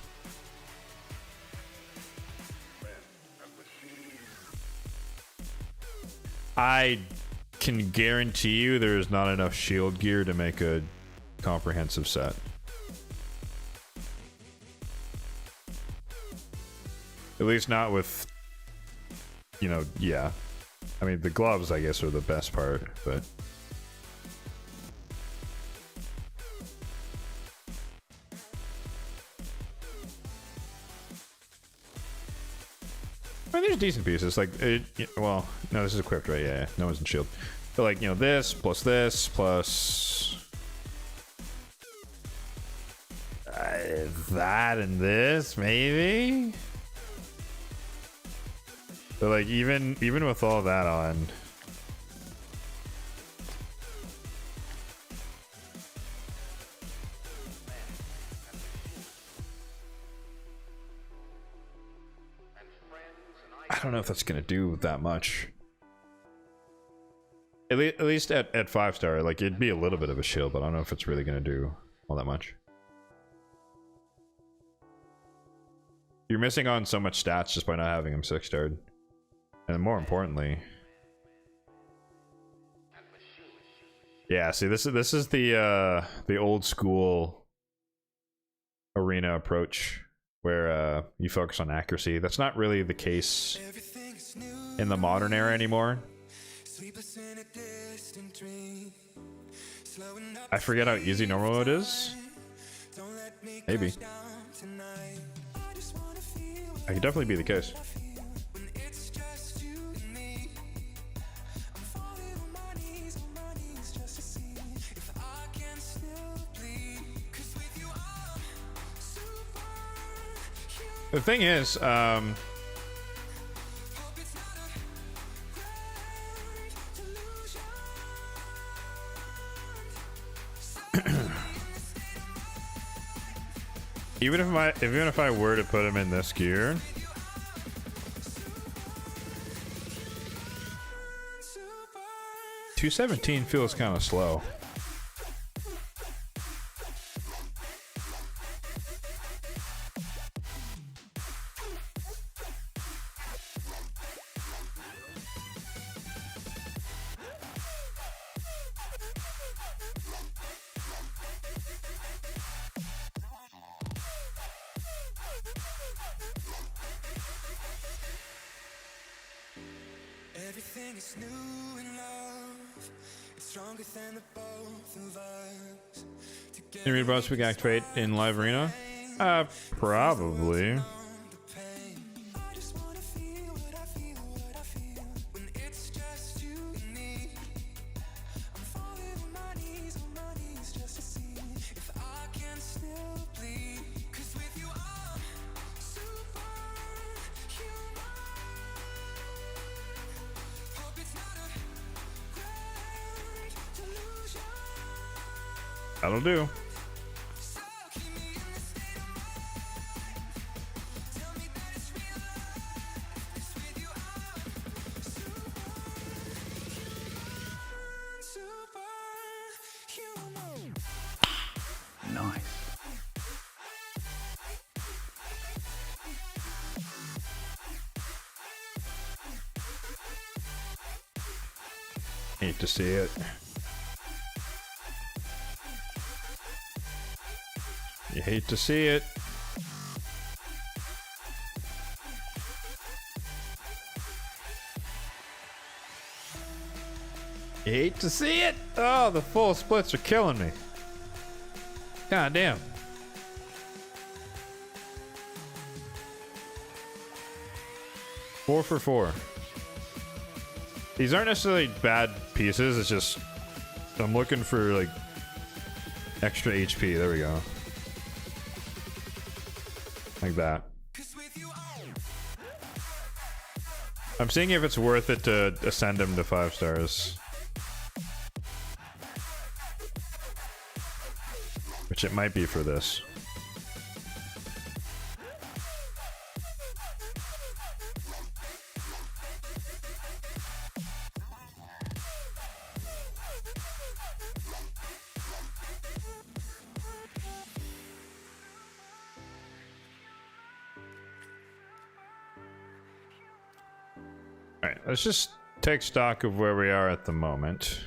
I can guarantee you there's not enough shield gear to make a comprehensive set. At least not with, you know, yeah. I mean, the gloves, I guess, are the best part, but... I mean, there's decent pieces. Like, well, no, this is equipped, right? Yeah, no one's in shield. But, like, you know, this, plus that and this, maybe? But, like, even with all that on... I don't know if that's gonna do that much. At least at 5-star, like, it'd be a little bit of a shield, but I don't know if it's really gonna do all that much. You're missing on so much stats just by not having him 6-starred. And more importantly... Yeah, see, this is the old school arena approach, where you focus on accuracy. That's not really the case in the modern era anymore. I forget how easy normal mode is. Maybe. That could definitely be the case. The thing is, even if I were to put him in this gear, $217 feels kind of slow. Everything is new in love. It's stronger than the both of us. Can you read about Speak Activate in live arena? Probably. I just wanna feel what I feel, what I feel when it's just you and me. I'm falling on my knees just to see if I can still bleed. 'Cause with you I'm superhuman. Hope it's not a great delusion. That'll do. So keep me in this state of mind. Tell me that it's real love. 'Cause with you I'm superhuman. Nice. Hate to see it. You hate to see it. You hate to see it. Oh, the full splits are killing me. God damn. Four for 4. These aren't necessarily bad pieces, it's just I'm looking for like extra HP. There we go. Like that. 'Cause with you I'm I'm seeing if it's worth it to ascend him to 5 stars. Which it might be for this. Alright, let's just take stock of where we are at the moment.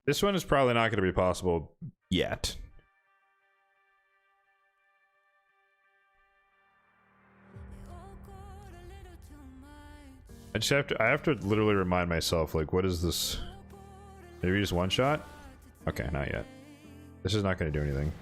This one is probably not going to be possible yet. I have to literally remind myself, like, what is this? Maybe just one shot? Okay, not yet. This is not going to do anything.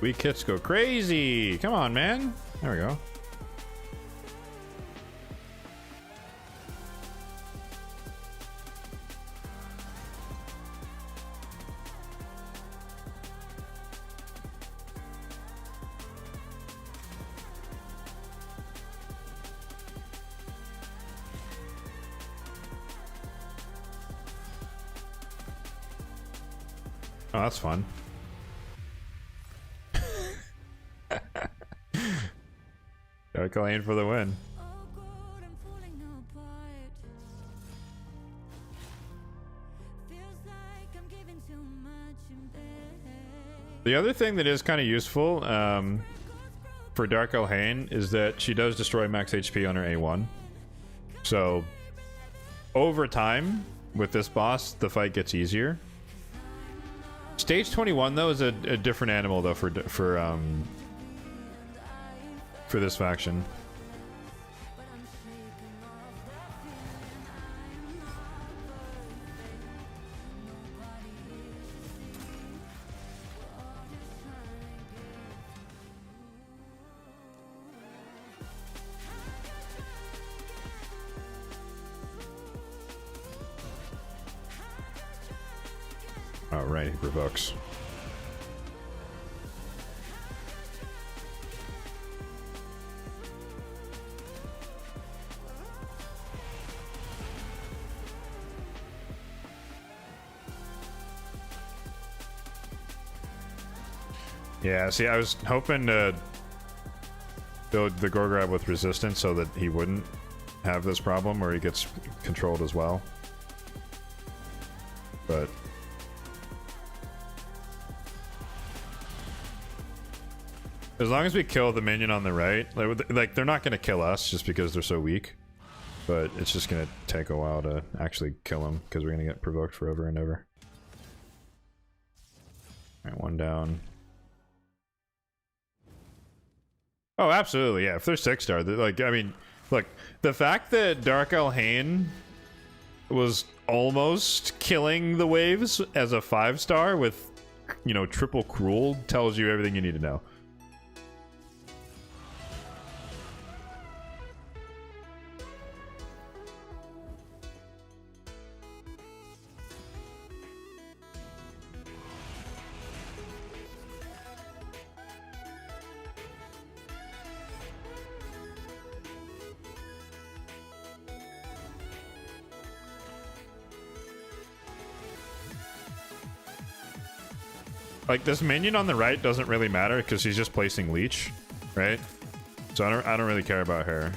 Weak hits go crazy. Come on, man. There we go. Oh, that's fun. Gotta call in for the win. The other thing that is kind of useful for Dark Elhain is that she does destroy max HP on her A1. So over time with this boss, the fight gets easier. Stage 21 though is a different animal though for this faction. Oh right, he provokes. Yeah, see, I was hoping to build the Gorgrab with resistance so that he wouldn't have this problem where he gets controlled as well. But as long as we kill the minion on the right, like they're not going to kill us just because they're so weak. But it's just going to take a while to actually kill him because we're going to get provoked forever and ever. Alright, one down. Oh, absolutely, yeah. If they're 6-star, like, I mean, look, the fact that Dark Elhain was almost killing the waves as a 5-star with, you know, triple cruel tells you everything you need to know. Like, this minion on the right doesn't really matter because he's just placing leech, right? So I don't really care about her.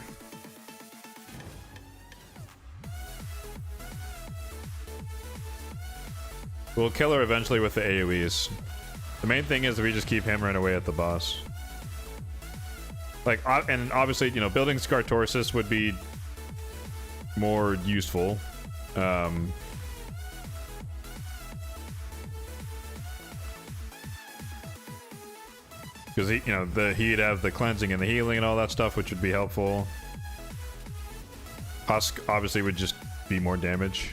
We'll kill her eventually with the AoEs. The main thing is that we just keep hammering away at the boss. Like, and obviously, you know, building Scartorsus would be more useful. Because you know, he'd have the cleansing and the healing and all that stuff, which would be helpful. Husk obviously would just be more damage.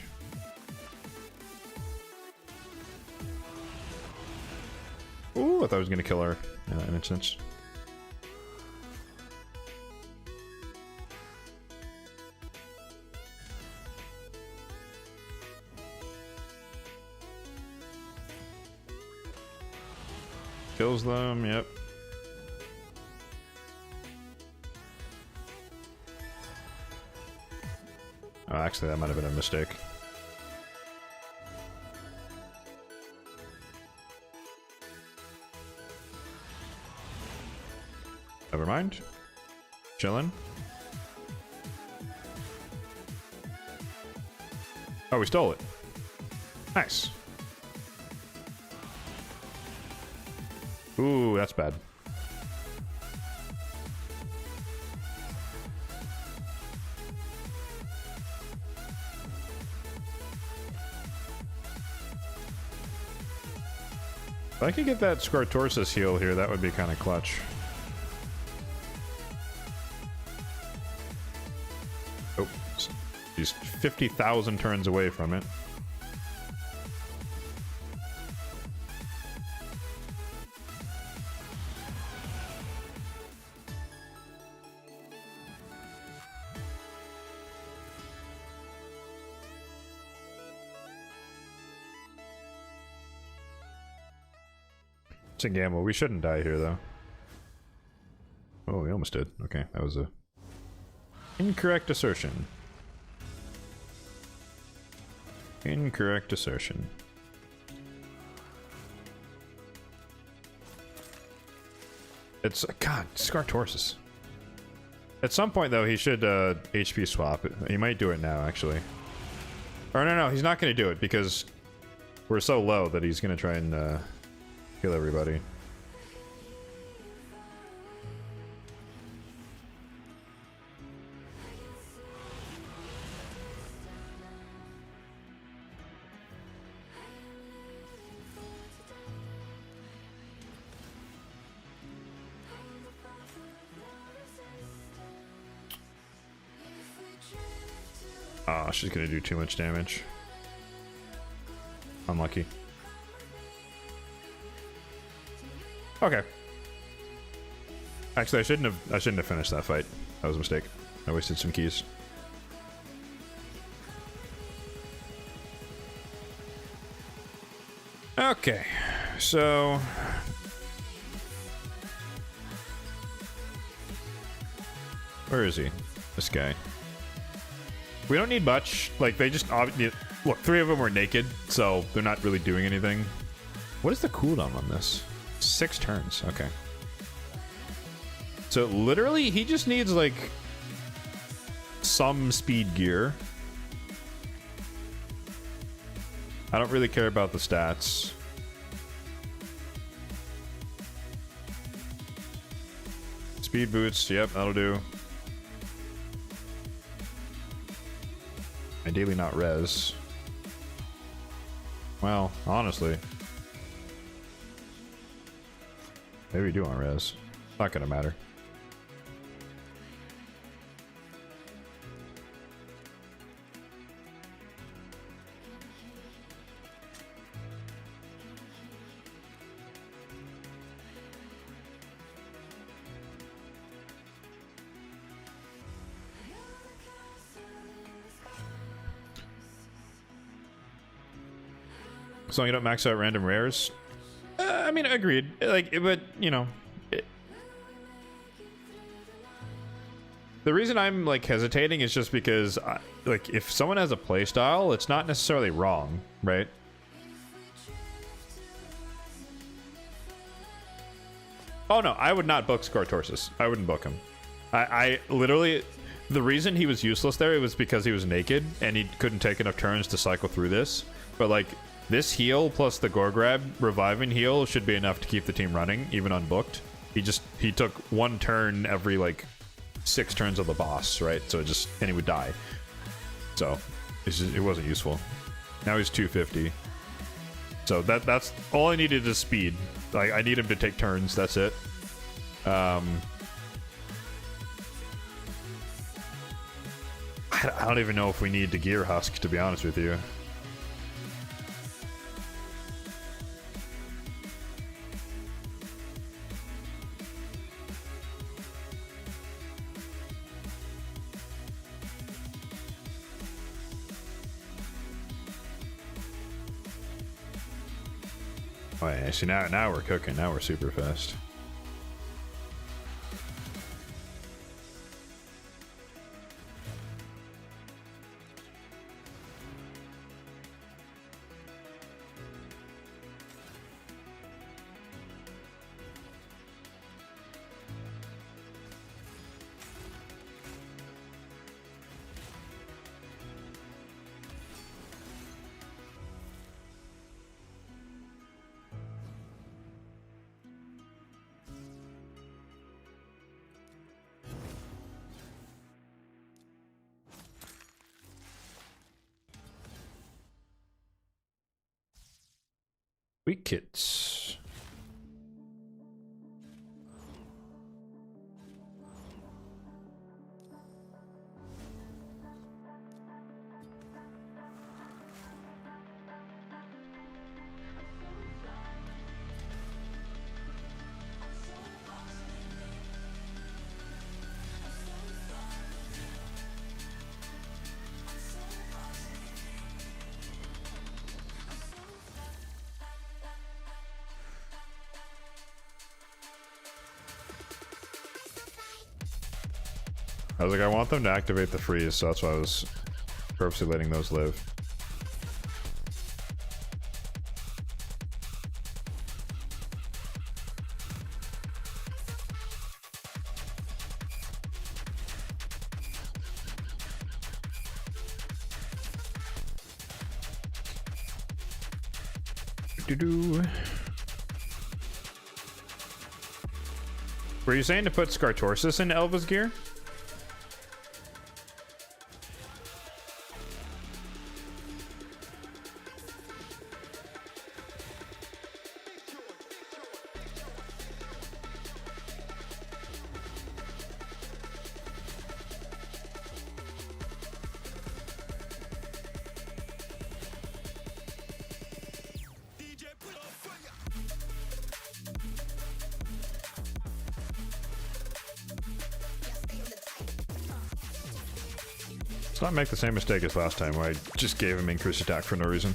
Ooh, I thought I was gonna kill her in that instance. Kills them, yep. Oh, actually, that might have been a mistake. Never mind. Chillin'. Oh, we stole it. Nice. Ooh, that's bad. If I could get that Scartorsus heal here, that would be kind of clutch. Oh, he's 50,000 turns away from it. It's a gamble. We shouldn't die here, though. Oh, we almost did. Okay, that was a incorrect assertion. Incorrect assertion. It's God, Scartorsus. At some point, though, he should HP swap. He might do it now, actually. Or no, he's not going to do it because we're so low that he's going to try and kill everybody. Oh, she's gonna do too much damage. Unlucky. Okay. Actually, I shouldn't have finished that fight. That was a mistake. I wasted some keys. Okay, so where is he? This guy. We don't need much. Like, they just look. 3 of them were naked, so they're not really doing anything. What is the cooldown on this? 6 turns. Okay. So literally, he just needs like some speed gear. I don't really care about the stats. Speed boots, yep, that'll do. Ideally not res. Well, honestly. Maybe we do want res. Not gonna matter. As long as you don't max out random rares. I mean, agreed. Like, but you know, the reason I'm like hesitating is just because, like, if someone has a playstyle, it's not necessarily wrong, right? Oh no, I would not book Scartorsus. I wouldn't book him. I literally, the reason he was useless there was because he was naked and he couldn't take enough turns to cycle through this. But like, this heal plus the Gore Grab reviving heal should be enough to keep the team running, even unbooked. He took 1 turn every like 6 turns of the boss, right? So and he would die. So it wasn't useful. Now he's 250. So that's all I needed is speed. Like, I need him to take turns. That's it. I don't even know if we need to gear husk, to be honest with you. Oh yeah, see now we're cooking. Now we're super fast. Weak kits. I was like, I want them to activate the freeze, so that's why I was purposely letting those live. Were you saying to put Scartorsus in Elva's gear? Let's not make the same mistake as last time where I just gave him increased attack for no reason.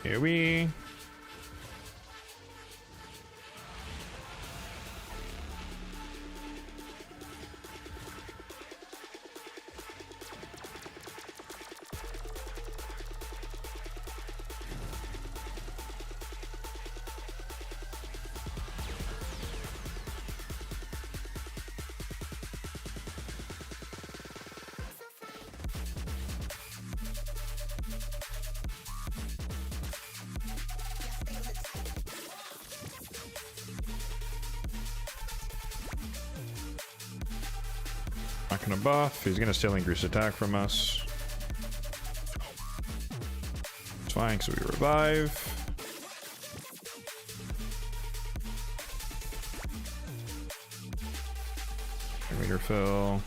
Here we... Not gonna buff. He's gonna still increase attack from us. It's fine, so we revive. Meter fill.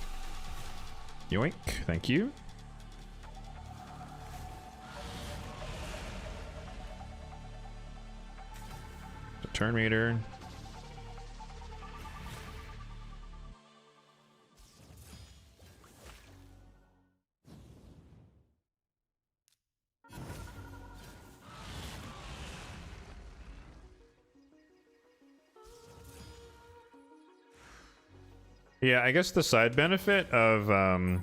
Yoink, thank you. The turn meter. Yeah, I guess the side benefit of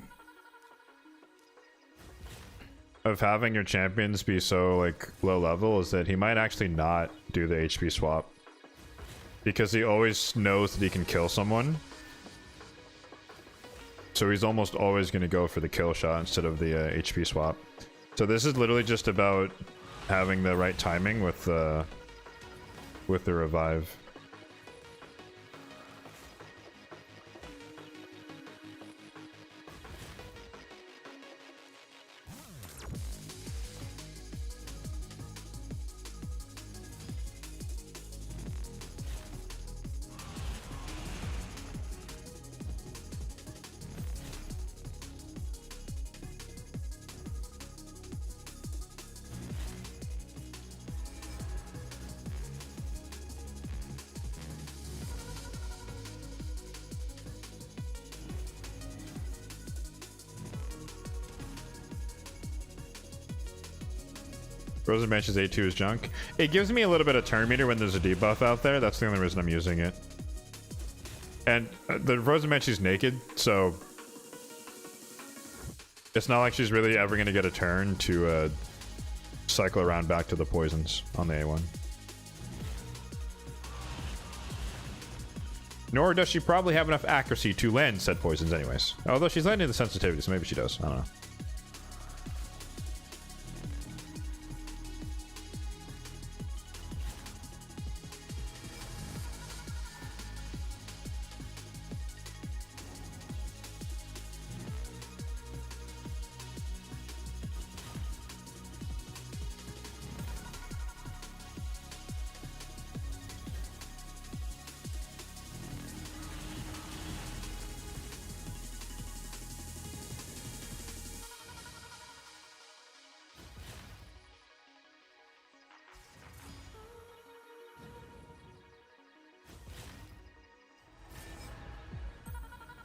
having your champions be so like low level is that he might actually not do the HP swap because he always knows that he can kill someone. So he's almost always going to go for the kill shot instead of the HP swap. So this is literally just about having the right timing with the revive. Frozen Banshee's A2 is junk. It gives me a little bit of turn meter when there's a debuff out there. That's the only reason I'm using it. And the Frozen Banshee's naked, so it's not like she's really ever going to get a turn to cycle around back to the poisons on the A1. Nor does she probably have enough accuracy to land said poisons anyways. Although she's landing the sensitivity, so maybe she does. I don't know.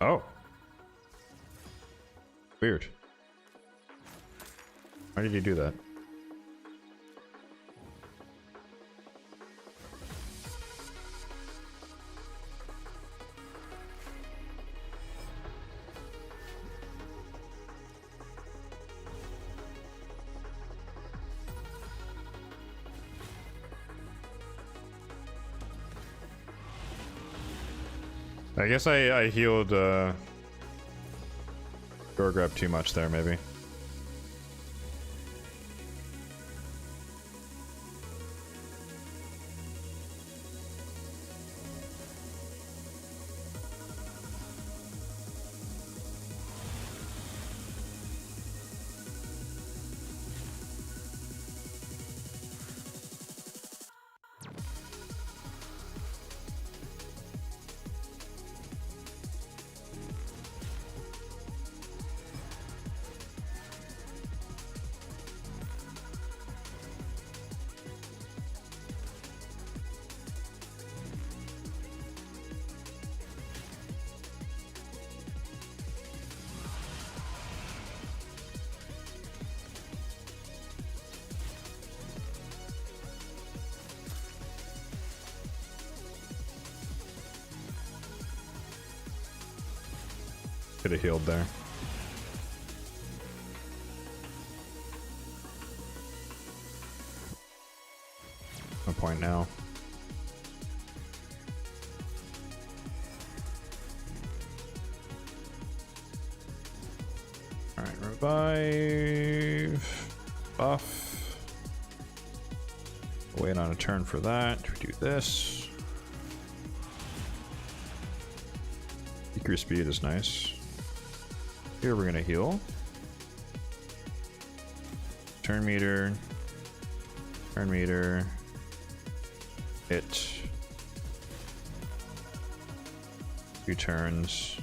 Oh. Weird. Why did you do that? I guess I healed door grab too much there, maybe. Could have healed there. No point now. Alright, revive. Buff. Wait on a turn for that. We do this. Decrease speed is nice. Here we're gonna heal. Turn meter. Turn meter. Hit. 2 turns.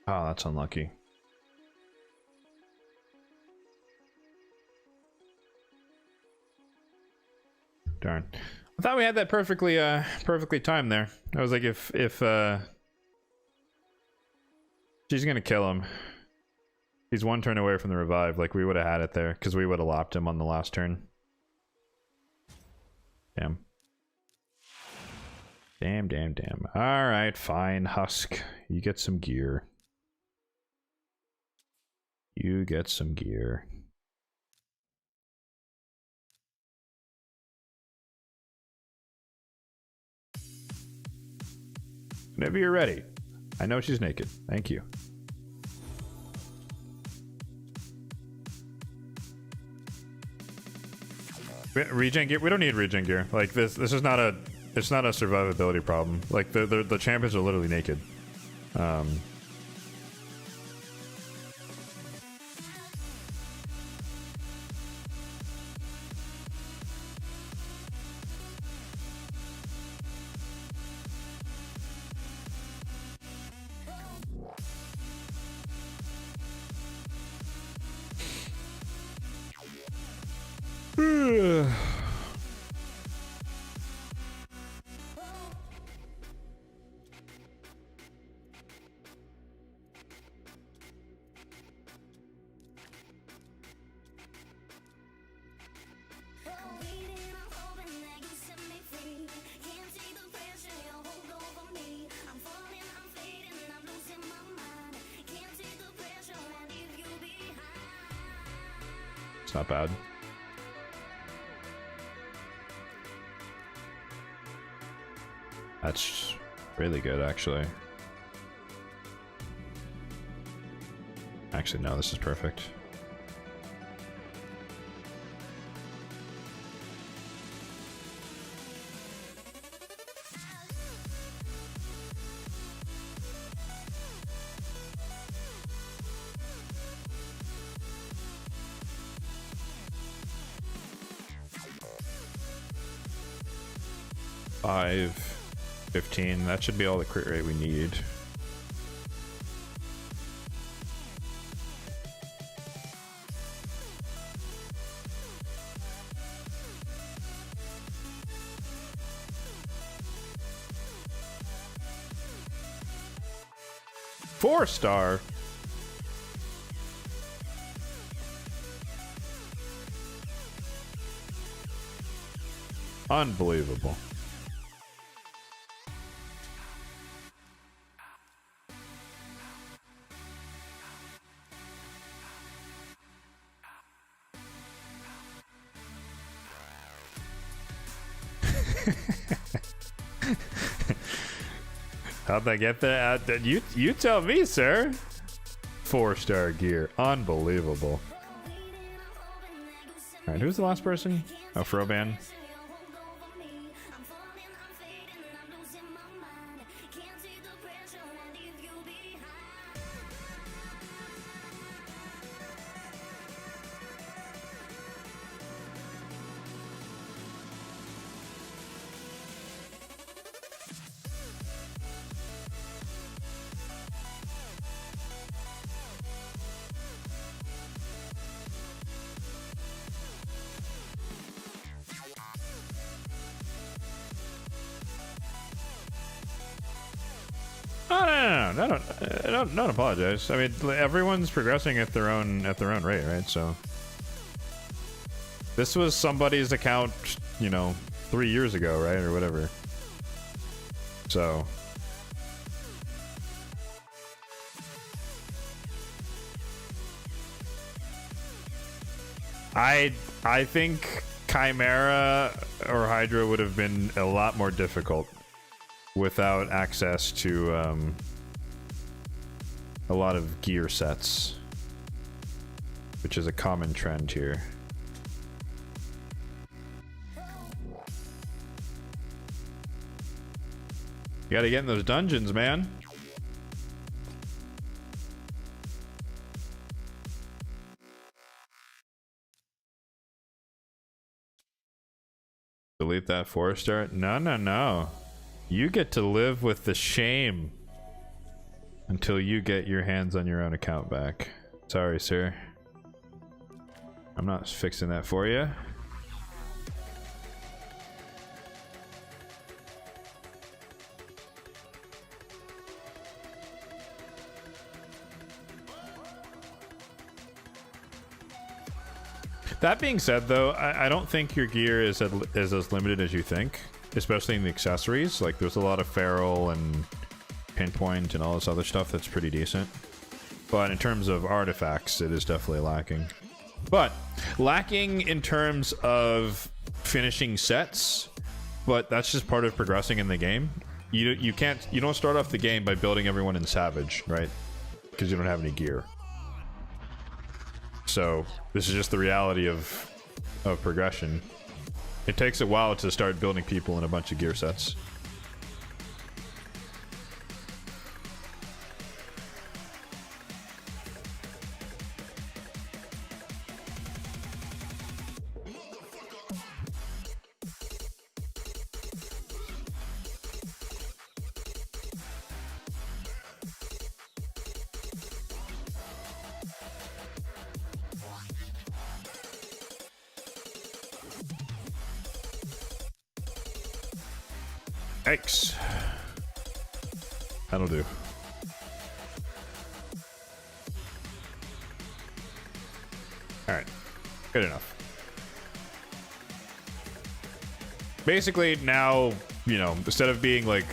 Oh, that's unlucky. Darn. I thought we had that perfectly perfectly timed there. I was like, if she's gonna kill him. He's 1 turn away from the revive, like we would have had it there, because we would have lopped him on the last turn. Damn. Damn. Alright, fine, Husk. You get some gear. You get some gear. Whenever you're ready. I know she's naked. Thank you. Regen gear? We don't need regen gear. Like this is not a, it's not a survivability problem. Like the champions are literally naked. It's not bad. That's really good, actually. Actually, no, this is perfect. Five, 15. That should be all the crit rate we need. Four-star. Unbelievable. How'd they get there? You tell me, sir. 4-star gear. Unbelievable. Alright, who's the last person? Oh, Froban. Don't apologize. I mean, everyone's progressing at their own rate, right? So this was somebody's account, you know, 3 years ago, right, or whatever. So I think Chimera or Hydra would have been a lot more difficult without access to a a lot of gear sets, which is a common trend here. You gotta get in those dungeons, man. Delete that 4-star? No, no, no. You get to live with the shame until you get your hands on your own account back. Sorry, sir. I'm not fixing that for you. That being said, though, I don't think your gear is as limited as you think, especially in the accessories. Like, there's a lot of ferrule and pinpoint and all this other stuff that's pretty decent. But in terms of artifacts, it is definitely lacking. But lacking in terms of finishing sets, but that's just part of progressing in the game. You don't start off the game by building everyone in Savage, right? Because you don't have any gear. So this is just the reality of progression. It takes a while to start building people in a bunch of gear sets. Yikes. That'll do. Alright. Good enough. Basically, now, you know, instead of being like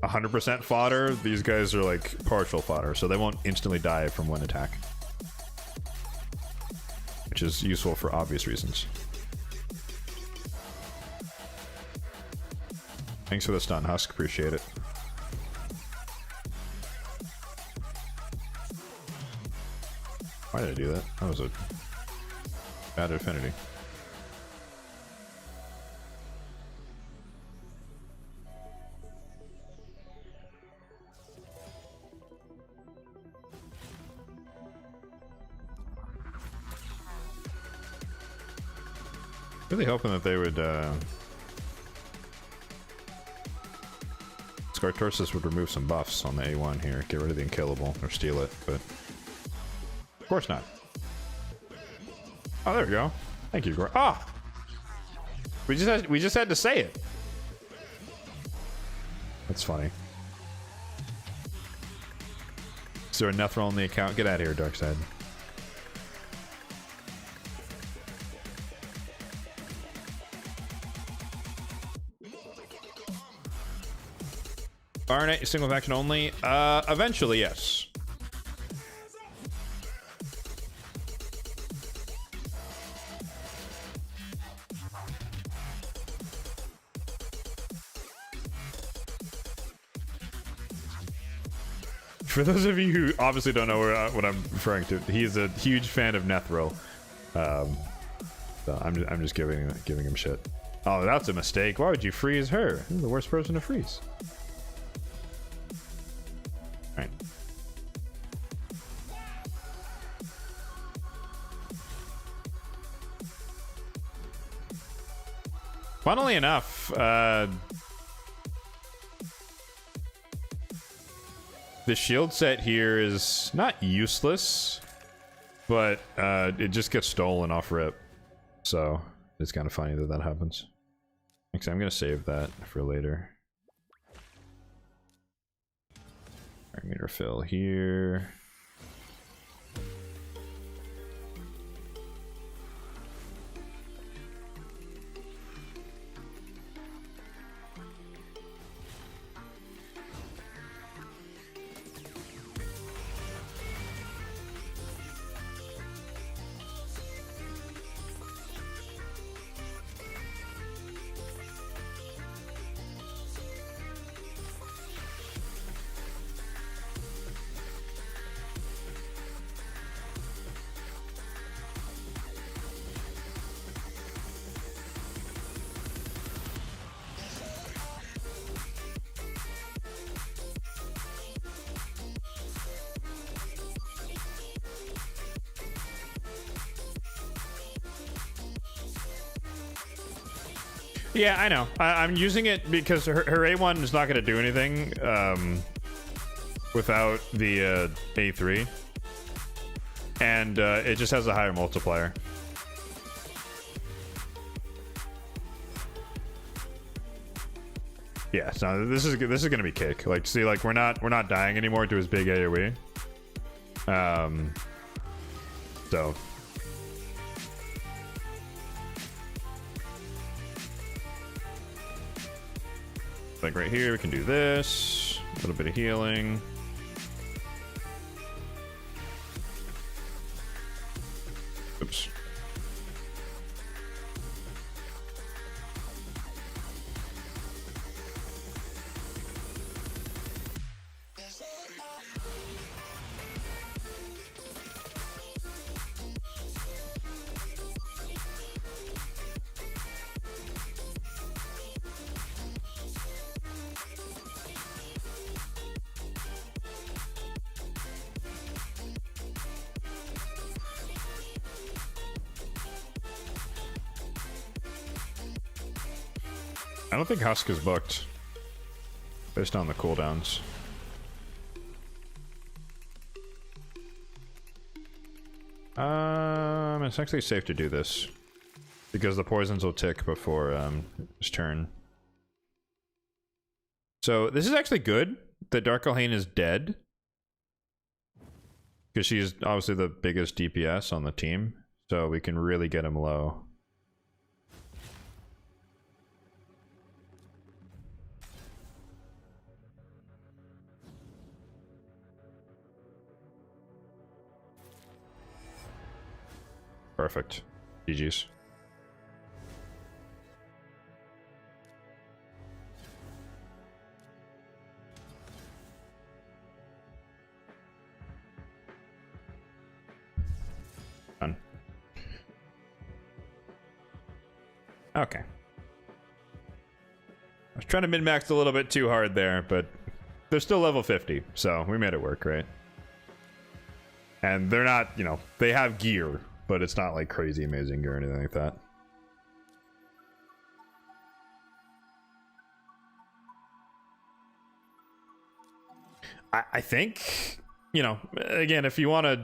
100% fodder, these guys are like partial fodder, so they won't instantly die from one attack. Which is useful for obvious reasons. Thanks for the stun, Husk. Appreciate it. Why did I do that? That was a bad affinity. Really hoping that they would Scartorsus would remove some buffs on the A1 here, get rid of the unkillable, or steal it, but of course not. Oh, there we go. Thank you, Gor. Ah! We just had to say it. That's funny. Is there a Nethril on the account? Get out of here, Darkside. Baronet is single faction only? Eventually, yes. For those of you who obviously don't know what I'm referring to, he's a huge fan of Nethril. So I'm just giving him shit. Oh, that's a mistake. Why would you freeze her? You're the worst person to freeze. Right. Funnily enough, the shield set here is not useless, but it just gets stolen off rip. So it's kind of funny that that happens. Actually, I'm going to save that for later. Meter fill here. Yeah, I know. I'm using it because her A1 is not going to do anything without the A3. And it just has a higher multiplier. Yeah, so this is gonna be cake. Like, see, like we're not dying anymore to his big AoE. So like right here, we can do this. A little bit of healing. Oops. I don't think Husk is booked based on the cooldowns. It's actually safe to do this because the poisons will tick before his turn. So this is actually good that Dark Elhain is dead because she's obviously the biggest DPS on the team, so we can really get him low. Perfect. GG's. Done. Okay. I was trying to min-max a little bit too hard there, but they're still level 50, so we made it work, right? And they're not, you know, they have gear, but it's not like crazy amazing or anything like that. I think, you know, again, if you want to,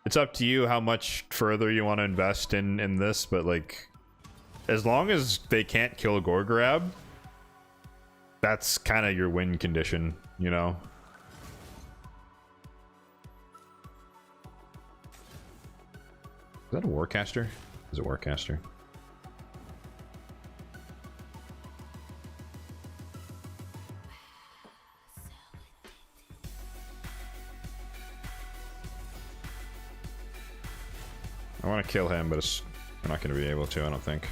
it's up to you how much further you want to invest in this, but like, as long as they can't kill Gorgrab, that's kind of your win condition, you know? Is that a Warcaster? Is it Warcaster? I want to kill him, but I'm not going to be able to, I don't think.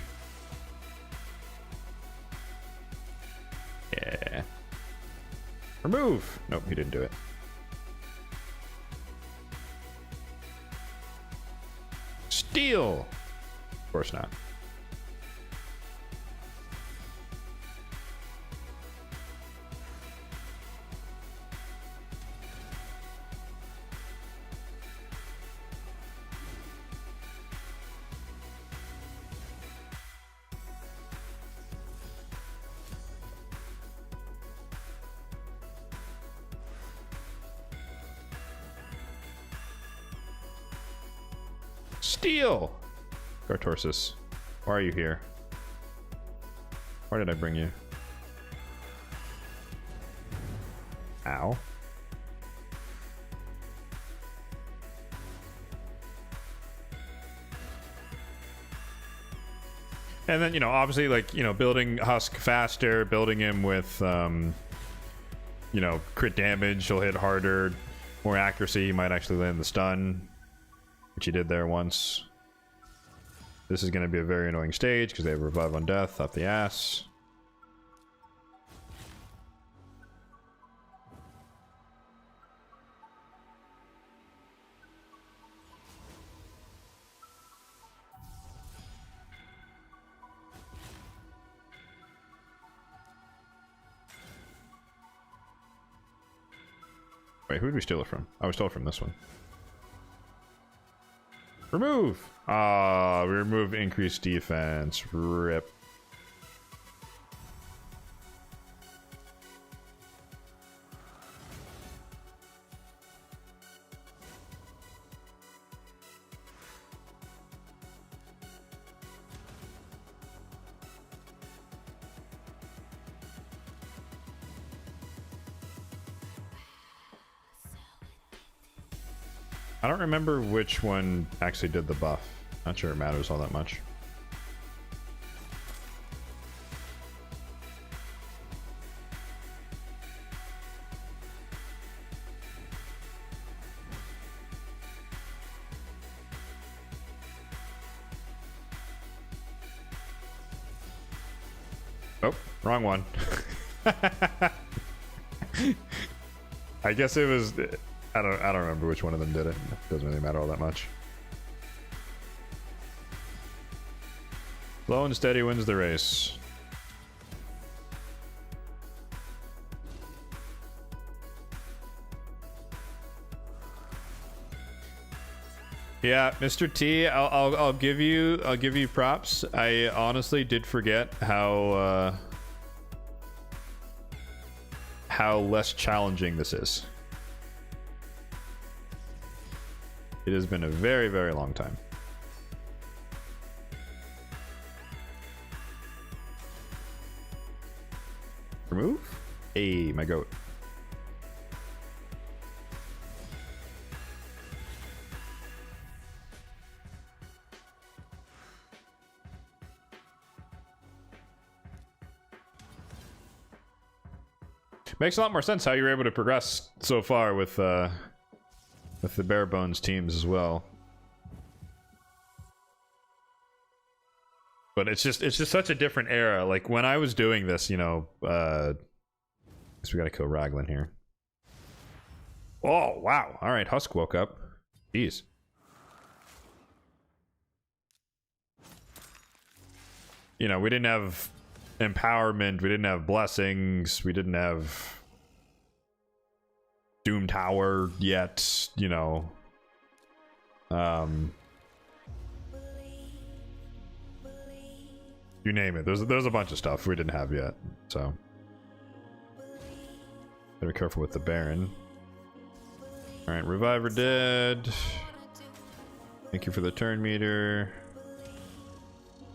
Yeah. Remove! Nope, he didn't do it. Steal! Of course not. Steal! Gartorsis, why are you here? Why did I bring you? Ow. And then, you know, obviously, like, you know, building Husk faster, building him with, you know, crit damage, he'll hit harder, more accuracy, he might actually land the stun, which he did there once. This is going to be a very annoying stage because they have Revive on Death up the ass. Wait, who did we steal it from? Oh, we stole it from this one. Remove! Ah, we remove increased defense. Rip. I don't remember which one actually did the buff. Not sure it matters all that much. Oh, wrong one. I guess it was. I don't remember which one of them did it. Doesn't really matter all that much. Slow and steady wins the race. Yeah, Mr. T, I'll give you props. I honestly did forget how less challenging this is. It has been a very, very long time. Remove? Hey, my goat. Makes a lot more sense how you were able to progress so far with the bare bones teams as well. But it's just such a different era. Like when I was doing this, you know, guess we gotta kill Raglan here. Oh wow! All right, Husk woke up. Jeez. You know, we didn't have empowerment, we didn't have blessings, we didn't have Doom Tower yet, you know. You name it. There's a bunch of stuff we didn't have yet, so gotta be careful with the Baron. Alright, Reviver dead. Thank you for the turn meter.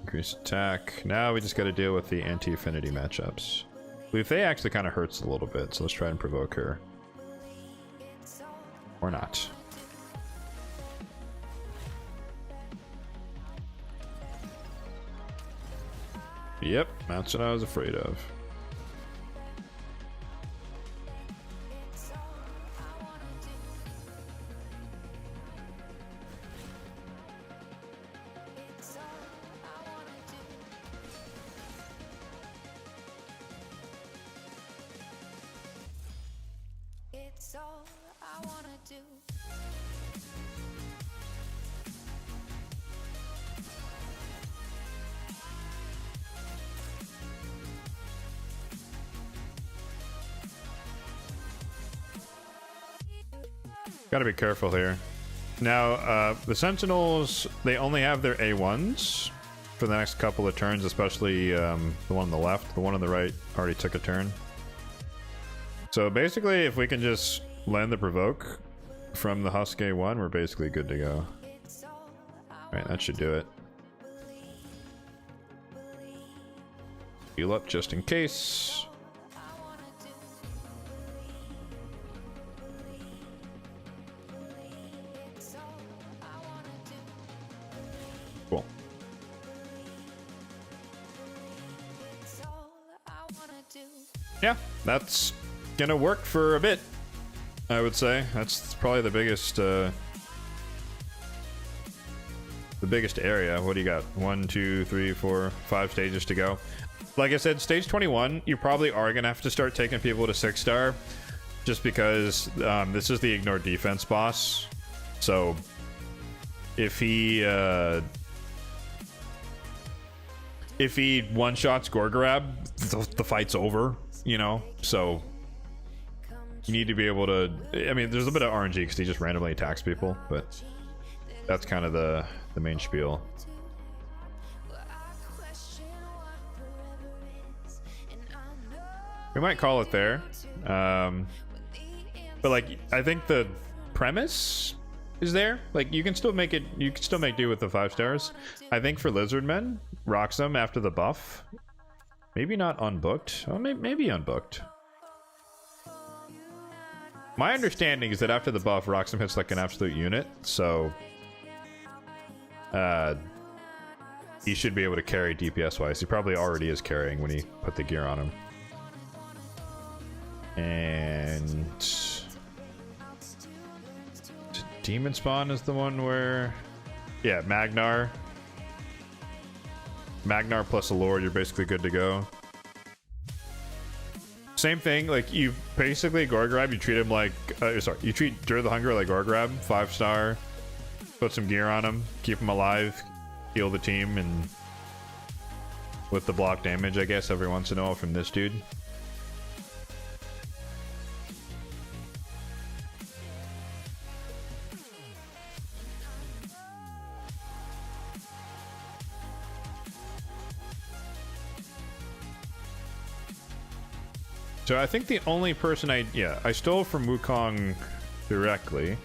Increase attack. Now we just gotta deal with the anti-affinity matchups. Lufey actually kind of hurts a little bit, so let's try and provoke her. Or not. Yep, that's what I was afraid of. It's all I wanna do. Gotta be careful here. Now, the Sentinels, they only have their A1s for the next couple of turns, especially the one on the left. The one on the right already took a turn. So basically, if we can just land the provoke from the Husk A1, we're basically good to go. Alright, that should do it. Heal up just in case. Cool. Yeah, that's gonna work for a bit, I would say. That's probably the biggest area. What do you got? 1, 2, 3, 4, 5 stages to go. Like I said, stage 21, you probably are gonna have to start taking people to 6-star, just because this is the ignored defense boss. So if he one-shots Gorgorab, the fight's over, you know? So you need to be able to... I mean, there's a bit of RNG because he just randomly attacks people, but that's kind of the main spiel. We might call it there. But, like, I think the premise is there. Like, you can still make it... You can still make do with the 5 stars. I think for Lizardmen, Roxham after the buff. Maybe not unbooked. Oh, maybe unbooked. My understanding is that after the buff, Roxham hits like an absolute unit, so he should be able to carry DPS wise. He probably already is carrying when he put the gear on him. And Demon Spawn is the one where, yeah, Magnar plus a Lord, you're basically good to go. Same thing, like you basically Gorgrab, you treat him like you treat Dur the Hunger like Gorgrab, 5-star, put some gear on him, keep him alive, heal the team, and with the block damage, I guess, every once in a while from this dude. So I think the only person I stole from Wukong directly.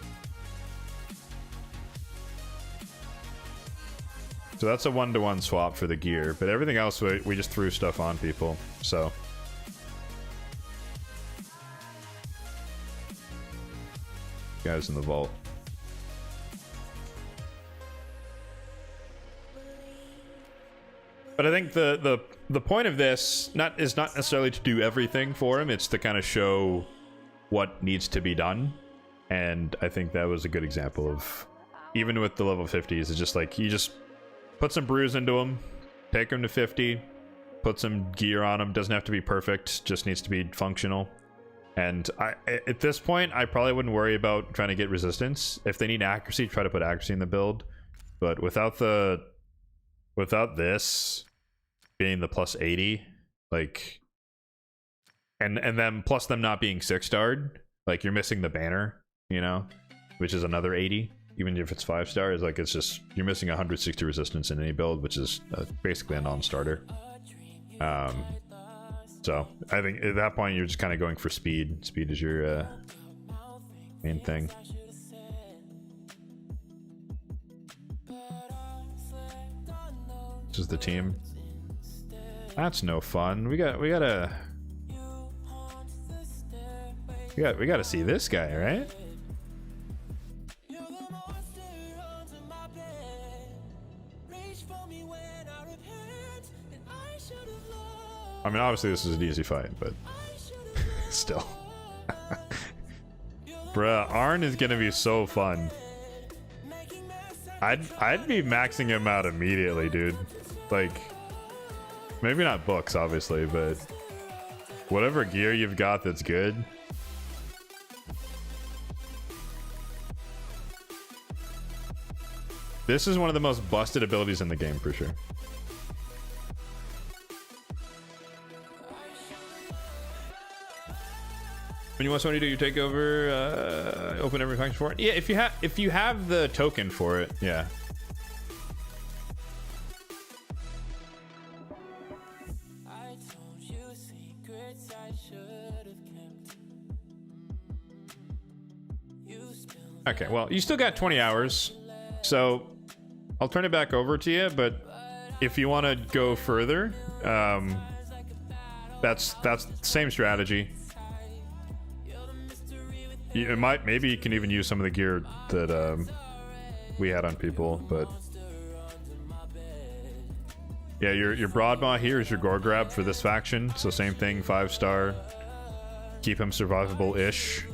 So that's a 1-to-1 swap for the gear, but everything else we just threw stuff on people. So guys in the vault. But I think the point of this is not necessarily to do everything for him, it's to kind of show what needs to be done. And I think that was a good example of, even with the level 50s, it's just like you just put some brews into him, take him to 50, put some gear on him, doesn't have to be perfect, just needs to be functional. And at this point, I probably wouldn't worry about trying to get resistance. If they need accuracy, try to put accuracy in the build. But without this being the plus 80, like, and then plus them not being 6-starred, like you're missing the banner, you know, which is another 80. Even if it's 5-star, is like, it's just, you're missing 160 resistance in any build, which is basically a non-starter. So I think at that point you're just kind of going for speed. Speed is your main thing. This is the team. That's no fun. We gotta see this guy, right? I mean, obviously this is an easy fight, but still. Bruh, Arn is gonna be so fun. I'd be maxing him out immediately, dude. Like, maybe not books, obviously, but whatever gear you've got that's good. This is one of the most busted abilities in the game, for sure. When you want somebody to do your takeover, open every faction for it. Yeah, if you have the token for it, yeah. Okay, well, you still got 20 hours, so I'll turn it back over to you. But if you want to go further, that's the same strategy. Maybe you can even use some of the gear that we had on people, but yeah, your Broadmaw here is your Gorgrab for this faction, so same thing, 5-star, keep him survivable-ish.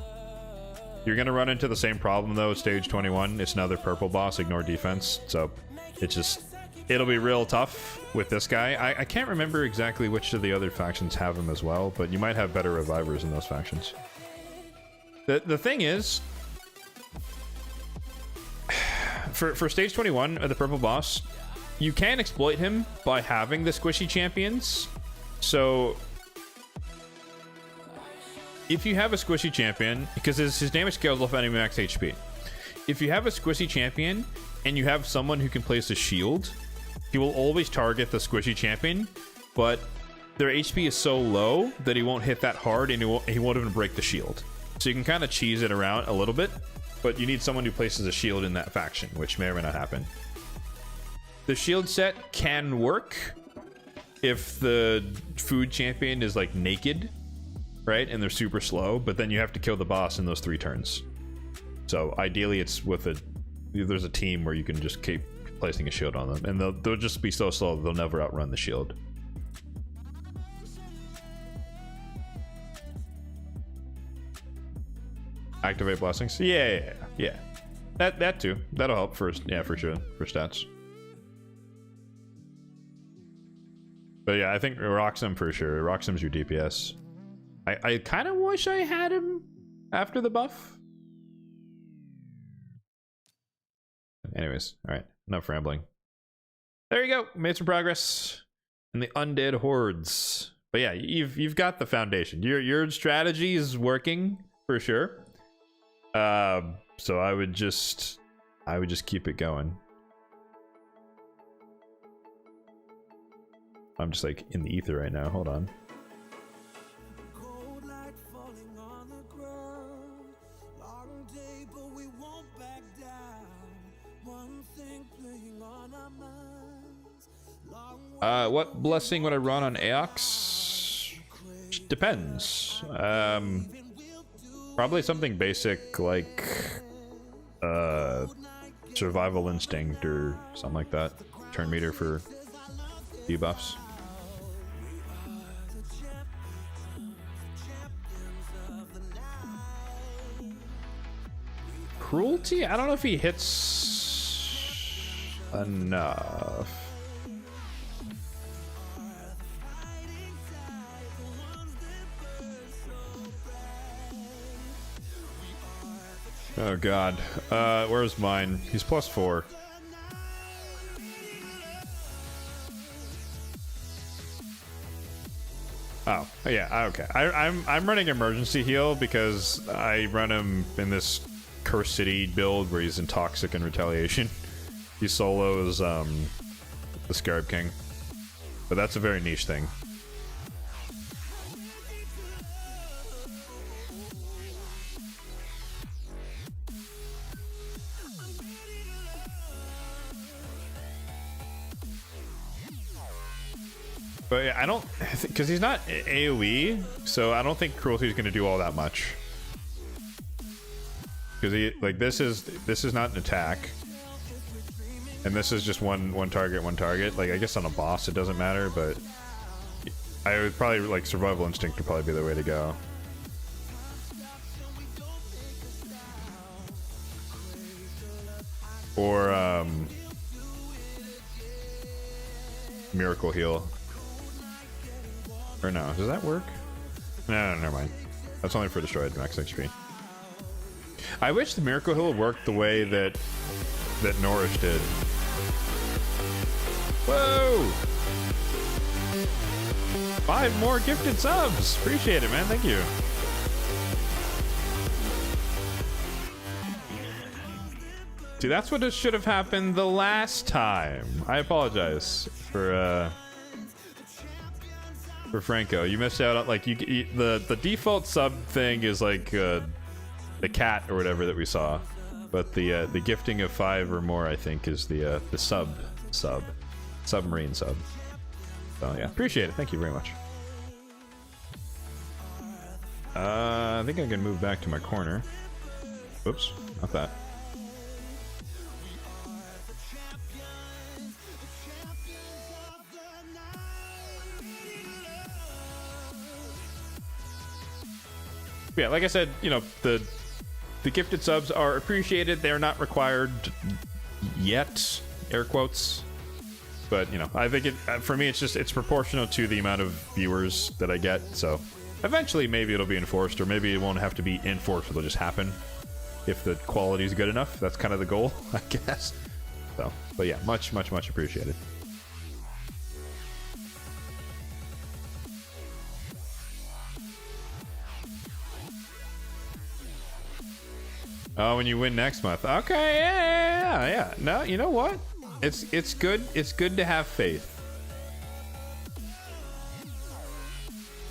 You're gonna run into the same problem though, stage 21, it's another purple boss, ignore defense, so it'll be real tough with this guy. I can't remember exactly which of the other factions have him as well, but you might have better revivers in those factions. The thing is, for stage 21 of the purple boss, you can exploit him by having the squishy champions. So if you have a squishy champion, because his damage scales off enemy max HP, if you have a squishy champion and you have someone who can place a shield, he will always target the squishy champion, but their HP is so low that he won't hit that hard, and he won't even break the shield. So you can kind of cheese it around a little bit, but you need someone who places a shield in that faction, which may or may not happen. The shield set can work if the food champion is like naked, right? And they're super slow, but then you have to kill the boss in those 3 turns. So ideally it's with there's a team where you can just keep placing a shield on them, and they'll just be so slow they'll never outrun the shield. Activate blessings. Yeah. That too. That'll help first. Yeah, for sure. For stats. But yeah, I think Roxham for sure. Roxham's your DPS. I kind of wish I had him after the buff. Anyways, all right. Enough rambling. There you go. Made some progress in the undead hordes. But yeah, you've got the foundation. Your strategy is working for sure. So I would just keep it going. I'm just like in the ether right now. Hold on. Cold light falling on the ground. Long day, but we won't back down. One thing playing on our minds. Long What blessing would I run on Aox? Depends. Probably something basic like survival instinct or something like that. Turn meter for debuffs. Cruelty? I don't know if he hits enough. Oh god. Where's mine? He's +4. Oh, yeah, okay. I'm running emergency heal because I run him in this Curse City build where he's in Toxic and Retaliation. He solos the Scarab King. But that's a very niche thing. But yeah, I don't, because he's not AoE, so I don't think Cruelty is going to do all that much. Because he, like, this is not an attack, and this is just one target. Like, I guess on a boss it doesn't matter, but I would probably like Survival Instinct would probably be the way to go. Or Miracle Heal. Or no, does that work? No, never mind. That's only for destroyed max XP. I wish the Miracle Heal worked the way that Nourish did. Whoa! 5 more gifted subs! Appreciate it, man. Thank you. See, that's what should have happened the last time. I apologize for Franco. You missed out on, like, the default sub thing is like the cat or whatever that we saw, but the gifting of 5 or more, I think, is the submarine sub. So yeah, appreciate it. Thank you very much. I think I can move back to my corner. Oops, not that. Yeah, like I said, you know, the gifted subs are appreciated. They're not required yet, air quotes. But, you know, I think for me, it's proportional to the amount of viewers that I get. So eventually maybe it'll be enforced, or maybe it won't have to be enforced. It'll just happen if the quality is good enough. That's kind of the goal, I guess. So, but yeah, much appreciated. Oh, when you win next month. Okay, yeah. No, you know what? It's good. It's good to have faith.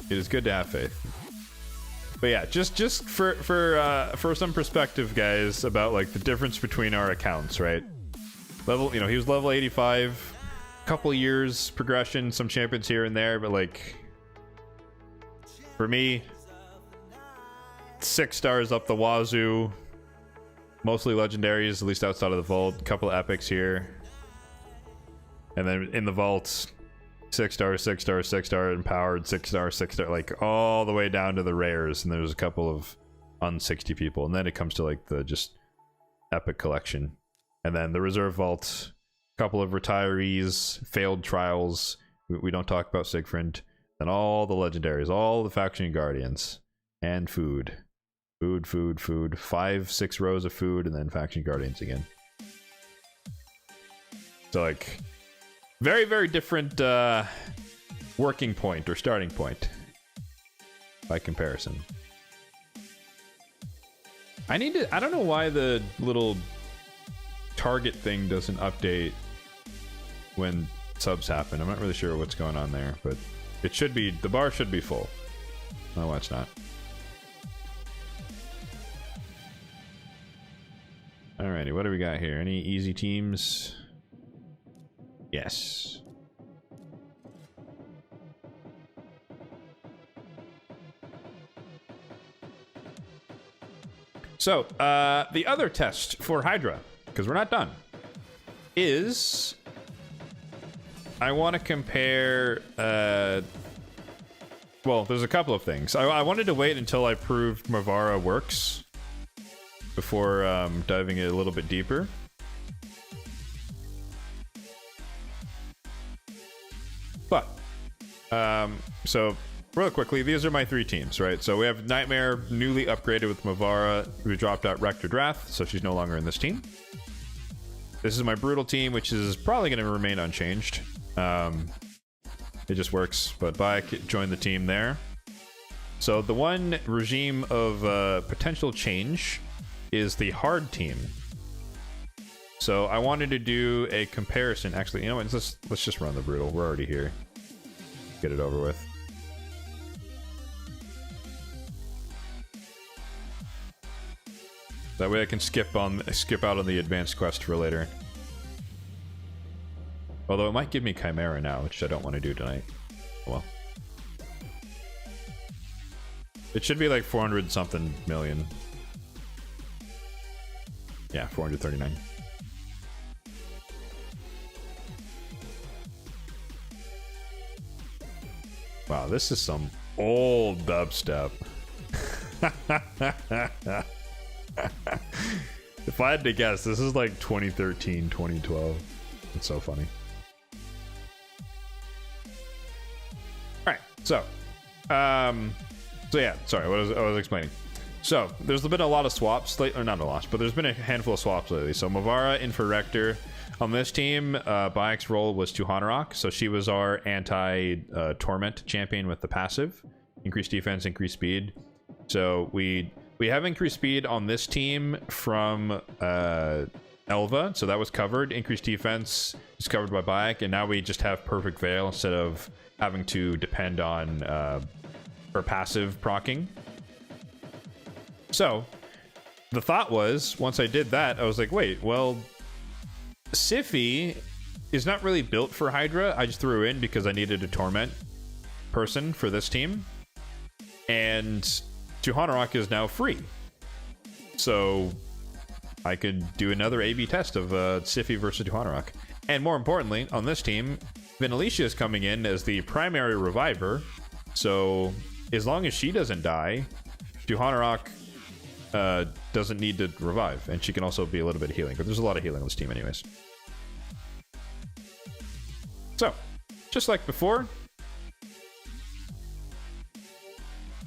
It is good to have faith. But yeah, just for some perspective, guys, about like the difference between our accounts, right? Level, you know, he was level 85, couple years progression, some champions here and there, but like for me, 6 stars up the wazoo. Mostly legendaries, at least outside of the vault. A couple epics here. And then in the vaults, 6 star, 6 star, 6 star, empowered, 6 star, 6 star, like all the way down to the rares. And there's a couple of un-60 people. And then it comes to like the just epic collection. And then the reserve vault, a couple of retirees, failed trials. We don't talk about Siegfried. Then all the legendaries, all the faction guardians, and food. Food. 5, 6 rows of food, and then faction guardians again. So like, very, very different working point or starting point by comparison. I don't know why the little target thing doesn't update when subs happen. I'm not really sure what's going on there, but it should be, the bar should be full. Oh, it's not. Alrighty, what do we got here? Any easy teams? Yes. So, the other test for Hydra, because we're not done, is I want to compare, well, there's a couple of things. I wanted to wait until I proved Mavara works before diving a little bit deeper. But, so real quickly, these are my 3 teams, right? So we have Nightmare, newly upgraded with Mavara, who dropped out Rector Wrath, so she's no longer in this team. This is my Brutal team, which is probably going to remain unchanged. It just works, but Bayek joined the team there. So the one regime of potential change is the hard team. So I wanted to do a comparison. Actually, you know what? Let's just run the Brutal. We're already here. Get it over with. That way I can skip out on the advanced quest for later. Although it might give me Chimera now, which I don't want to do tonight. Well. It should be like 400 something million. Yeah, 439. Wow, this is some old dubstep. If I had to guess, this is like 2013, 2012. It's so funny. Alright, so yeah, sorry, I was explaining. So, there's been a lot of swaps, or not a lot, but there's been a handful of swaps lately. So, Mavara in for Rector. On this team, Bayek's role was to Hanorok, so she was our anti-Torment champion with the passive. Increased defense, increased speed. So, we have increased speed on this team from Elva, so that was covered. Increased defense is covered by Bayek, and now we just have Perfect Veil instead of having to depend on her passive proccing. So, the thought was, once I did that, I was like, wait, well, Siphi is not really built for Hydra. I just threw her in because I needed a Torment person for this team. And Hanorok is now free. So, I could do another A/B test of Siphi versus Hanorok. And more importantly, on this team, Vinalicia is coming in as the primary reviver. So, as long as she doesn't die, Hanorok doesn't need to revive, and she can also be a little bit of healing, but there's a lot of healing on this team anyways. So, just like before,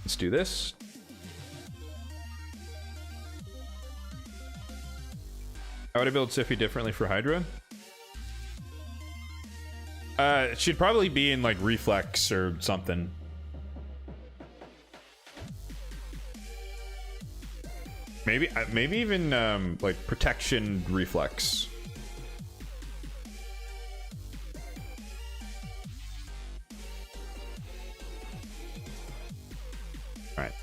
let's do this. How would I build Siphi differently for Hydra? She'd probably be in like Reflex or something. Maybe even like Protection Reflex. All right.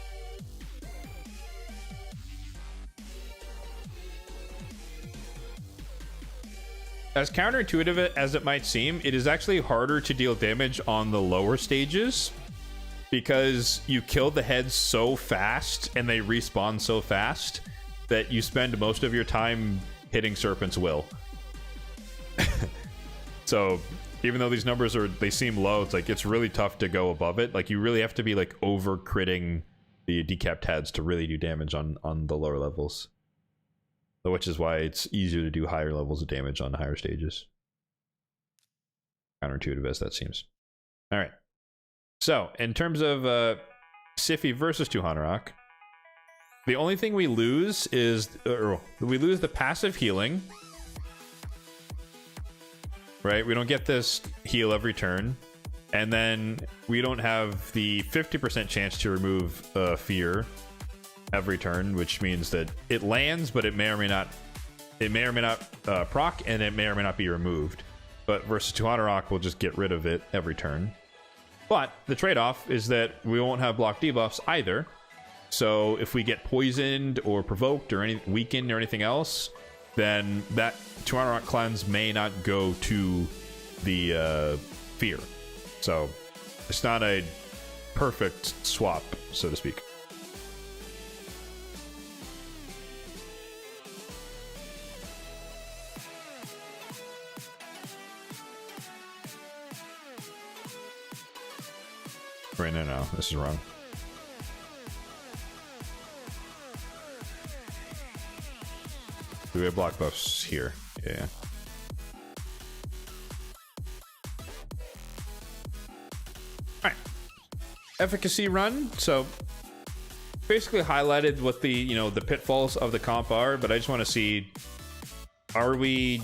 As counterintuitive as it might seem, it is actually harder to deal damage on the lower stages because you kill the heads so fast and they respawn so fast that you spend most of your time hitting Serpent's Will. So even though these numbers they seem low, it's like it's really tough to go above it. Like you really have to be like over critting the decapped heads to really do damage on the lower levels. Which is why it's easier to do higher levels of damage on higher stages. Counterintuitive as that seems. All right. So in terms of Siphi versus Tuhanarok, the only thing we lose is we lose the passive healing. Right? We don't get this heal every turn. And then we don't have the 50% chance to remove fear every turn, which means that it lands, but it may or may not proc, and it may or may not be removed. But versus Tuhanarok, we'll just get rid of it every turn. But the trade-off is that we won't have block debuffs either. So if we get poisoned or provoked or weakened or anything else, then that Tuhanarok cleanse may not go to the fear. So it's not a perfect swap, so to speak. Right, no, this is wrong. Do we have block buffs here? Yeah. Alright. Efficacy run. So basically highlighted what the the pitfalls of the comp are, but I just want to see, are we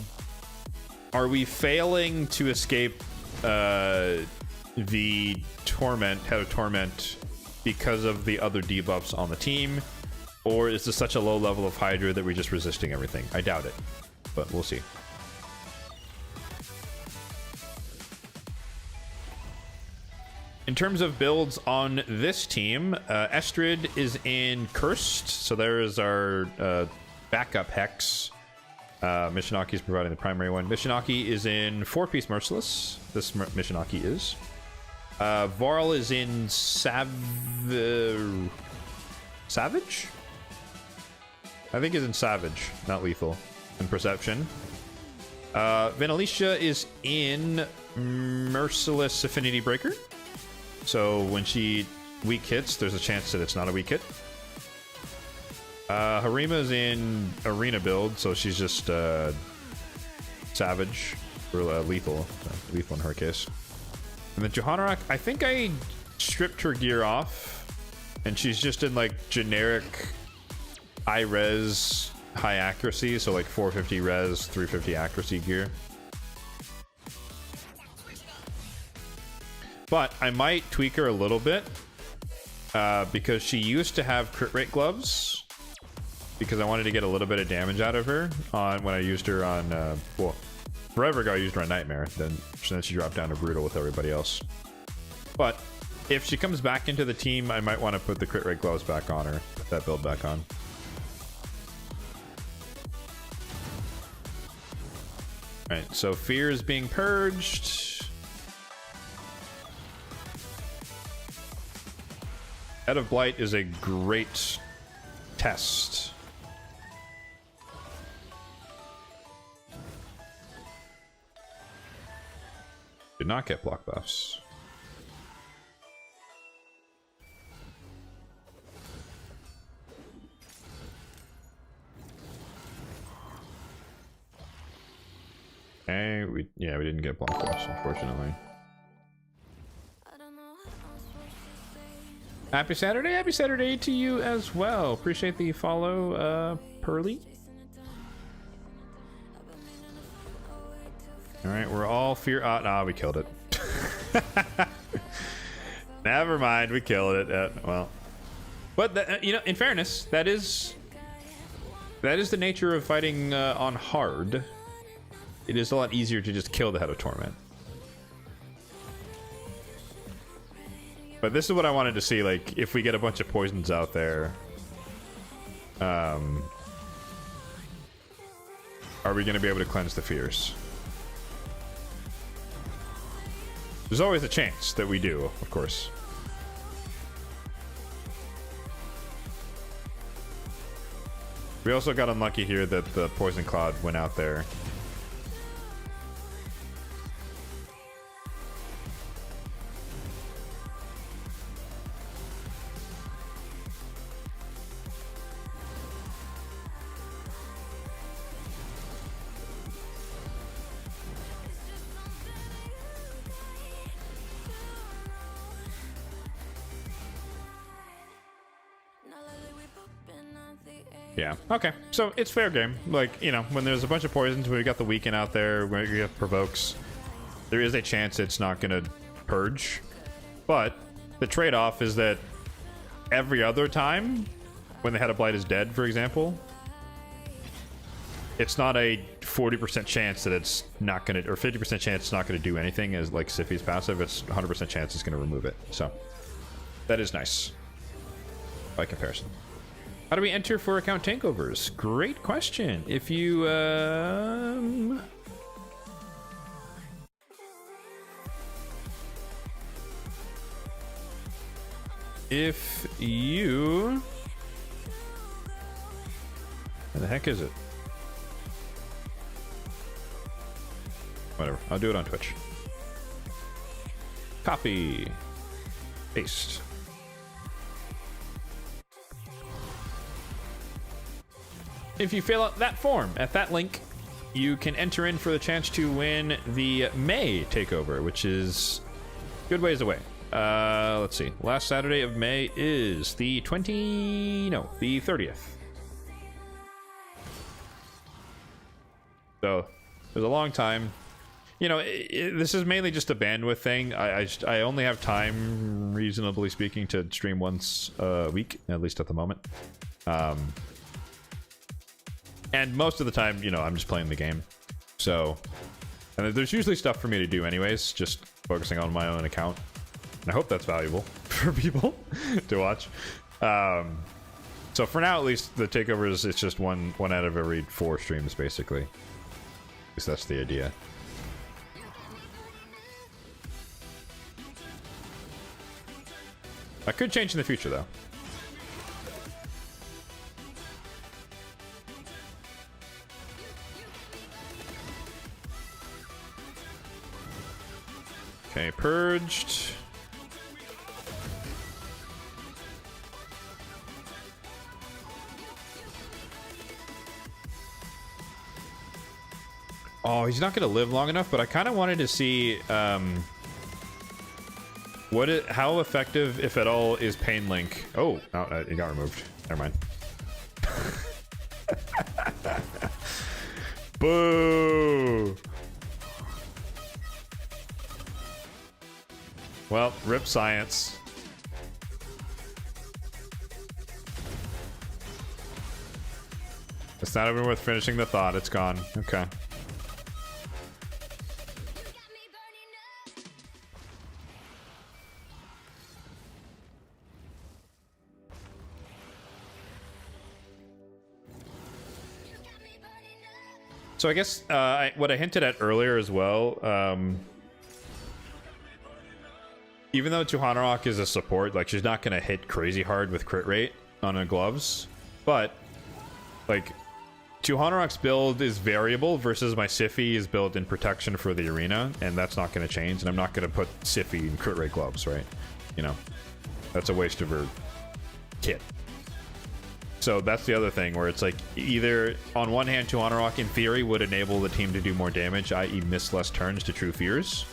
failing to escape the Torment, Head of Torment, because of the other debuffs on the team? Or is this such a low level of Hydra that we're just resisting everything? I doubt it, but we'll see. In terms of builds on this team, Estrid is in Cursed, so there is our backup Hex. Mishinaki is providing the primary one. Mishinaki is in 4-piece Merciless. This Mishinaki is. Varl is in Savage? I think he's in Savage, not Lethal. And Perception. Vanalisha is in Merciless Affinity Breaker. So when she weak hits, there's a chance that it's not a weak hit. Harima's in Arena build, so she's just Savage or Lethal. Lethal in her case. And then Tuhanarok, I think I stripped her gear off, and she's just in like generic high res, high accuracy, so like 450 res, 350 accuracy gear. But I might tweak her a little bit because she used to have crit rate gloves, because I wanted to get a little bit of damage out of her on when I used her on well, forever ago I used her on Nightmare, then she dropped down to Brutal with everybody else. But if she comes back into the team, I might want to put the crit rate gloves back on her, put that build back on. Alright, so Fear is being purged. Head of Blight is a great test. Did not get block buffs. Okay, we didn't get block buffs, unfortunately. Happy Saturday to you as well. Appreciate the follow, Pearly. All right, we're all fear. Nah, we killed it. Never mind, we killed it. Well, but in fairness, that is the nature of fighting on hard. It is a lot easier to just kill the Head of Torment. But this is what I wanted to see, like, if we get a bunch of poisons out there, are we going to be able to cleanse the fears? There's always a chance that we do, of course. We also got unlucky here that the Poison Cloud went out there. Yeah, okay. So it's fair game. Like, you know, when there's a bunch of poisons, we got the weekend out there, when you have provokes, there is a chance it's not going to purge. But the trade-off is that every other time, when the Head of Blight is dead, for example, it's not a 40% chance that it's not going to, or 50% chance it's not going to do anything as like Siphi's passive. It's 100% chance it's going to remove it. So that is nice by comparison. How do we enter for account takeovers? Great question. If you where the heck is it? Whatever. I'll do it on Twitch. Copy. Paste. If you fill out that form at that link, you can enter in for the chance to win the May takeover, which is good ways away. Let's see. Last Saturday of May is the 30th. So there's a long time. You know, this is mainly just a bandwidth thing. I only have time, reasonably speaking, to stream once a week, at least at the moment. And most of the time, you know, I'm just playing the game. So, and there's usually stuff for me to do anyways, just focusing on my own account. And I hope that's valuable for people to watch. So for now, at least, the takeovers, it's just one out of every 4 streams, basically. At least that's the idea. That could change in the future, though. Okay, purged. Oh, he's not going to live long enough, but I kind of wanted to see how effective, if at all, is Pain Link. Oh, it got removed. Never mind. Boo! Well, rip science. It's not even worth finishing the thought. It's gone. Okay. So I guess what I hinted at earlier as well, even though Tuhanarok is a support, like, she's not going to hit crazy hard with crit rate on her gloves, but, like, Tuhanarok's build is variable versus my Siphi is built in protection for the arena, and that's not going to change, and I'm not going to put Siphi in crit rate gloves, right? You know, that's a waste of her kit. So that's the other thing, where it's like, either, on one hand, Tuhanarok, in theory, would enable the team to do more damage, i.e. miss less turns to True Fears,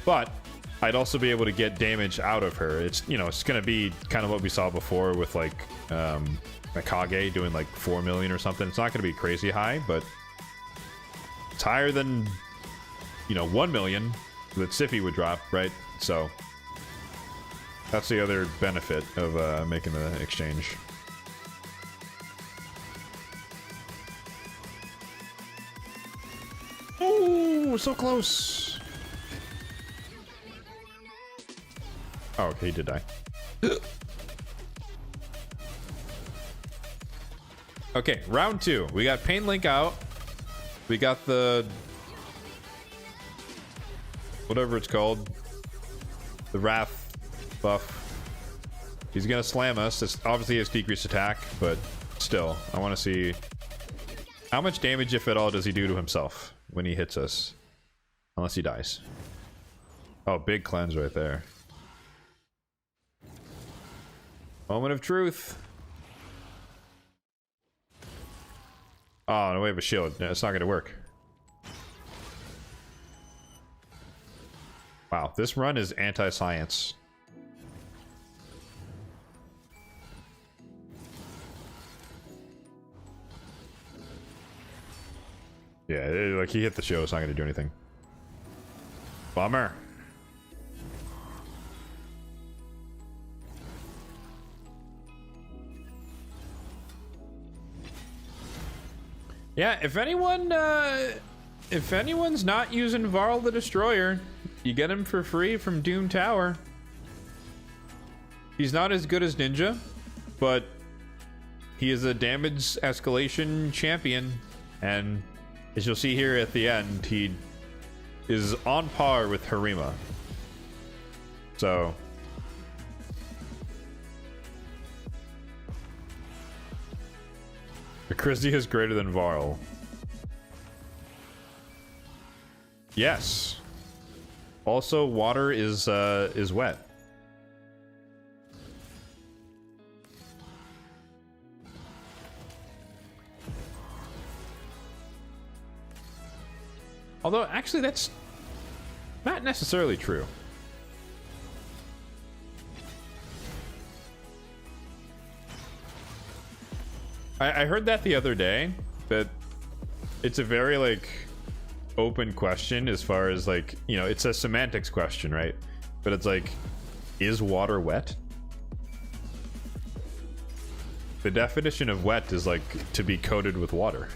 but I'd also be able to get damage out of her. It's, you know, it's going to be kind of what we saw before with, like, Mikage doing, like, 4 million or something. It's not going to be crazy high, but it's higher than, you know, 1 million that Siphi would drop, right? So that's the other benefit of making the exchange. Oh, so close. Oh, okay, he did die. Okay, round 2. We got Pain Link out. We got the... whatever it's called. The Wrath buff. He's gonna slam us. It's obviously his decreased attack, but still, I want to see how much damage, if at all, does he do to himself when he hits us? Unless he dies. Oh, big cleanse right there. Moment of truth. Oh, no, we have a shield. No, it's not going to work. Wow, this run is anti-science. Yeah, like he hit the show, it's not going to do anything. Bummer. Yeah, if anyone's not using Varl the Destroyer, you get him for free from Doom Tower. He's not as good as Ninja, but he is a damage escalation champion, and as you'll see here at the end, he is on par with Harima. So Christie is greater than Varl. Yes. Also, water is wet. Although, actually, that's not necessarily true. I heard that the other day, that it's a very, like, open question as far as, like, you know, it's a semantics question, right? But it's like, is water wet? The definition of wet is, like, to be coated with water.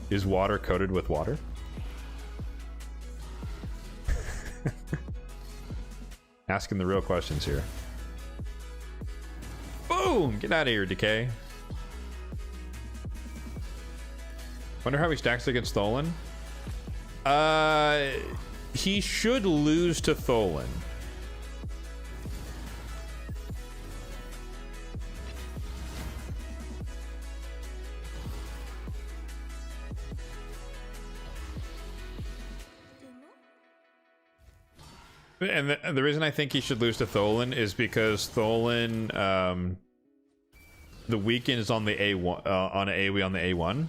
Is water coated with water? Asking the real questions here. Boom! Get out of here, Decay. Wonder how he stacks against Tholen. He should lose to Tholen. And the reason I think he should lose to Tholen is because Tholen, the weekend is on the A1, on an AoE on the A1.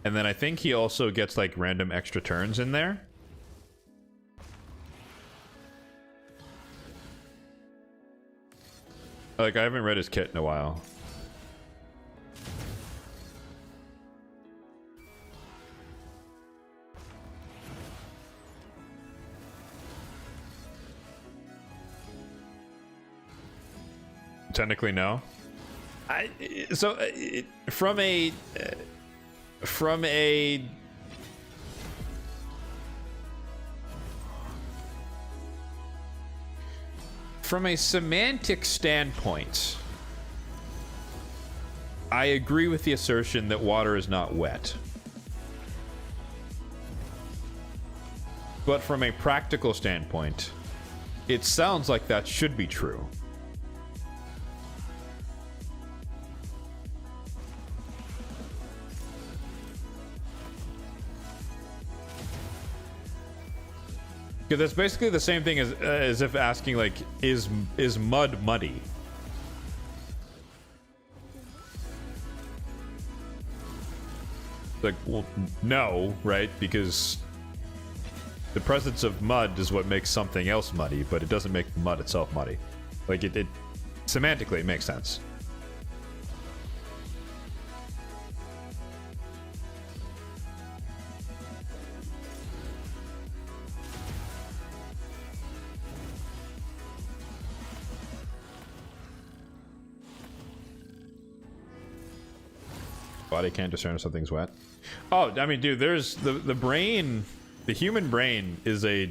And then I think he also gets, like, random extra turns in there. Like, I haven't read his kit in a while. Technically, no. From a semantic standpoint, I agree with the assertion that water is not wet. But from a practical standpoint, it sounds like that should be true. Because that's basically the same thing as if asking, like, is mud muddy? Like, well, no, right? Because the presence of mud is what makes something else muddy, but it doesn't make the mud itself muddy. Like, it semantically, it makes sense. Body can't discern if something's wet. Oh, I mean, dude, there's the brain, the human brain is a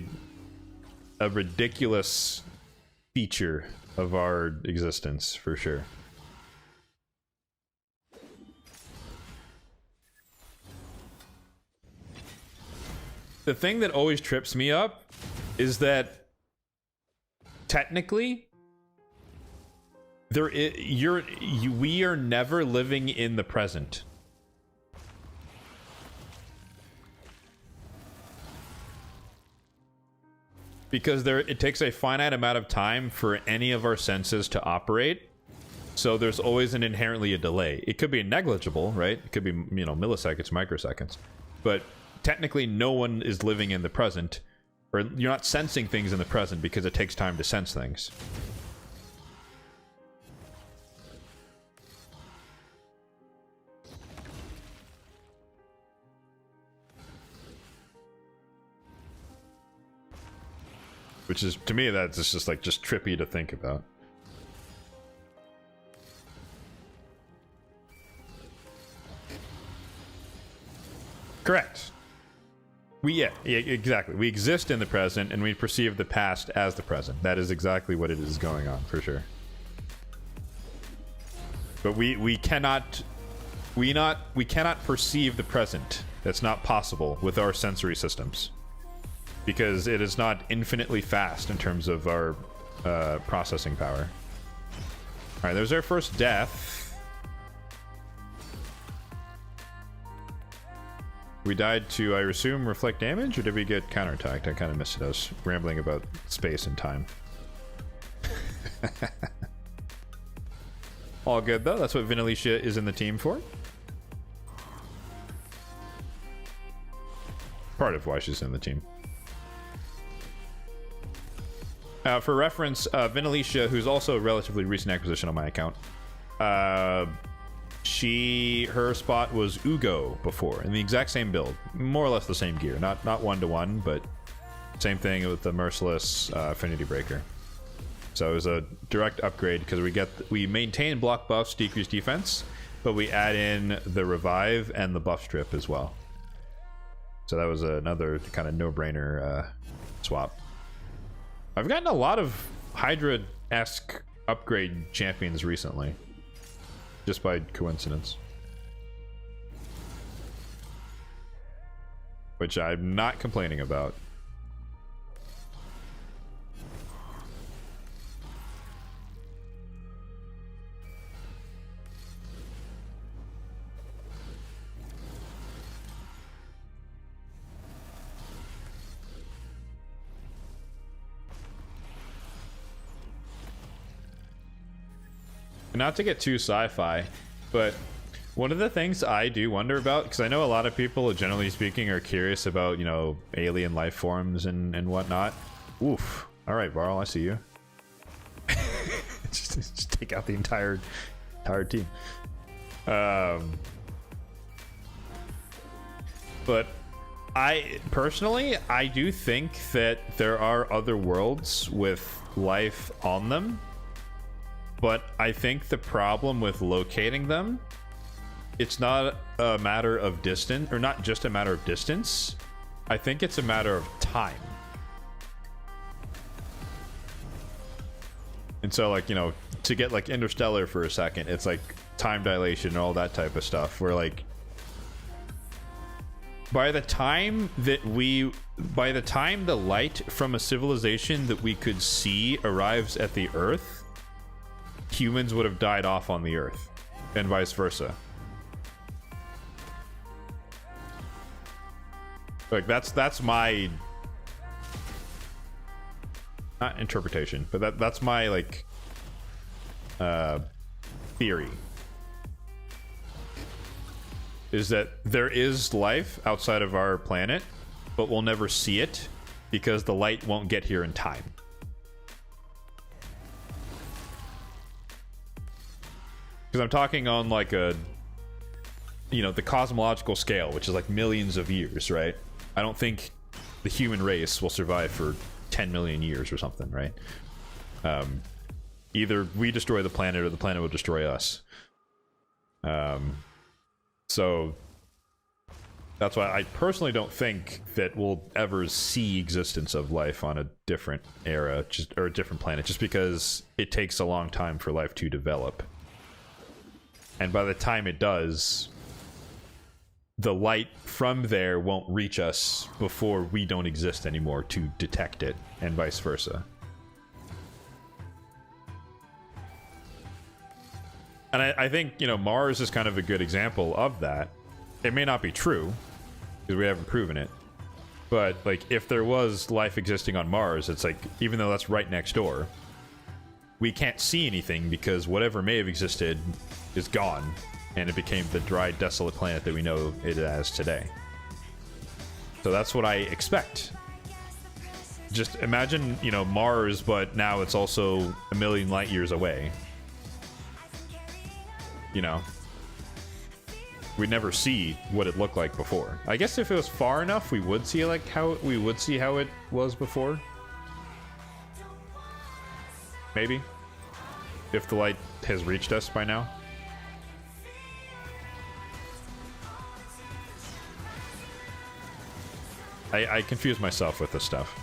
ridiculous feature of our existence, for sure. The thing that always trips me up is that technically we are never living in the present. Because it takes a finite amount of time for any of our senses to operate. So there's always inherently a delay. It could be negligible, right? It could be, you know, milliseconds, microseconds. But technically no one is living in the present, or you're not sensing things in the present because it takes time to sense things. Which is, to me, that's just like just trippy to think about. Correct. Yeah, exactly. We exist in the present and we perceive the past as the present. That is exactly what it is going on, for sure. But we cannot perceive the present. That's not possible with our sensory systems. Because it is not infinitely fast in terms of our processing power. Alright, there's our first death. We died to, I assume, reflect damage, or did we get counterattacked? I kind of missed it. I was rambling about space and time. All good, though. That's what Vinalicia is in the team for. Part of why she's in the team. For reference, Vinalicia, who's also a relatively recent acquisition on my account, her spot was Ugo before, in the exact same build, more or less the same gear, not 1-to-1, but same thing with the Merciless Affinity Breaker. So it was a direct upgrade because we maintain block buffs, decrease defense, but we add in the revive and the buff strip as well. So that was another kind of no-brainer swap. I've gotten a lot of Hydra-esque upgrade champions recently. Just by coincidence. Which I'm not complaining about. Not to get too sci-fi, but one of the things I do wonder about, because I know a lot of people, generally speaking, are curious about, you know, alien life forms and whatnot. Oof. All right, Varl, I see you. just take out the entire team. But I do think that there are other worlds with life on them. But I think the problem with locating them, it's not a matter of distance, or not just a matter of distance. I think it's a matter of time. And so, like, you know, to get like Interstellar for a second, it's like time dilation and all that type of stuff, where like by the time the light from a civilization that we could see arrives at the Earth, humans would have died off on the Earth, and vice versa. Like that's my, not interpretation, but that's my like theory. Is that there is life outside of our planet, but we'll never see it because the light won't get here in time. Because I'm talking on like a, you know, the cosmological scale, which is like millions of years, right? I don't think the human race will survive for 10 million years or something, right? Either we destroy the planet or the planet will destroy us. So that's why I personally don't think that we'll ever see existence of life on a different era, or a different planet, just because it takes a long time for life to develop. And by the time it does, the light from there won't reach us before we don't exist anymore to detect it, and vice versa. And I think, you know, Mars is kind of a good example of that. It may not be true, because we haven't proven it. But, like, if there was life existing on Mars, it's like, even though that's right next door, we can't see anything because whatever may have existed is gone. And it became the dry, desolate planet that we know it as today. So that's what I expect. Just imagine, you know, Mars, but now it's also a million light years away. You know, we'd never see what it looked like before. I guess if it was far enough, we would see like how it was before. Maybe, if the light has reached us by now. I confuse myself with this stuff.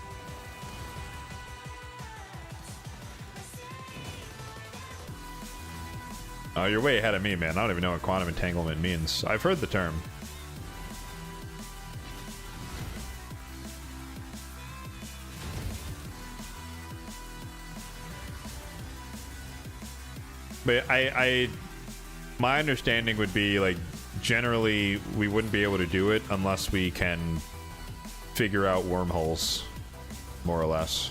Oh, you're way ahead of me, man. I don't even know what quantum entanglement means. I've heard the term. But my understanding would be, like, generally we wouldn't be able to do it unless we can figure out wormholes, more or less.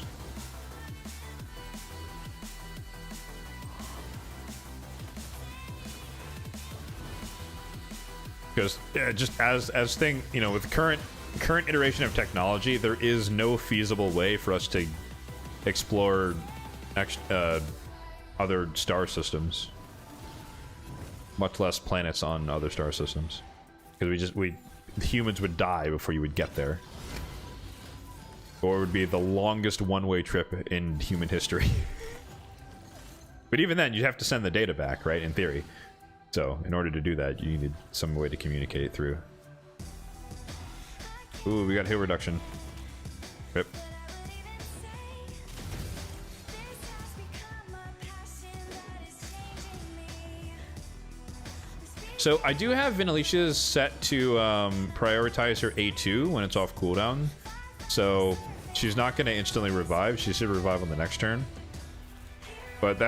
Because just as thing, you know, with current iteration of technology, there is no feasible way for us to explore other star systems, much less planets on other star systems, because humans would die before you would get there, or it would be the longest one-way trip in human history. But even then, you'd have to send the data back, right? In theory. So, in order to do that, you need some way to communicate it through. Ooh, we got hill reduction. Yep. So, I do have Vinalicia's set to prioritize her A2 when it's off cooldown. So, she's not going to instantly revive. She should revive on the next turn. But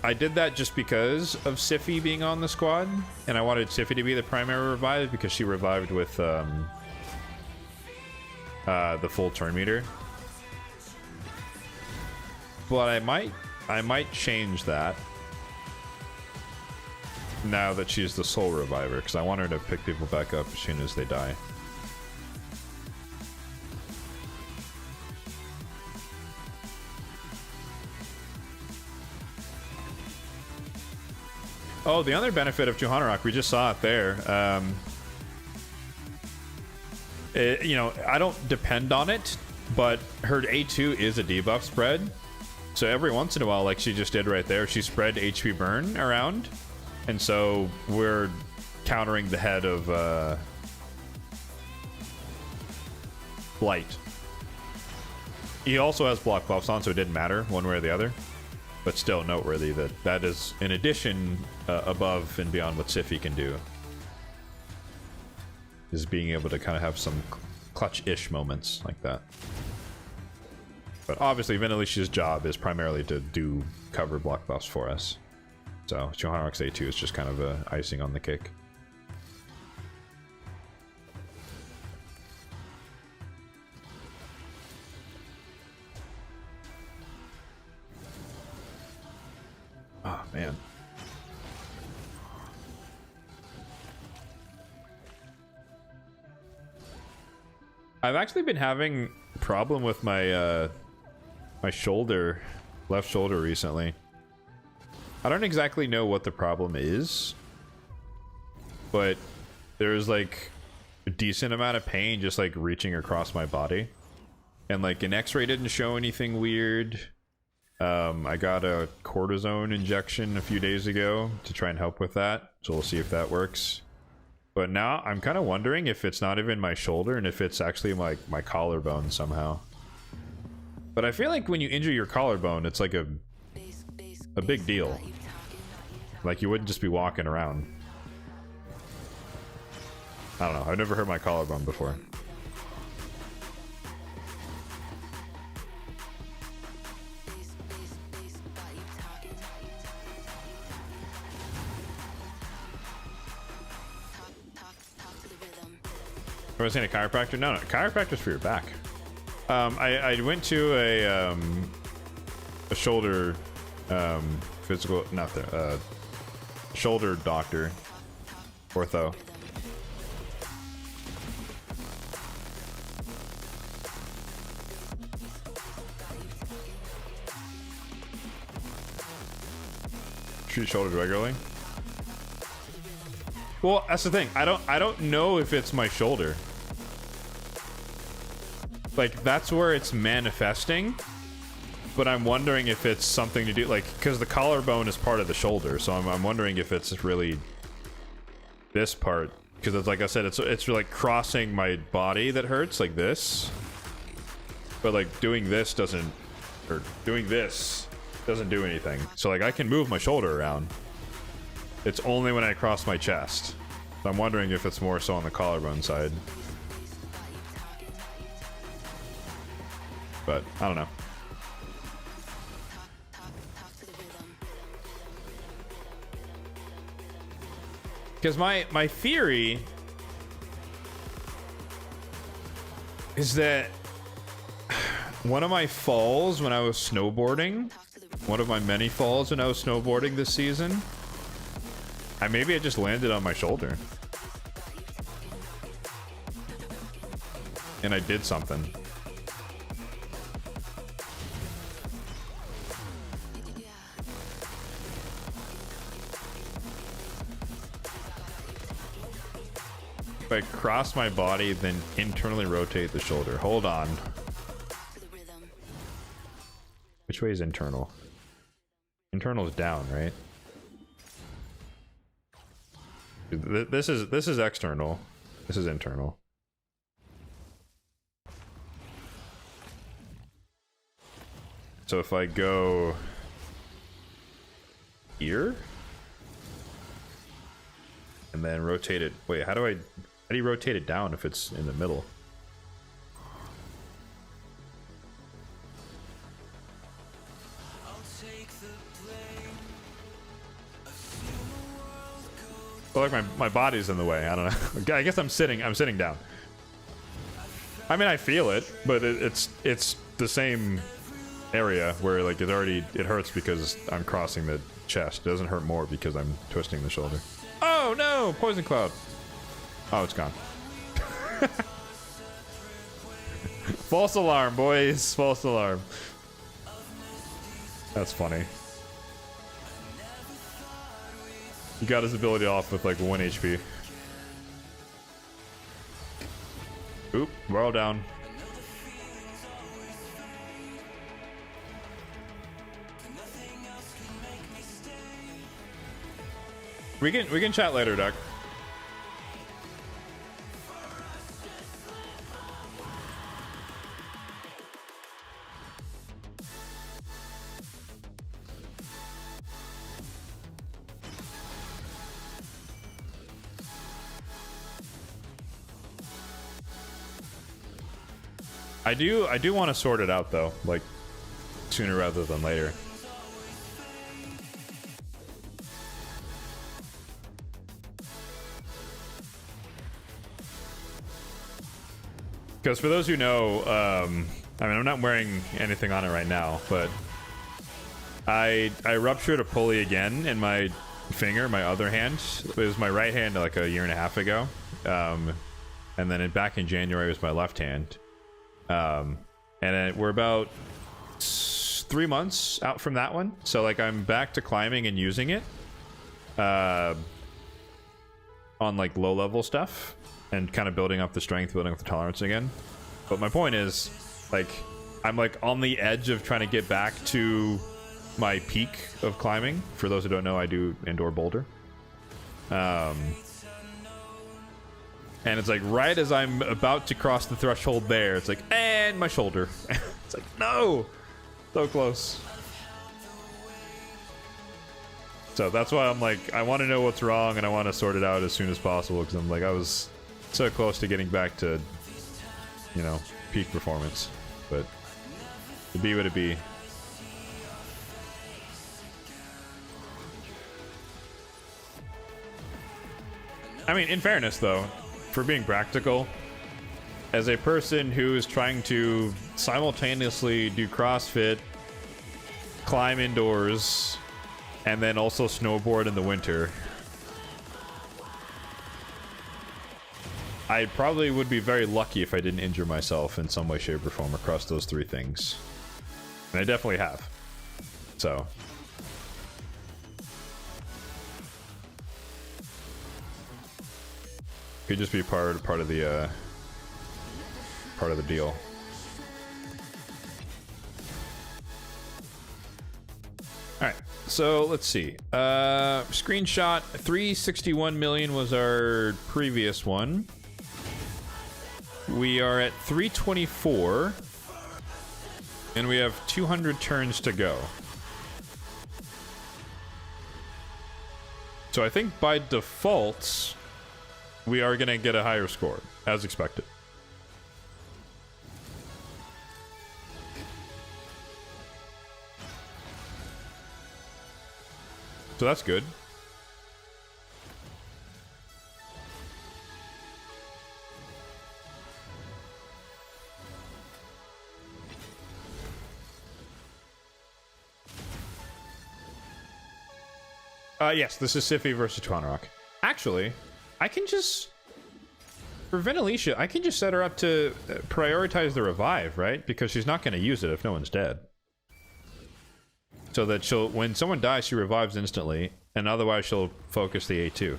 I did that just because of Sify being on the squad, and I wanted Sify to be the primary revive because she revived with the full turn meter. But I might change that now that she's the sole reviver, because I want her to pick people back up as soon as they die. Oh, the other benefit of Johanna, we just saw it there. You know, I don't depend on it, but her A2 is a debuff spread. So every once in a while, like she just did right there, she spread HP burn around. And so we're countering the head of Blight. He also has block buffs on, so it didn't matter one way or the other. But still noteworthy that is, in addition, above and beyond what Sify can do, is being able to kind of have some clutch-ish moments like that. But obviously, Vinalicia's job is primarily to do cover block buffs for us. So, Johanna A2 is just kind of icing on the cake. Oh, man. I've actually been having a problem with my my shoulder, left shoulder recently. I don't exactly know what the problem is, but there's like a decent amount of pain just like reaching across my body. And like an x-ray didn't show anything weird. I got a cortisone injection a few days ago to try and help with that, so we'll see if that works. But now I'm kind of wondering if it's not even my shoulder and if it's actually my collarbone somehow. But I feel like when you injure your collarbone, it's like a big deal. Like you wouldn't just be walking around. I don't know, I've never hurt my collarbone before. I seen a chiropractor? No, chiropractor's for your back. I went to a shoulder physical, not the shoulder doctor, ortho. Treat shoulders regularly. Well, that's the thing. I don't know if it's my shoulder. Like, that's where it's manifesting. But I'm wondering if it's something to do, like, because the collarbone is part of the shoulder, so I'm wondering if it's really this part. Because it's like I said, it's like crossing my body that hurts, like this. But like doing this doesn't, or doing this doesn't do anything. So like I can move my shoulder around. It's only when I cross my chest. So I'm wondering if it's more so on the collarbone side. But I don't know. Because my theory is that one of my falls when I was snowboarding, one of my many falls when I was snowboarding this season, maybe I just landed on my shoulder. And I did something. If I cross my body, then internally rotate the shoulder. Hold on. Which way is internal? Internal is down, right? This is external. This is internal. So if I go here and then rotate it, wait, how do you rotate it down if it's in the middle? Well, like my body's in the way. I don't know. I guess I'm sitting down. I mean, I feel it, but it's the same area where like it hurts because I'm crossing the chest. It doesn't hurt more because I'm twisting the shoulder. Oh no, poison cloud. Oh, it's gone. False alarm, boys. False alarm. That's funny. He got his ability off with like 1 HP. Oop, we're all down. We can chat later, Doc. I do want to sort it out though, like sooner rather than later. Because for those who know, I mean, I'm not wearing anything on it right now, but I ruptured a pulley again in my finger, my other hand. It was my right hand like a year and a half ago, and then back in January was my left hand. And we're about 3 months out from that one, so like I'm back to climbing and using it on like low level stuff and kind of building up the strength, building up the tolerance again. But my point is, like, I'm like on the edge of trying to get back to my peak of climbing. For those who don't know, I do indoor boulder. And it's like right as I'm about to cross the threshold there, it's like, and my shoulder. It's like, no! So close. So that's why I'm like, I want to know what's wrong and I want to sort it out as soon as possible, because I'm like, I was so close to getting back to, you know, peak performance. But to be what it be. I mean, in fairness though, for being practical, as a person who is trying to simultaneously do CrossFit, climb indoors, and then also snowboard in the winter, I probably would be very lucky if I didn't injure myself in some way, shape, or form across those three things. And I definitely have. So. Could just be part of the deal. All right, so let's see. Screenshot 361 million was our previous one. We are at 324, and we have 200 turns to go. So I think by default, we are going to get a higher score, as expected. So that's good. Yes, this is Sify versus Tuanarok. Actually, I can just... For Venalicia, I can just set her up to prioritize the revive, right? Because she's not going to use it if no one's dead. So that she'll... When someone dies, she revives instantly. And otherwise, she'll focus the A2.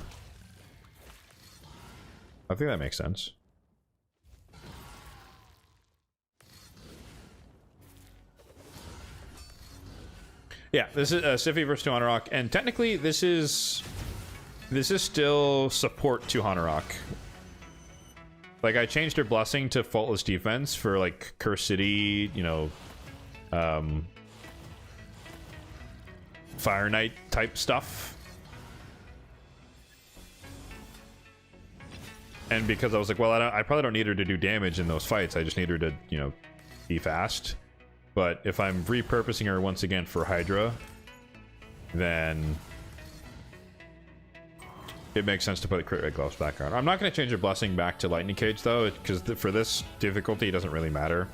I think that makes sense. Yeah, this is Sify versus Tuanarok, and technically this is still support Tuanarok. Like, I changed her blessing to faultless defense for like Curse City, you know, Fire Knight type stuff. And because I was like, well, I probably don't need her to do damage in those fights. I just need her to, you know, be fast. But if I'm repurposing her once again for Hydra, then it makes sense to put crit rate gloves back on. I'm not going to change her blessing back to Lightning Cage though, because for this difficulty it doesn't really matter.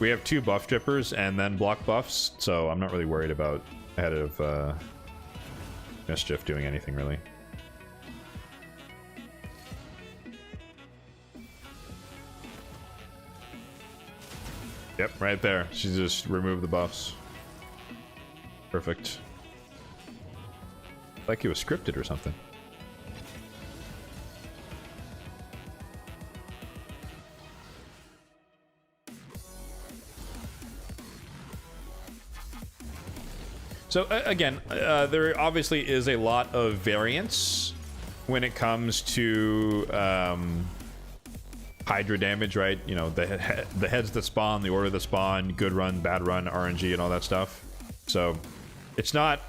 We have 2 buff drippers and then block buffs, so I'm not really worried about ahead of Mischief doing anything really. Yep, right there. She just removed the buffs. Perfect. Like it was scripted or something. So again, there obviously is a lot of variance when it comes to Hydra damage, right? You know, the heads that spawn, the order that spawn, good run, bad run, RNG, and all that stuff. So it's not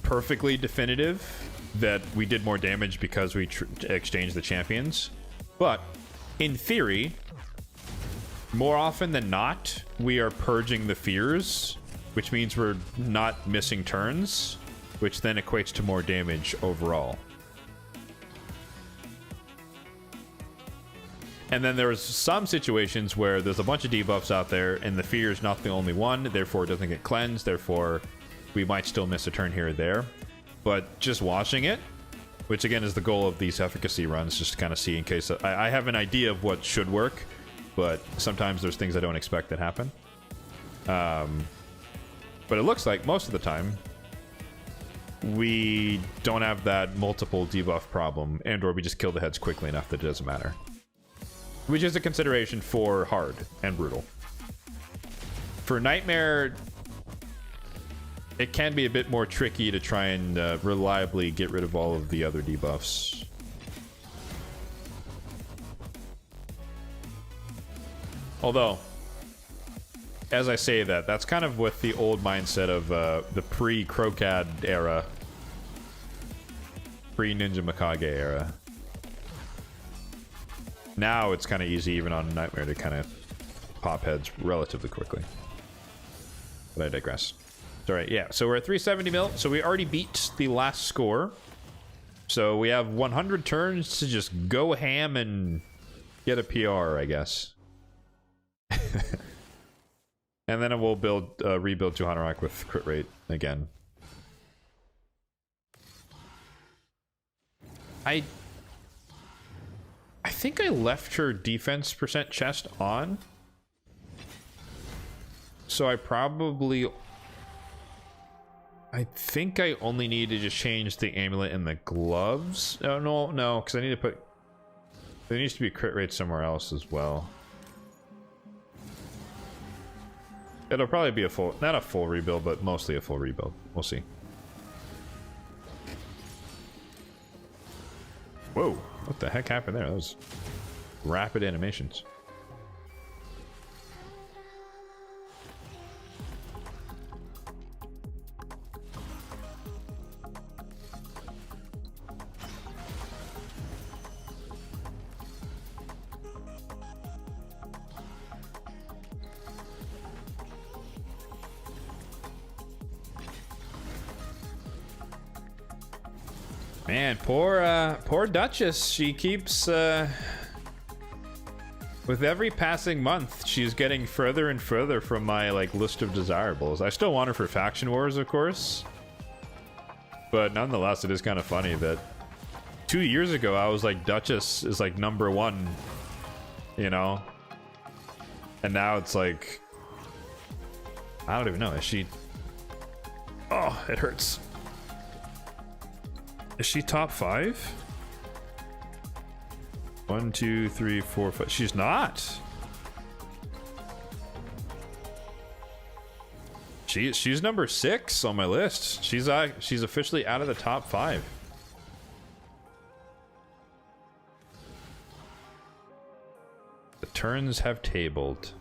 perfectly definitive that we did more damage because we exchanged the champions. But in theory, more often than not, we are purging the fears, which means we're not missing turns, which then equates to more damage overall. And then there's some situations where there's a bunch of debuffs out there and the fear is not the only one, therefore it doesn't get cleansed, therefore we might still miss a turn here or there. But just watching it, which again is the goal of these efficacy runs, just to kind of see in case I have an idea of what should work, but sometimes there's things I don't expect that happen. But it looks like most of the time we don't have that multiple debuff problem, and or we just kill the heads quickly enough that it doesn't matter. Which is a consideration for hard and brutal. For Nightmare, it can be a bit more tricky to try and reliably get rid of all of the other debuffs. Although, as I say that, that's kind of with the old mindset of the pre-Crocad era. Pre-Ninja Mikage era. Now it's kind of easy, even on Nightmare, to kind of pop heads relatively quickly. But I digress. It's alright, yeah. So we're at 370 mil. So we already beat the last score. So we have 100 turns to just go ham and get a PR, I guess. And then we'll rebuild 200 rock with crit rate again. I think I left her defense percent chest on. So I think I only need to just change the amulet and the gloves. Oh, no, because I need to put... There needs to be crit rate somewhere else as well. It'll probably be not a full rebuild, but mostly a full rebuild. We'll see. Whoa, what the heck happened there? That was rapid animations. Man, poor Duchess. She keeps, with every passing month, she's getting further and further from my, like, list of desirables. I still want her for Faction Wars, of course. But nonetheless, it is kind of funny that 2 years ago, I was like, Duchess is, like, #1, you know? And now it's like... I don't even know. Is she... Oh, it hurts. Is she top 5? 1, 2, 3, 4, 5. She's not. She's number 6 on my list. She's officially out of the top 5. The turns have tabled.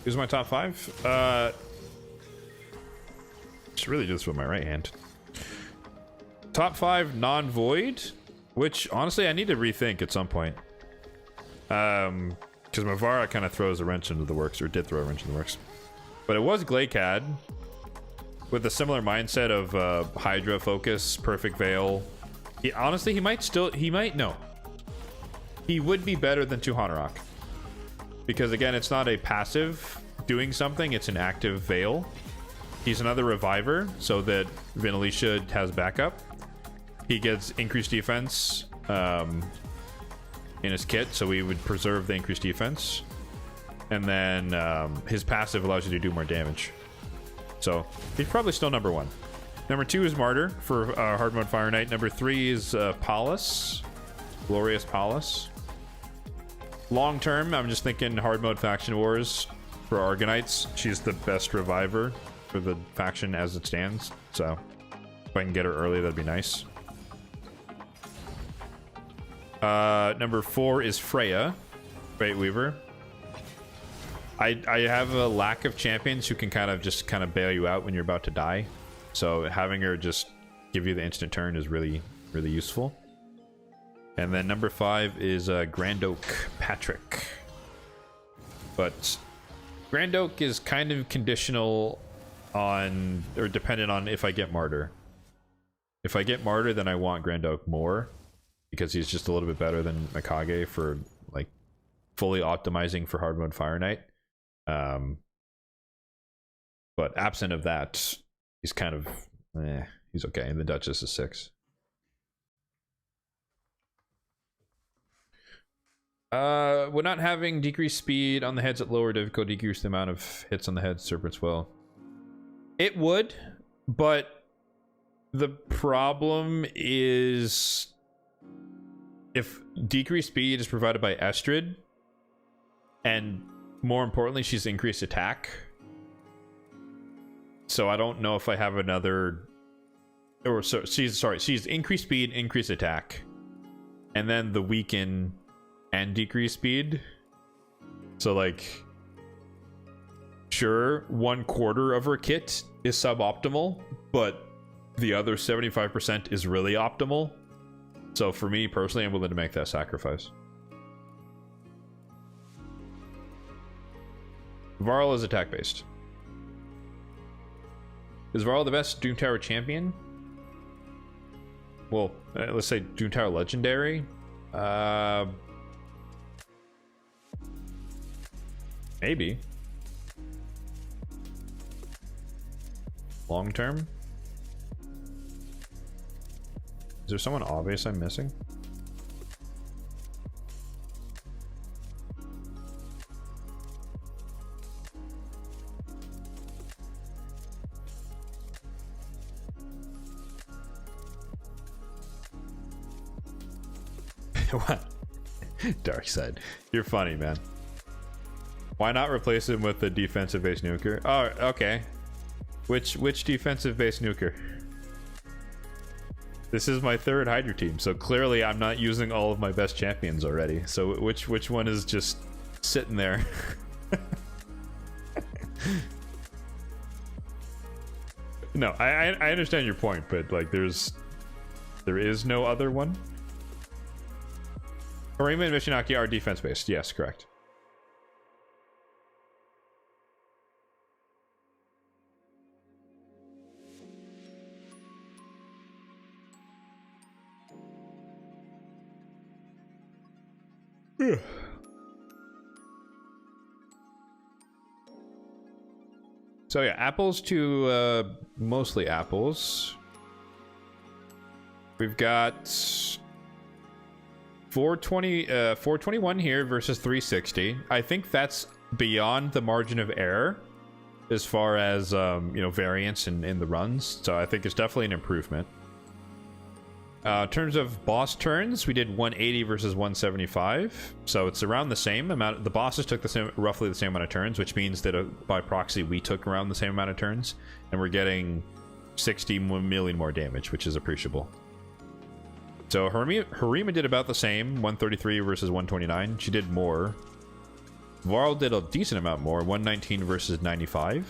Who's my top 5? Should really do this with my right hand. Top 5 non-void, which honestly I need to rethink at some point. Because Mavara kind of throws a wrench into the works, or did throw a wrench in the works. But it was Glaykad with a similar mindset of Hydra focus, perfect veil. Honestly, he might no. He would be better than 200 rock. Because again, it's not a passive doing something, it's an active veil. He's another reviver, so that Vinalisha has backup. He gets increased defense in his kit, so we would preserve the increased defense. And then his passive allows you to do more damage. So he's probably still #1. Number 2 is Martyr for hard mode Fire Knight. Number 3 is Pallas, Glorious Pallas. Long term, I'm just thinking hard mode Faction Wars for Argonites. She's the best reviver for the faction as it stands. So if I can get her early, that'd be nice. Number 4 is Freya, Fate Weaver. I have a lack of champions who can kind of bail you out when you're about to die. So having her just give you the instant turn is really, really useful. And then number 5 is Grand Oak Patrick. But Grand Oak is kind of conditional on, or dependent on if I get Martyr. If I get Martyr, then I want Grand Oak more. Because he's just a little bit better than Mikage for, like, fully optimizing for hard mode Fire Knight. But absent of that, he's kind of, he's okay. And the Duchess is 6. Would not having decreased speed on the heads at lower difficulty decrease the amount of hits on the head serpents well? It would, but the problem is if decreased speed is provided by Estrid, and more importantly, she's increased attack. So I don't know if I have another, or so she's increased speed, increased attack, and then the weaken and decrease speed. So like, sure, 1/4 of her kit is suboptimal, but the other 75% is really optimal. So for me personally, I'm willing to make that sacrifice. Varl is attack based. Is Varl the best Doom Tower champion? Well, let's say Doom Tower legendary. Maybe. Long term? Is there someone obvious I'm missing? What? Dark side. You're funny, man. Why not replace him with the defensive base nuker? Oh, okay. Which defensive base nuker? This is my third Hydra team, so clearly I'm not using all of my best champions already. So which one is just sitting there? No, I understand your point, but like there is no other one. Harima and Mishinaki are defense based. Yes, correct. So yeah, apples to mostly apples. We've got 421 here versus 360. I think that's beyond the margin of error as far as variance in the runs. So I think it's definitely an improvement. In terms of boss turns, we did 180 versus 175, so it's around the same amount. The bosses took roughly the same amount of turns, which means that by proxy we took around the same amount of turns, and we're getting 60 million more damage, which is appreciable. So Harima did about the same, 133 versus 129. She did more. Varl did a decent amount more, 119 versus 95.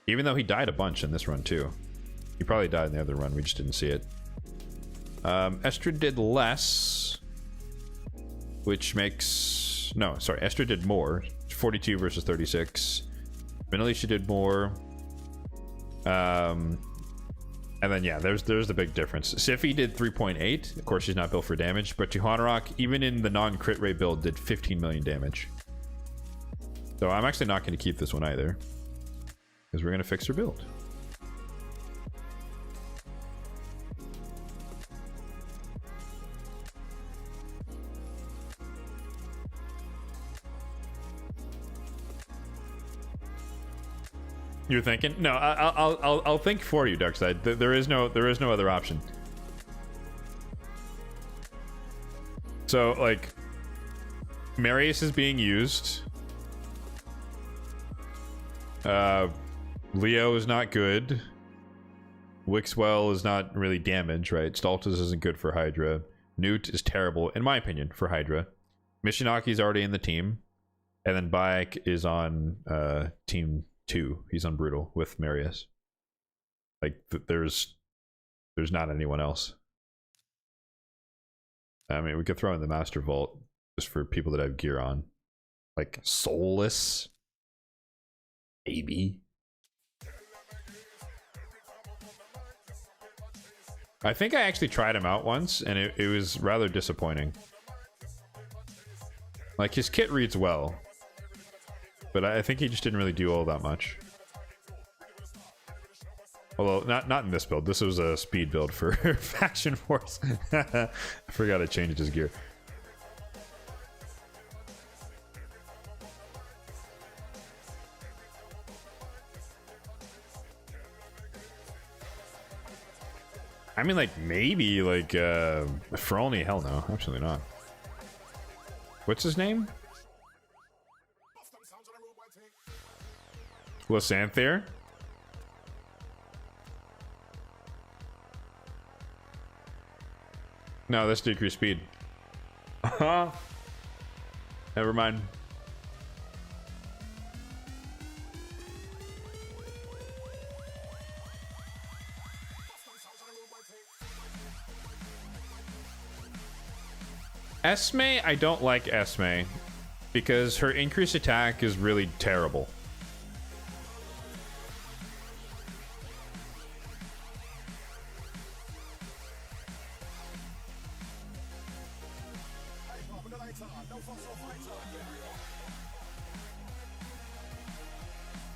Even though he died a bunch in this run too. He probably died in the other run, we just didn't see it. Esther did less, which makes... No, sorry, Esther did more. 42 versus 36. Benalisha did more. And then, yeah, there's the big difference. Sify did 3.8. Of course, she's not built for damage, but Juhanarok, even in the non-crit rate build, did 15 million damage. So I'm actually not going to keep this one either, because we're going to fix her build. You're thinking? No, I'll think for you, Darkside. There is no other option. So like, Marius is being used. Leo is not good. Wixwell is not really damage, right? Stultus isn't good for Hydra. Newt is terrible, in my opinion, for Hydra. Mishinaki's already in the team. And then Bayek is on team 2. He's on Brutal with Marius. Like, there's not anyone else. I mean, we could throw in the Master Vault just for people that have gear on. Like, Soulless. Maybe. I think I actually tried him out once, and it was rather disappointing. Like, his kit reads well, but I think he just didn't really do all that much. Although, not in this build. This was a speed build for Faction Force. I forgot I changed his gear. I mean, like, maybe, like, for only hell no. Absolutely not. What's his name? Lysanther? No, that's decreased speed. Never mind. Esme, I don't like Esme. because her increased attack is really terrible.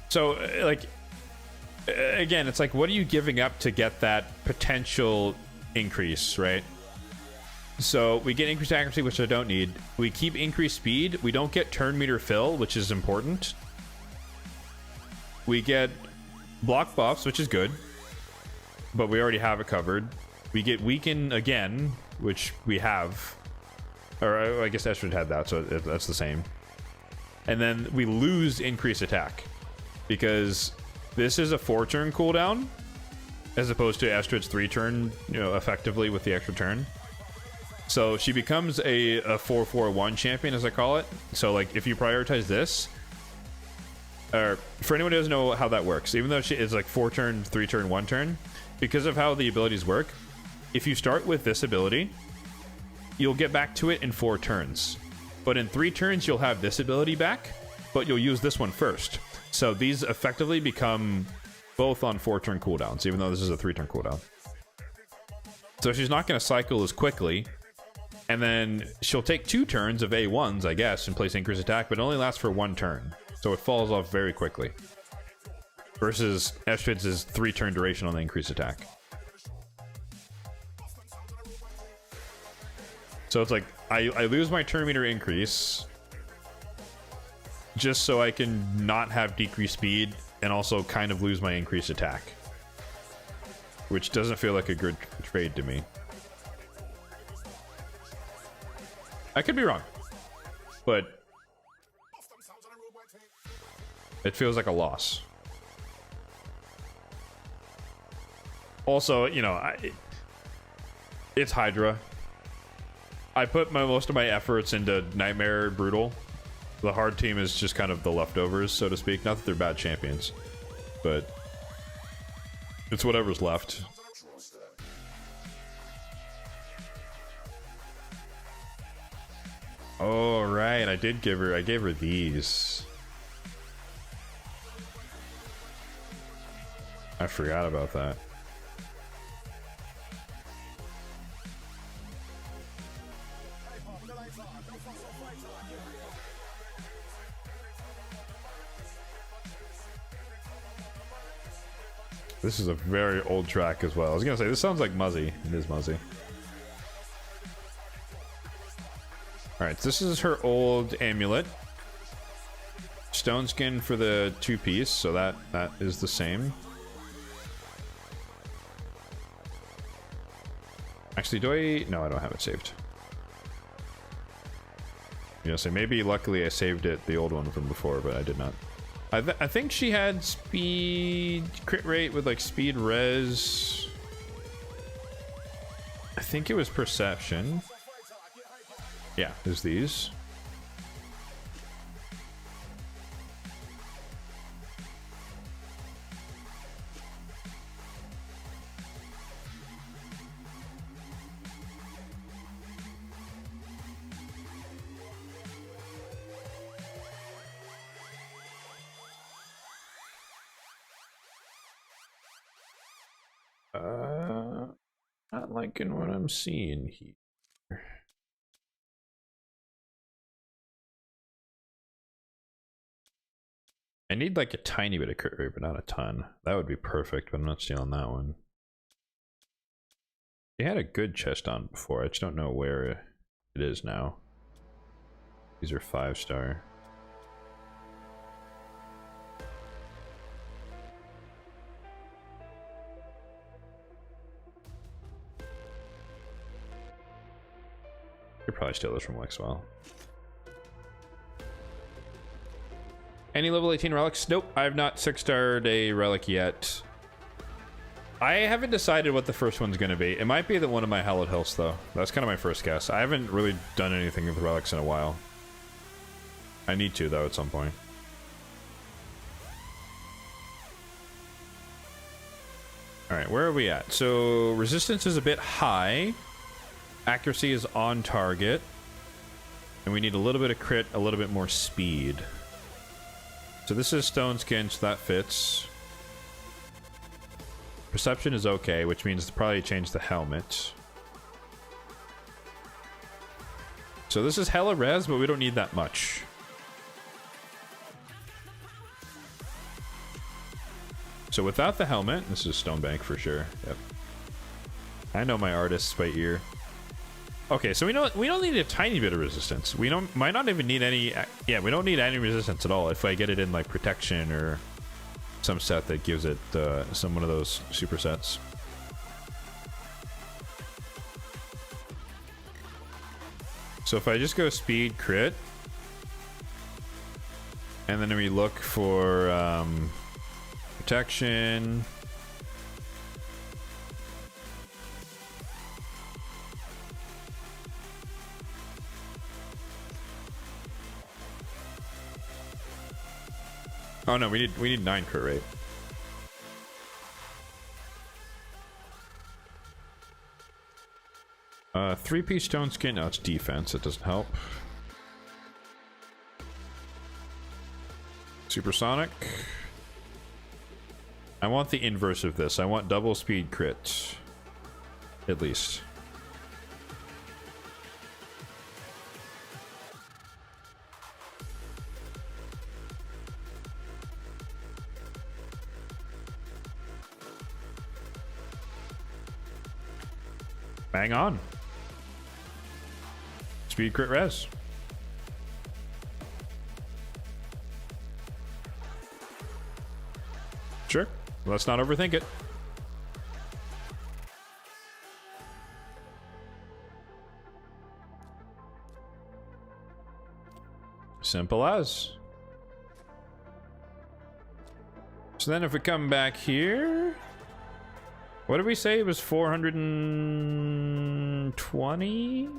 So, like, again, it's like, what are you giving up to get that potential increase, right? So we get increased accuracy, which I don't need. We keep increased speed. We don't get turn meter fill, which is important. We get block buffs, which is good, but we already have it covered. We get weaken again, which we have. Or I guess Estrid had that, so that's the same. And then we lose increased attack, because this is a 4-turn cooldown as opposed to Estrid's 3-turn, you know, effectively with the extra turn. So she becomes a 4-4-1 champion, as I call it. So, like, if you prioritize this, or for anyone who doesn't know how that works, even though she is like 4-turn, 3-turn, 1-turn, because of how the abilities work, if you start with this ability, you'll get back to it in 4 turns. But in 3 turns, you'll have this ability back, but you'll use this one first. So these effectively become both on 4-turn cooldowns, even though this is a 3-turn cooldown. So she's not going to cycle as quickly, and then she'll take 2 turns of A1s, I guess, and place increased attack, but it only lasts for 1 turn. So it falls off very quickly. Versus Estrid's 3-turn duration on the increased attack. So it's like, I lose my turn meter increase just so I can not have decreased speed and also kind of lose my increased attack. Which doesn't feel like a good trade to me. I could be wrong, but it feels like a loss. Also, you know, it's Hydra. I put most of my efforts into Nightmare Brutal. The hard team is just kind of the leftovers, so to speak. Not that they're bad champions, but it's whatever's left. Oh, right. I gave her these. I forgot about that. This is a very old track as well. I was gonna say, this sounds like Muzzy. It is Muzzy. Alright, so this is her old amulet. Stone skin for the 2-piece, so that is the same. Actually, do I... No, I don't have it saved. I'm gonna say, maybe luckily I saved it, the old one from before, but I did not. I think she had speed crit rate with like speed res. I think it was perception. Yeah, there's these. Not liking what I'm seeing here. I need like a tiny bit of crit rate, but not a ton. That would be perfect, but I'm not stealing that one. They had a good chest on before. I just don't know where it is now. These are 5-star. Could probably steal this from Lexwell. Any level 18 relics? Nope, I have not 6-starred a relic yet. I haven't decided what the first one's going to be. It might be the one of my Hallowed Hills, though. That's kind of my first guess. I haven't really done anything with relics in a while. I need to, though, at some point. Alright, where are we at? So, resistance is a bit high. Accuracy is on target. And we need a little bit of crit, a little bit more speed. So this is stone skin, so that fits. Perception is okay, which means to probably change the helmet. So this is hella res, but we don't need that much. So without the helmet, this is Stonebank for sure. Yep. I know my artists by ear. Okay, so we don't need a tiny bit of resistance. We might not even need any. Yeah, we don't need any resistance at all. If I get it in like protection or some set that gives it some one of those supersets. So if I just go speed crit, and then we look for protection. Oh no, we need 9 crit rate. Three-piece stone skin. No, it's defense. It doesn't help. Supersonic. I want the inverse of this. I want double speed crit. At least. Bang on. Speed crit res. Sure. Let's not overthink it. Simple as. So then if we come back here, what did we say? It was 420?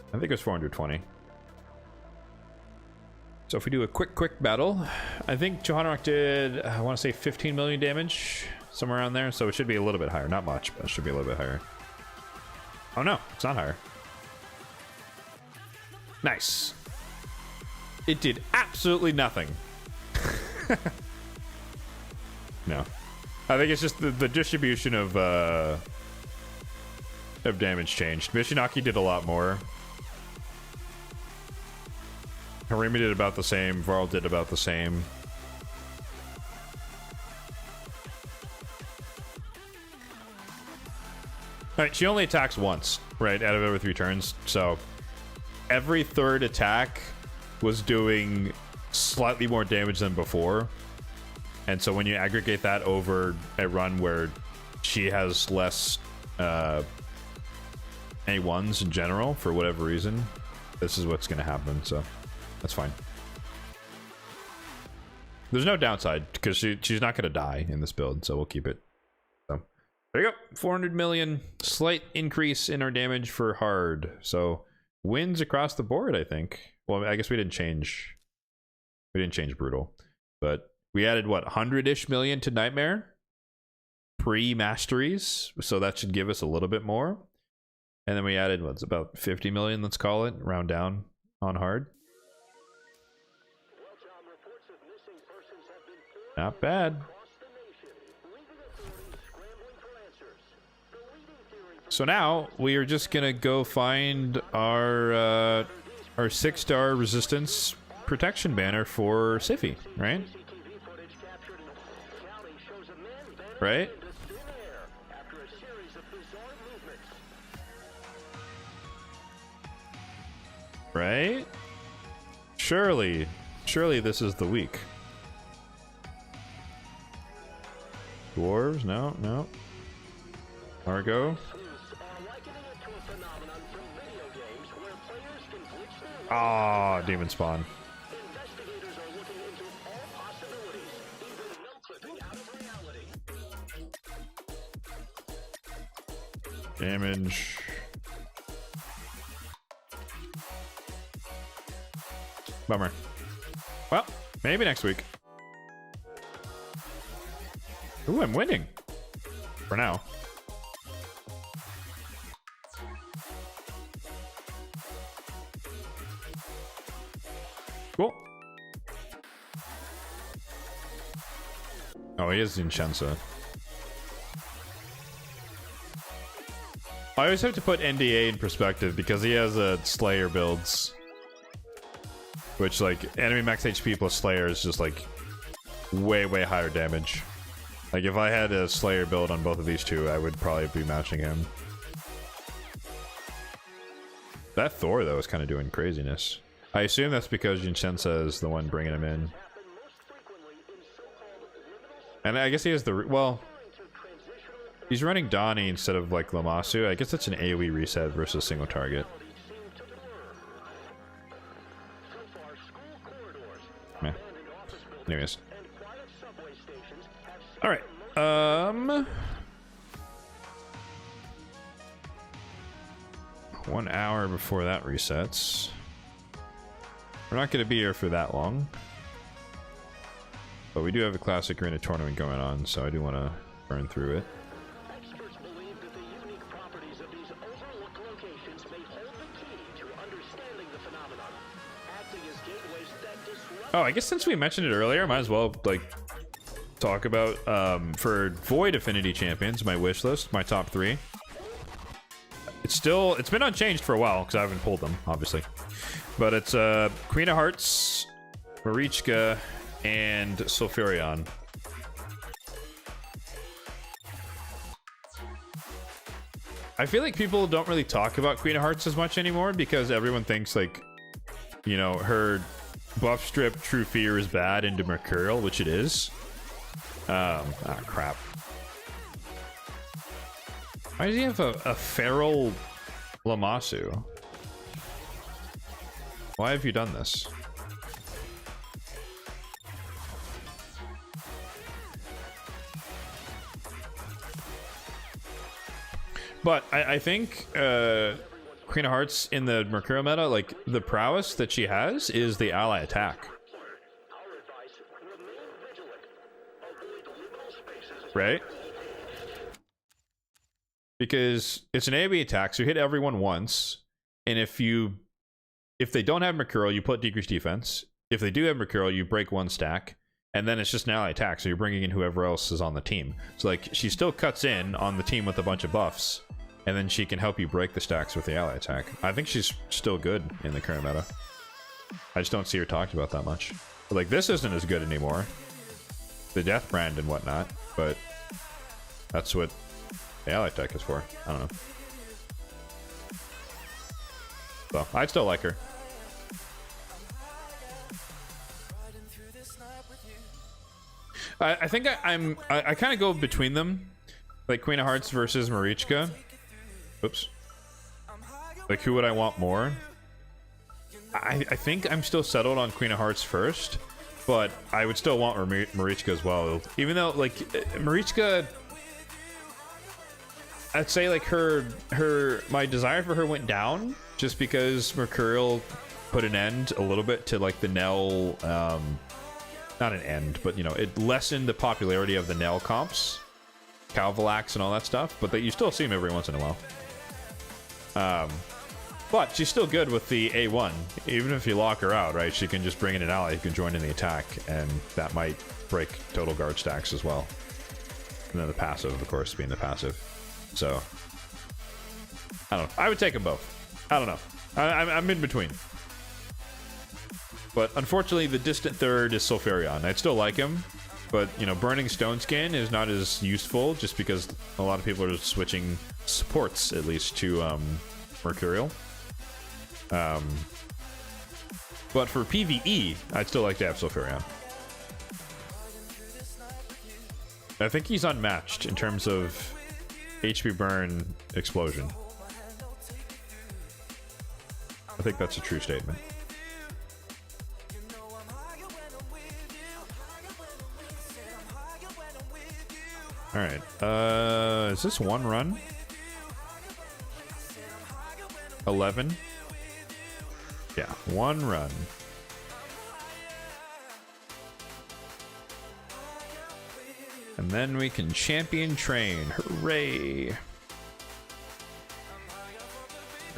I think it was 420. So if we do a quick battle, I think Johannarok did, I want to say 15 million damage, somewhere around there. So it should be a little bit higher. Not much, but it should be a little bit higher. Oh no, it's not higher. Nice. It did absolutely nothing. No. I think it's just the distribution of damage changed. Mishinaki did a lot more. Harimi did about the same. Varl did about the same. Alright, she only attacks once, right? Out of every 3 turns. So every third attack was doing slightly more damage than before. And so when you aggregate that over a run where she has less A1s in general, for whatever reason, this is what's going to happen. So that's fine. There's no downside because she's not going to die in this build, so we'll keep it. So there you go. 400 million. Slight increase in our damage for hard. So wins across the board, I think. Well, I guess we didn't change. We didn't change brutal, but we added what, 100-ish million to Nightmare pre-masteries, so that should give us a little bit more. And then we added what's about 50 million, let's call it, round down on hard. Not bad. So now we are just gonna go find our 6-star resistance protection banner for Siffy, right? Right? Right? Surely this is the week. Dwarves? No. Argo? Ah, demon spawn. Damage. Bummer. Well, maybe next week. Ooh, I'm winning. For now. Cool. Oh, he is Vincenzo. I always have to put NDA in perspective because he has a Slayer builds. Which, like, enemy max HP plus Slayer is just, like, way, way higher damage. Like, if I had a Slayer build on both of these two, I would probably be matching him. That Thor, though, is kind of doing craziness. I assume that's because Vincenzo is the one bringing him in. And I guess he has the... Well... He's running Donnie instead of, like, Lamasu. I guess that's an AoE reset versus single target. Yeah. Anyways. Alright. 1 hour before that resets. We're not going to be here for that long. But we do have a classic arena tournament going on, so I do want to burn through it. Experts believe that the unique properties of these overlooked locations may hold the key to understanding the phenomenon, acting as gateways that disrupt... Oh, I guess since we mentioned it earlier, I might as well, like, talk about, for Void Affinity Champions, my wish list, my top 3. It's been unchanged for a while, because I haven't pulled them, obviously. But it's, Queen of Hearts, Marichka, and Sulfurion. I feel like people don't really talk about Queen of Hearts as much anymore, because everyone thinks, like, you know, her buff strip True Fear is bad into Mercurial, which it is. Crap. Why does he have a feral Lamasu? Why have you done this? But I think Queen of Hearts in the Mercurial meta, like, the prowess that she has is the ally attack. Right? Because it's an AoE attack, so you hit everyone once, and if they don't have Mercurial, you put decreased defense. If they do have Mercurial, you break 1 stack, and then it's just an ally attack, so you're bringing in whoever else is on the team. So, like, she still cuts in on the team with a bunch of buffs, and then she can help you break the stacks with the ally attack. I think she's still good in the current meta. I just don't see her talked about that much. But, like, this isn't as good anymore. The Death Brand and whatnot, but that's what the ally attack is for. I don't know. So, I still like her. I think I kind of go between them, like Queen of Hearts versus Marichka. Oops. Like, who would I want more? I think I'm still settled on Queen of Hearts first, but I would still want Marichka as well. Even though, like, Marichka, I'd say, like, my desire for her went down just because Mercurial put an end a little bit to, like, the Nell, not an end, but, you know, it lessened the popularity of the Nell comps, Calvalax and all that stuff, but that you still see them every once in a while. But she's still good with the A1. Even if you lock her out, right, she can just bring in an ally who can join in the attack, and that might break total guard stacks as well. And then the passive, of course, being the passive. So, I don't know. I would take them both. I don't know. I'm in between. But unfortunately, the distant third is Sulfurion. I'd still like him, but, you know, Burning Stone Skin is not as useful just because a lot of people are switching supports, at least, to Mercurial. But for PvE, I'd still like to have Sulfurion. I think he's unmatched in terms of HP burn explosion. I think that's a true statement. Alright, is this 1 run? 11? Yeah, 1 run. And then we can champion train. Hooray!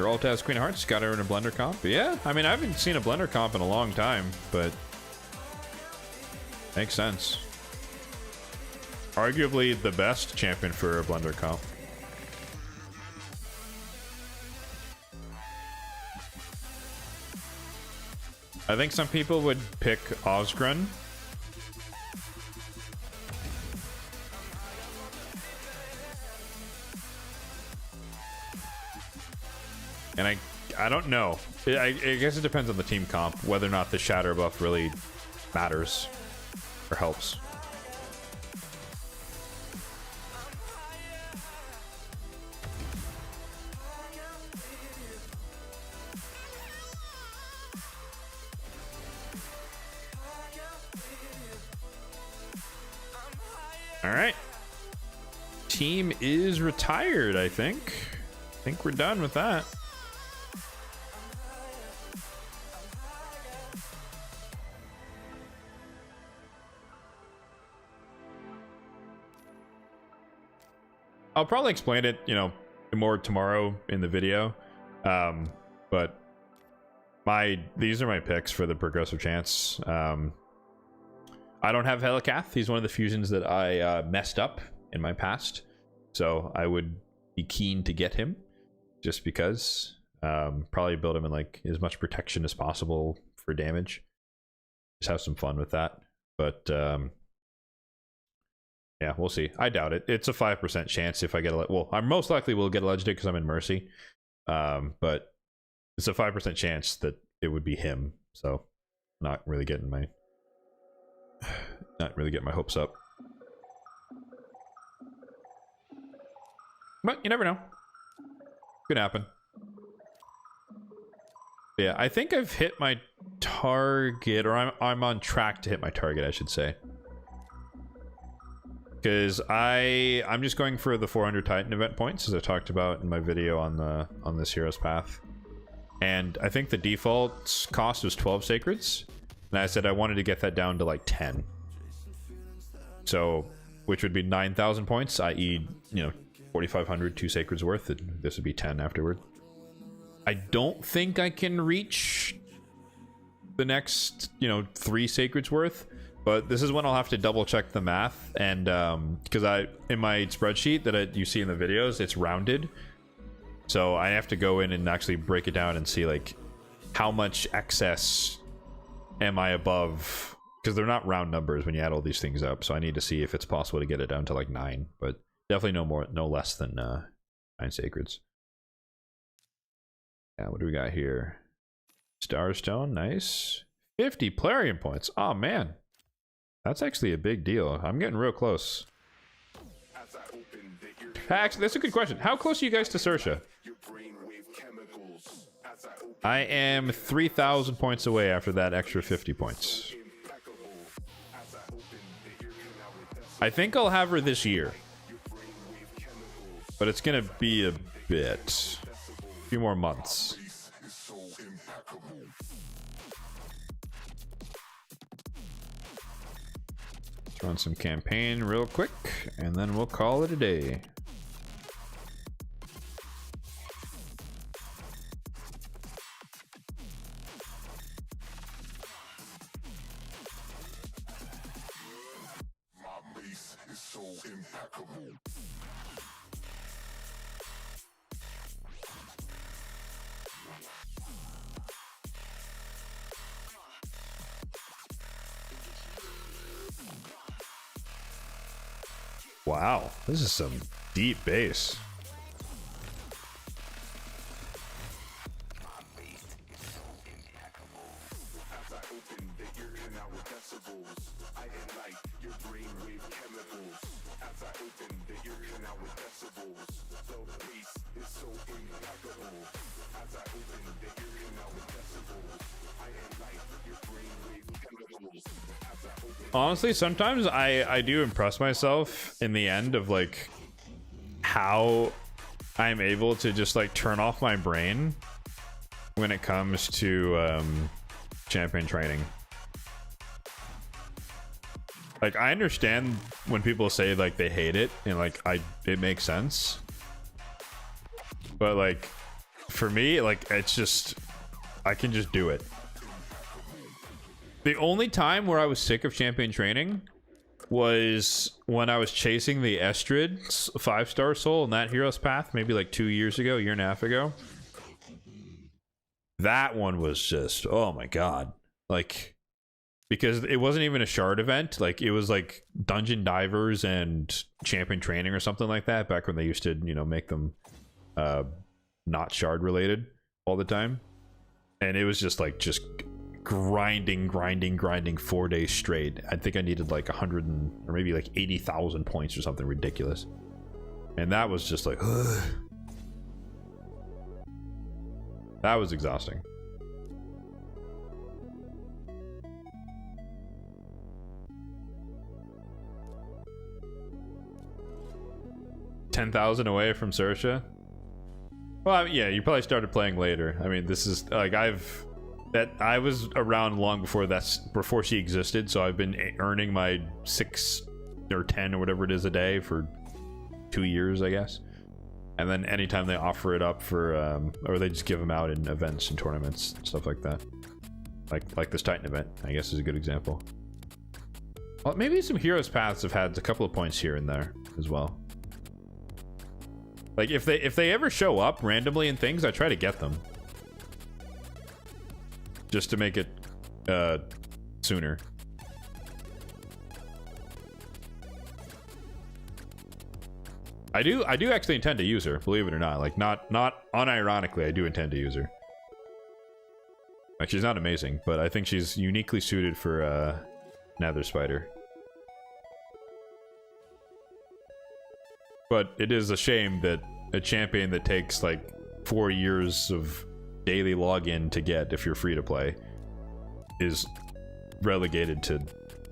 Geralt has Queen of Hearts, got her in a blender comp. Yeah, I mean, I haven't seen a blender comp in a long time, but makes sense. Arguably the best champion for a blender comp. I think some people would pick Osgren. And I don't know. I guess it depends on the team comp, whether or not the shatter buff really matters or helps. All right. Team is retired, I think. I think we're done with that. I'll probably explain it, you know, more tomorrow in the video. But these are my picks for the progressive chance. I don't have Helikath. He's one of the fusions that I messed up in my past. So I would be keen to get him just because. Probably build him in like as much protection as possible for damage. Just have some fun with that. But yeah, we'll see. I doubt it. It's a 5% chance if I get a... Well, I most likely will get a Legendary because I'm in Mercy. But it's a 5% chance that it would be him. So not really getting my hopes up. But you never know. Could happen. Yeah, I think I've hit my target, or I'm on track to hit my target, I should say. Because I'm just going for the 400 Titan event points, as I talked about in my video on this hero's path. And I think the default cost was 12 sacreds. And I said I wanted to get that down to like 10. So, which would be 9,000 points, i.e., you know, 4,500, 2 sacreds worth. This would be 10 afterward. I don't think I can reach the next, you know, 3 sacreds worth. But this is when I'll have to double check the math. And because in my spreadsheet that you see in the videos, it's rounded. So I have to go in and actually break it down and see like how much excess am I above, because they're not round numbers when you add all these things up. So I need to see if it's possible to get it down to like 9, but definitely no less than 9 sacreds. Yeah, what do we got here? Starstone, nice. 50 Plarium points. Oh man, that's actually a big deal. I'm getting real close. Actually, that's a good question. How close are you guys to Sersha? I am 3,000 points away after that extra 50 points. I think I'll have her this year. But it's gonna be a bit. A few more months. Let's run some campaign real quick, and then we'll call it a day. Wow, this is some deep bass. Honestly, sometimes I do impress myself in the end of like how I'm able to just like turn off my brain when it comes to champion training. Like, I understand when people say like they hate it, and like it makes sense, but like for me, like, it's just, I can just do it. The only time where I was sick of champion training was when I was chasing the Estrid 5-star soul in that hero's path, maybe like 2 years ago, a year and a half ago. That one was just, oh my god. Like, because it wasn't even a shard event. Like, it was like dungeon divers and champion training or something like that, back when they used to, you know, make them not shard related all the time. And it was just like, just grinding 4 days straight. I think I needed like 100 or maybe like 80,000 points or something ridiculous. And that was just like, ugh. That was exhausting. $10,000 away from Sersha. Well, I mean, yeah, you probably started playing later. I mean, this is like I was around long before she existed, so I've been earning my 6 or 10 or whatever it is a day for 2 years, I guess. And then anytime they offer it up for, or they just give them out in events and tournaments, stuff like that. Like this Titan event, I guess, is a good example. Well, maybe some Heroes Paths have had a couple of points here and there as well. Like, if they ever show up randomly in things, I try to get them. Just to make it, sooner. I do actually intend to use her, believe it or not. Like, not unironically, I do intend to use her. Like, she's not amazing, but I think she's uniquely suited for, Nether Spider. But it is a shame that a champion that takes, like, 4 years of daily login to get, if you're free to play, is relegated to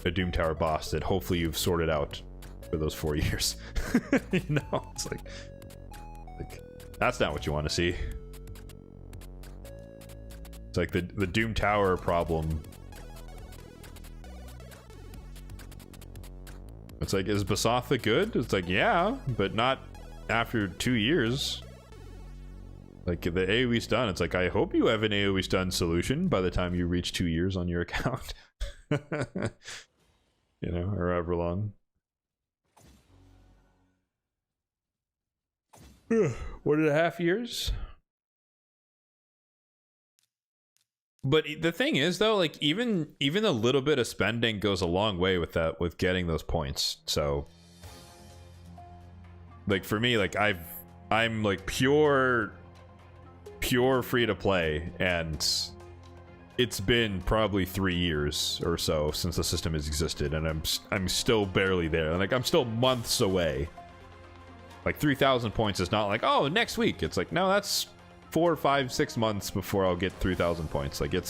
a Doom Tower boss that hopefully you've sorted out for those 4 years. You know, it's like that's not what you want to see. It's like the Doom Tower problem. It's like, is Basatha good? It's like, yeah, but not after 2 years. Like, the AoE stun, it's like, I hope you have an AoE stun solution by the time you reach 2 years on your account. You know, or however long. 1.5 years. But the thing is, though, like, even a little bit of spending goes a long way with that, with getting those points. So, like, for me, like, I'm like pure free to play, and it's been probably 3 years or so since the system has existed, and I'm still barely there. Like, I'm still months away. Like, 3,000 points is not like, oh, next week. It's like, no, that's 4, 5, 6 months before I'll get 3,000 points. Like, it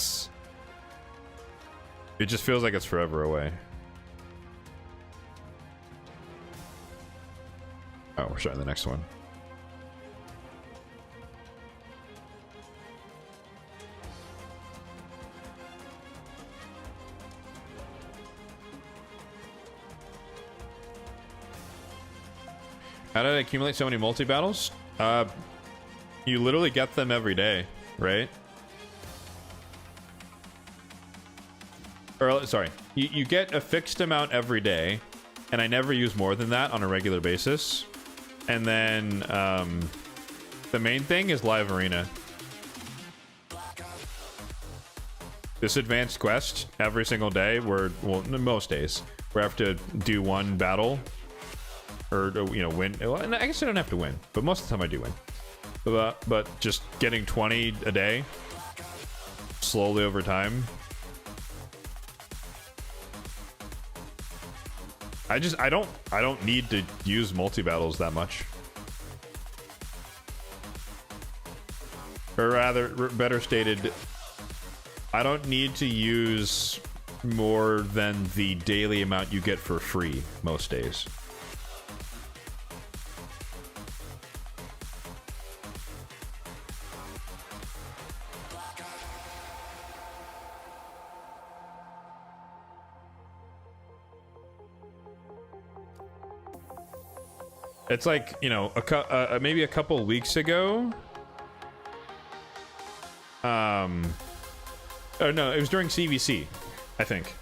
just feels like it's forever away. Oh, we're starting the next one. How did I accumulate so many multi-battles? You literally get them every day, right? Or, sorry, you get a fixed amount every day, and I never use more than that on a regular basis. And then, the main thing is Live Arena. This advanced quest, every single day, well, most days, where I have to do one battle, or, you know, win. Well, I guess I don't have to win, but most of the time I do win. But just getting 20 a day, slowly over time. I don't need to use multi-battles that much. Or rather, better stated, I don't need to use more than the daily amount you get for free most days. It's like, you know, maybe a couple weeks ago, Oh no, it was during CVC, I think.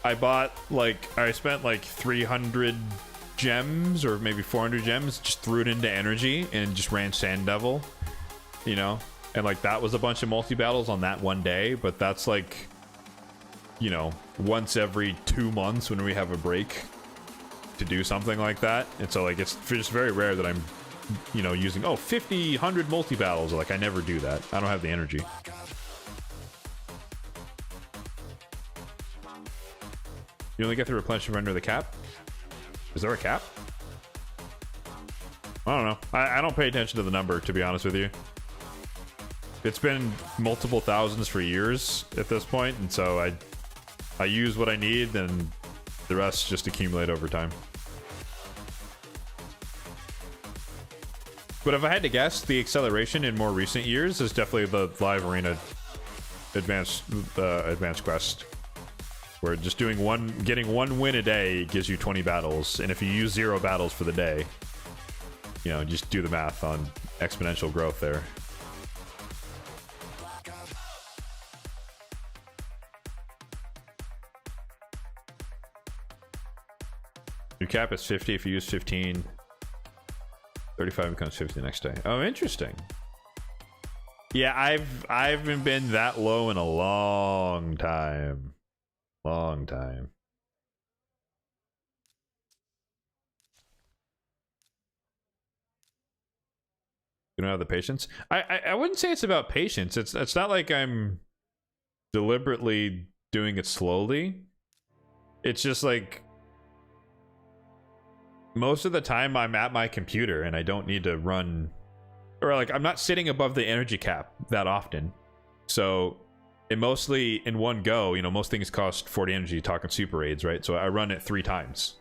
I bought I spent like 300 gems or maybe 400 gems, just threw it into energy and just ran Sand Devil, you know, and like that was a bunch of multi battles on that one day. But that's like, you know, once every 2 months when we have a break to do something like that. And so like it's just very rare that I'm, you know, using 50, 100 multi battles. Like I never do that. I don't have the energy. You only get the replenishment under the cap? Is there a cap? I don't know. I don't pay attention to the number, to be honest with you. It's been multiple thousands for years at this point, and so I use what I need, and the rest just accumulate over time. But if I had to guess, the acceleration in more recent years is definitely the live arena advanced quest. Where just getting one win a day gives you 20 battles, and if you use 0 battles for the day, you know, just do the math on exponential growth there. Your cap is 50 if you use 15. 35 becomes 50 the next day. Oh, interesting. Yeah, I haven't been that low in a long time. Long time. You don't have the patience? I wouldn't say it's about patience. It's not like I'm deliberately doing it slowly. It's just like most of the time I'm at my computer and I don't need to run, or like I'm not sitting above the energy cap that often. So it mostly in one go, you know, most things cost 40 energy, talking super raids, right? So I run it 3 times.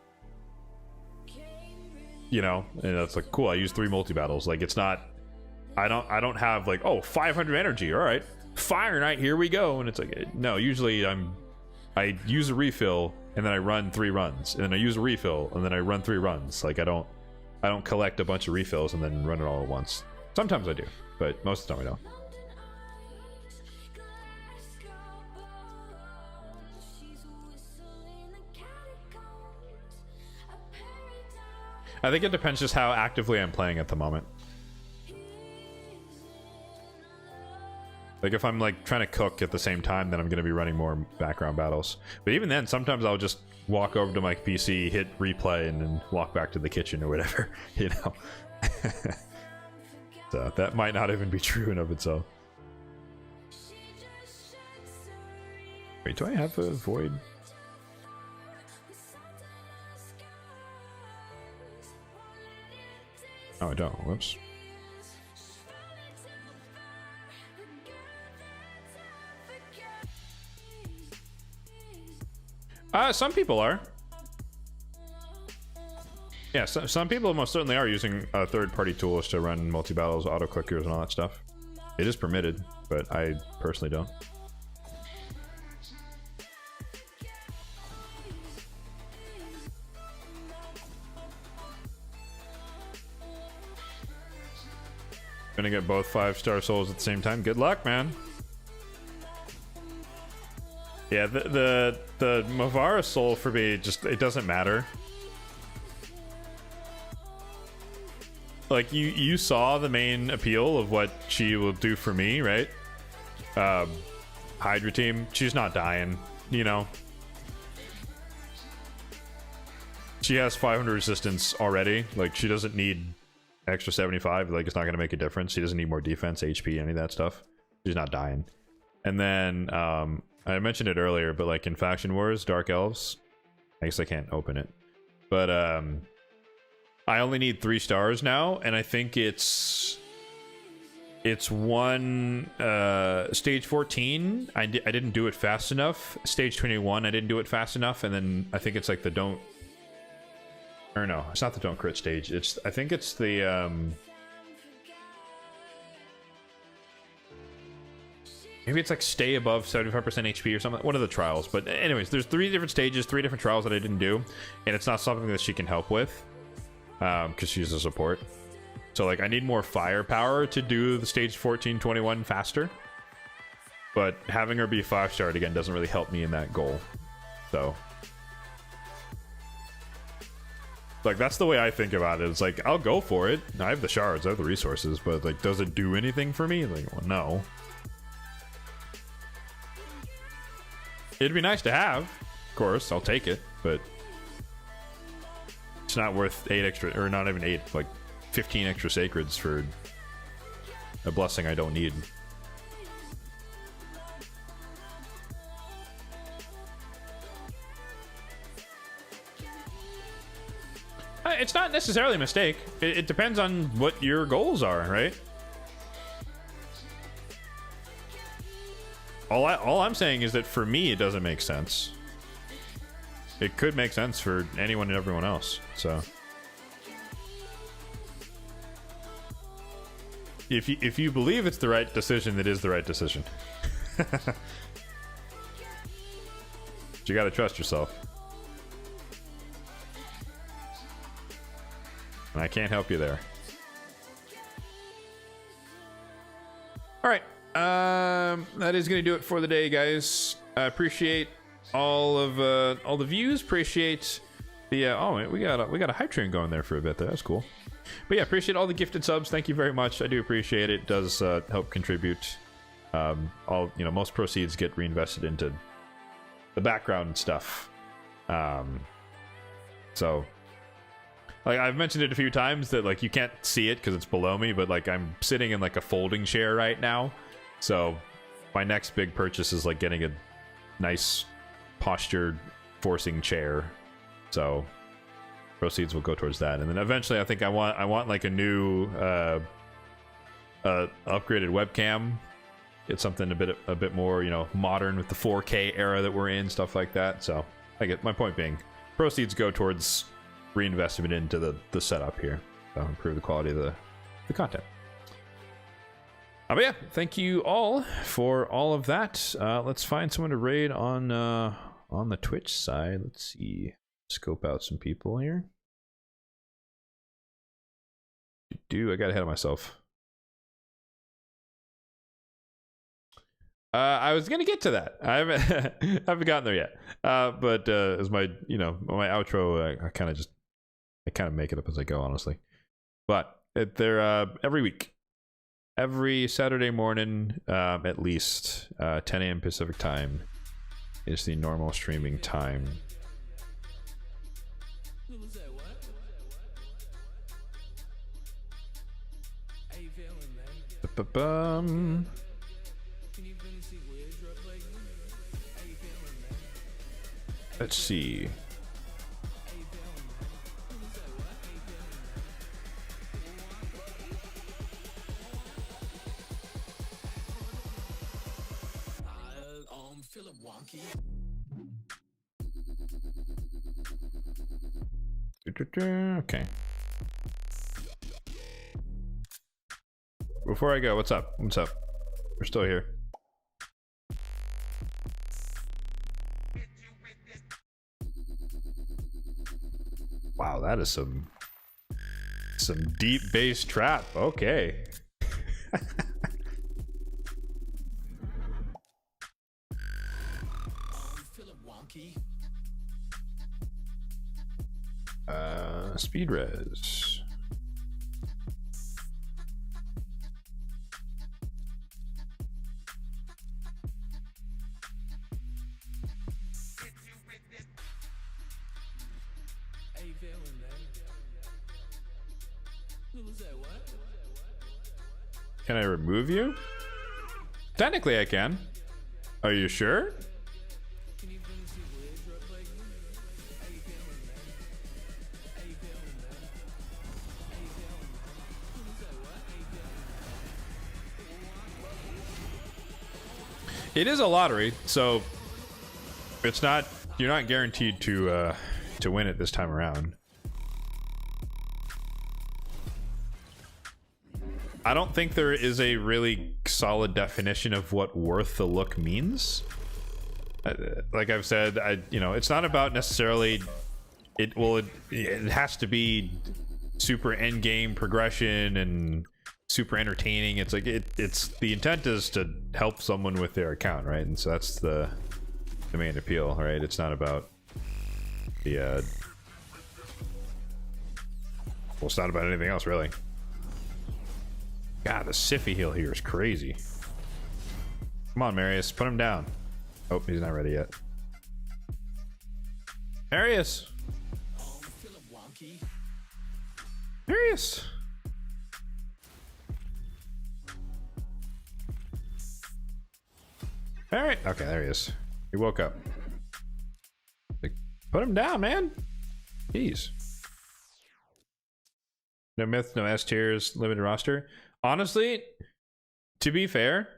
You know, and that's like cool. I use 3 multi battles. Like it's not, I don't have like, 500 energy. All right, Fire Knight, here we go. And it's like, no, usually I use a refill and then I run 3 runs, and then I use a refill and then I run 3 runs. Like I don't collect a bunch of refills and then run it all at once. Sometimes I do, but most of the time I don't. I think it depends just how actively I'm playing at the moment. Like if I'm like trying to cook at the same time, then I'm going to be running more background battles. But even then, sometimes I'll just walk over to my PC, hit replay, and then walk back to the kitchen or whatever, you know. So that might not even be true in of itself. Wait, do I have a void? Oh, I don't. Whoops. Some people are. Yeah, some people most certainly are using third-party tools to run multi-battles, auto-clickers, and all that stuff. It is permitted, but I personally don't. Gonna get both 5-star souls at the same time. Good luck, man. Yeah, the Mavara soul for me, just it doesn't matter. Like you saw the main appeal of what she will do for me, right? Hydra team, she's not dying, you know. She has 500 resistance already. Like she doesn't need extra 75. Like it's not gonna make a difference. She doesn't need more defense, HP, any of that stuff. She's not dying. And then I mentioned it earlier, but like in Faction Wars, Dark Elves, I guess I can't open it, but I only need 3 stars now, and I think it's one stage 14. I didn't do it fast enough. Stage 21, I didn't do it fast enough, and then I think it's like the don't, or no, it's not the don't crit stage. I think it's the maybe it's like stay above 75% HP or something. One of the trials. But anyways, there's 3 different stages, 3 different trials that I didn't do, and it's not something that she can help with because she's a support. So like I need more firepower to do the stage 14, 21 faster. but having her be 5-starred again doesn't really help me in that goal. So, like, that's the way I think about it. It's like, I'll go for it. I have the shards, I have the resources, but like, does it do anything for me? Like, well, no. It'd be nice to have, of course. I'll take it, but it's not worth 8 extra, or not even 8, like 15 extra sacreds for a blessing I don't need. It's not necessarily a mistake. It depends on what your goals are, right? All I'm saying is that for me, it doesn't make sense. It could make sense for anyone and everyone else. So, if you believe it's the right decision, it is the right decision. But you gotta trust yourself. And I can't help you there. All right. That is going to do it for the day, guys. I appreciate all the views. Appreciate the oh, we got a hype train going there for a bit there. That's cool. But yeah, appreciate all the gifted subs. Thank you very much. I do appreciate it. It does help contribute. Most proceeds get reinvested into the background stuff. So, like, I've mentioned it a few times that, like, you can't see it because it's below me, but like, I'm sitting in like a folding chair right now. So my next big purchase is like getting a nice posture forcing chair. So proceeds will go towards that. And then eventually I think I want like a new upgraded webcam. Get something a bit more, modern with the 4K era that we're in, stuff like that. So I get my point being, proceeds go towards reinvestment into the setup here. So improve the quality of the content. But yeah, thank you all for all of that. Let's find someone to raid on the Twitch side. Let's see, scope out some people here. I got ahead of myself. I was gonna get to that. I haven't gotten there yet. But as my my outro, I kind of make it up as I go, honestly. But they're every week. Every Saturday morning, at least 10 a.m. Pacific time is the normal streaming time. Let's see. Okay. Before I go, what's up? What's up? We're still here. Wow, that is some deep bass trap. Okay. Speed res. Can I remove you? Technically I can. Are you sure? It is a lottery, so it's not, you're not guaranteed to win it this time around. I don't think there is a really solid definition of what worth the look means. Like I've said, it's not about necessarily it has to be super end game progression and super entertaining. It's like it's the intent is to help someone with their account, right? And so that's the main appeal, right? It's not about the well, it's not about anything else, really. God, the Siffy heal here is crazy. Come on, Marius, put him down. Oh, he's not ready yet. Marius! Marius! Alright, okay, there he is. He woke up. Like, put him down, man! Jeez. No myth, no S tiers, limited roster. Honestly, to be fair,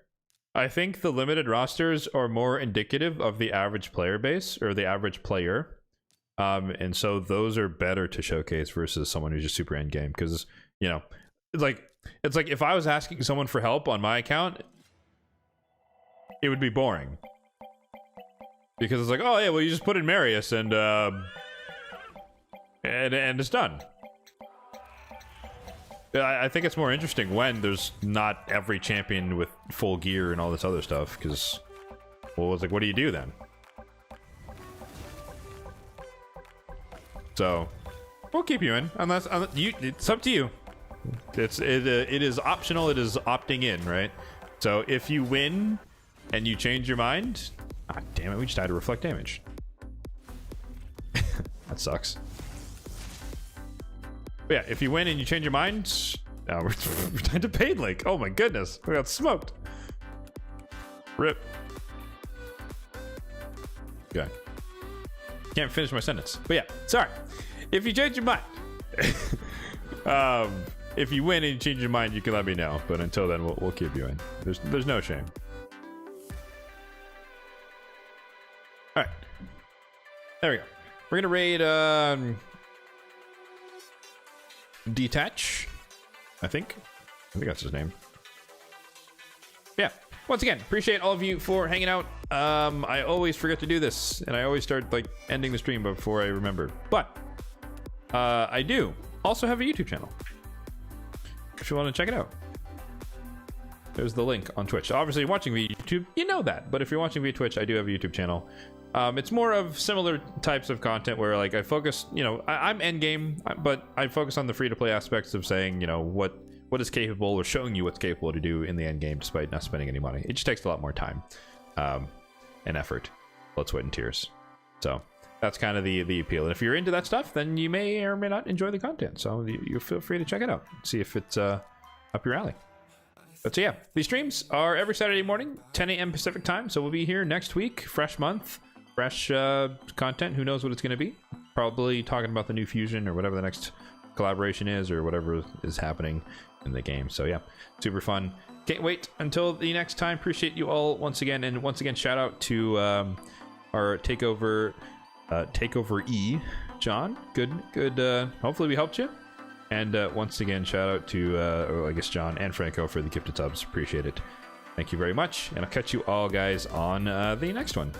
I think the limited rosters are more indicative of the average player base or the average player. And so those are better to showcase versus someone who's just super end game, because, you know, it's like if I was asking someone for help on my account, it would be boring. Because it's like, oh yeah, well you just put in Marius and it's done. I think it's more interesting when there's not every champion with full gear and all this other stuff, because, well, it's like, what do you do then? So, we'll keep you in, unless you. It's up to you. It is optional. It is opting in, right? So if you win and you change your mind, ah, damn it, we just died to reflect damage. That sucks. But yeah, if you win and you change your mind, we're time to Paid Link. Oh my goodness, we got smoked. Rip. Okay. Can't finish my sentence. But yeah, sorry. If you change your mind, if you win and you change your mind, you can let me know. But until then, we'll keep you in. There's no shame. All right. There we go. We're gonna raid Detach, I think that's his name. Yeah, once again, appreciate all of you for hanging out. I always forget to do this, and I always start like ending the stream before I remember, but I do also have a YouTube channel if you want to check it out. There's the link on Twitch. So obviously watching via YouTube, you know that, but if you're watching via Twitch, I do have a YouTube channel. It's more of similar types of content where, like, I focus, you know, I'm endgame, but I focus on the free-to-play aspects of saying, you know, what is capable, or showing you what's capable to do in the endgame despite not spending any money. It just takes a lot more time and effort, blood, sweat, and tears. So that's kind of the appeal. And if you're into that stuff, then you may or may not enjoy the content. So you feel free to check it out, see if it's up your alley. But so yeah, these streams are every Saturday morning, 10 a.m. Pacific time. So we'll be here next week, fresh month. Fresh content. Who knows what it's going to be? Probably talking about the new fusion or whatever the next collaboration is, or whatever is happening in the game. So yeah, super fun. Can't wait until the next time. Appreciate you all once again, and once again, shout out to our Takeover E, John. Good. Hopefully we helped you. And once again, shout out to I guess John and Franco for the gifted subs. Appreciate it. Thank you very much, and I'll catch you all guys on the next one.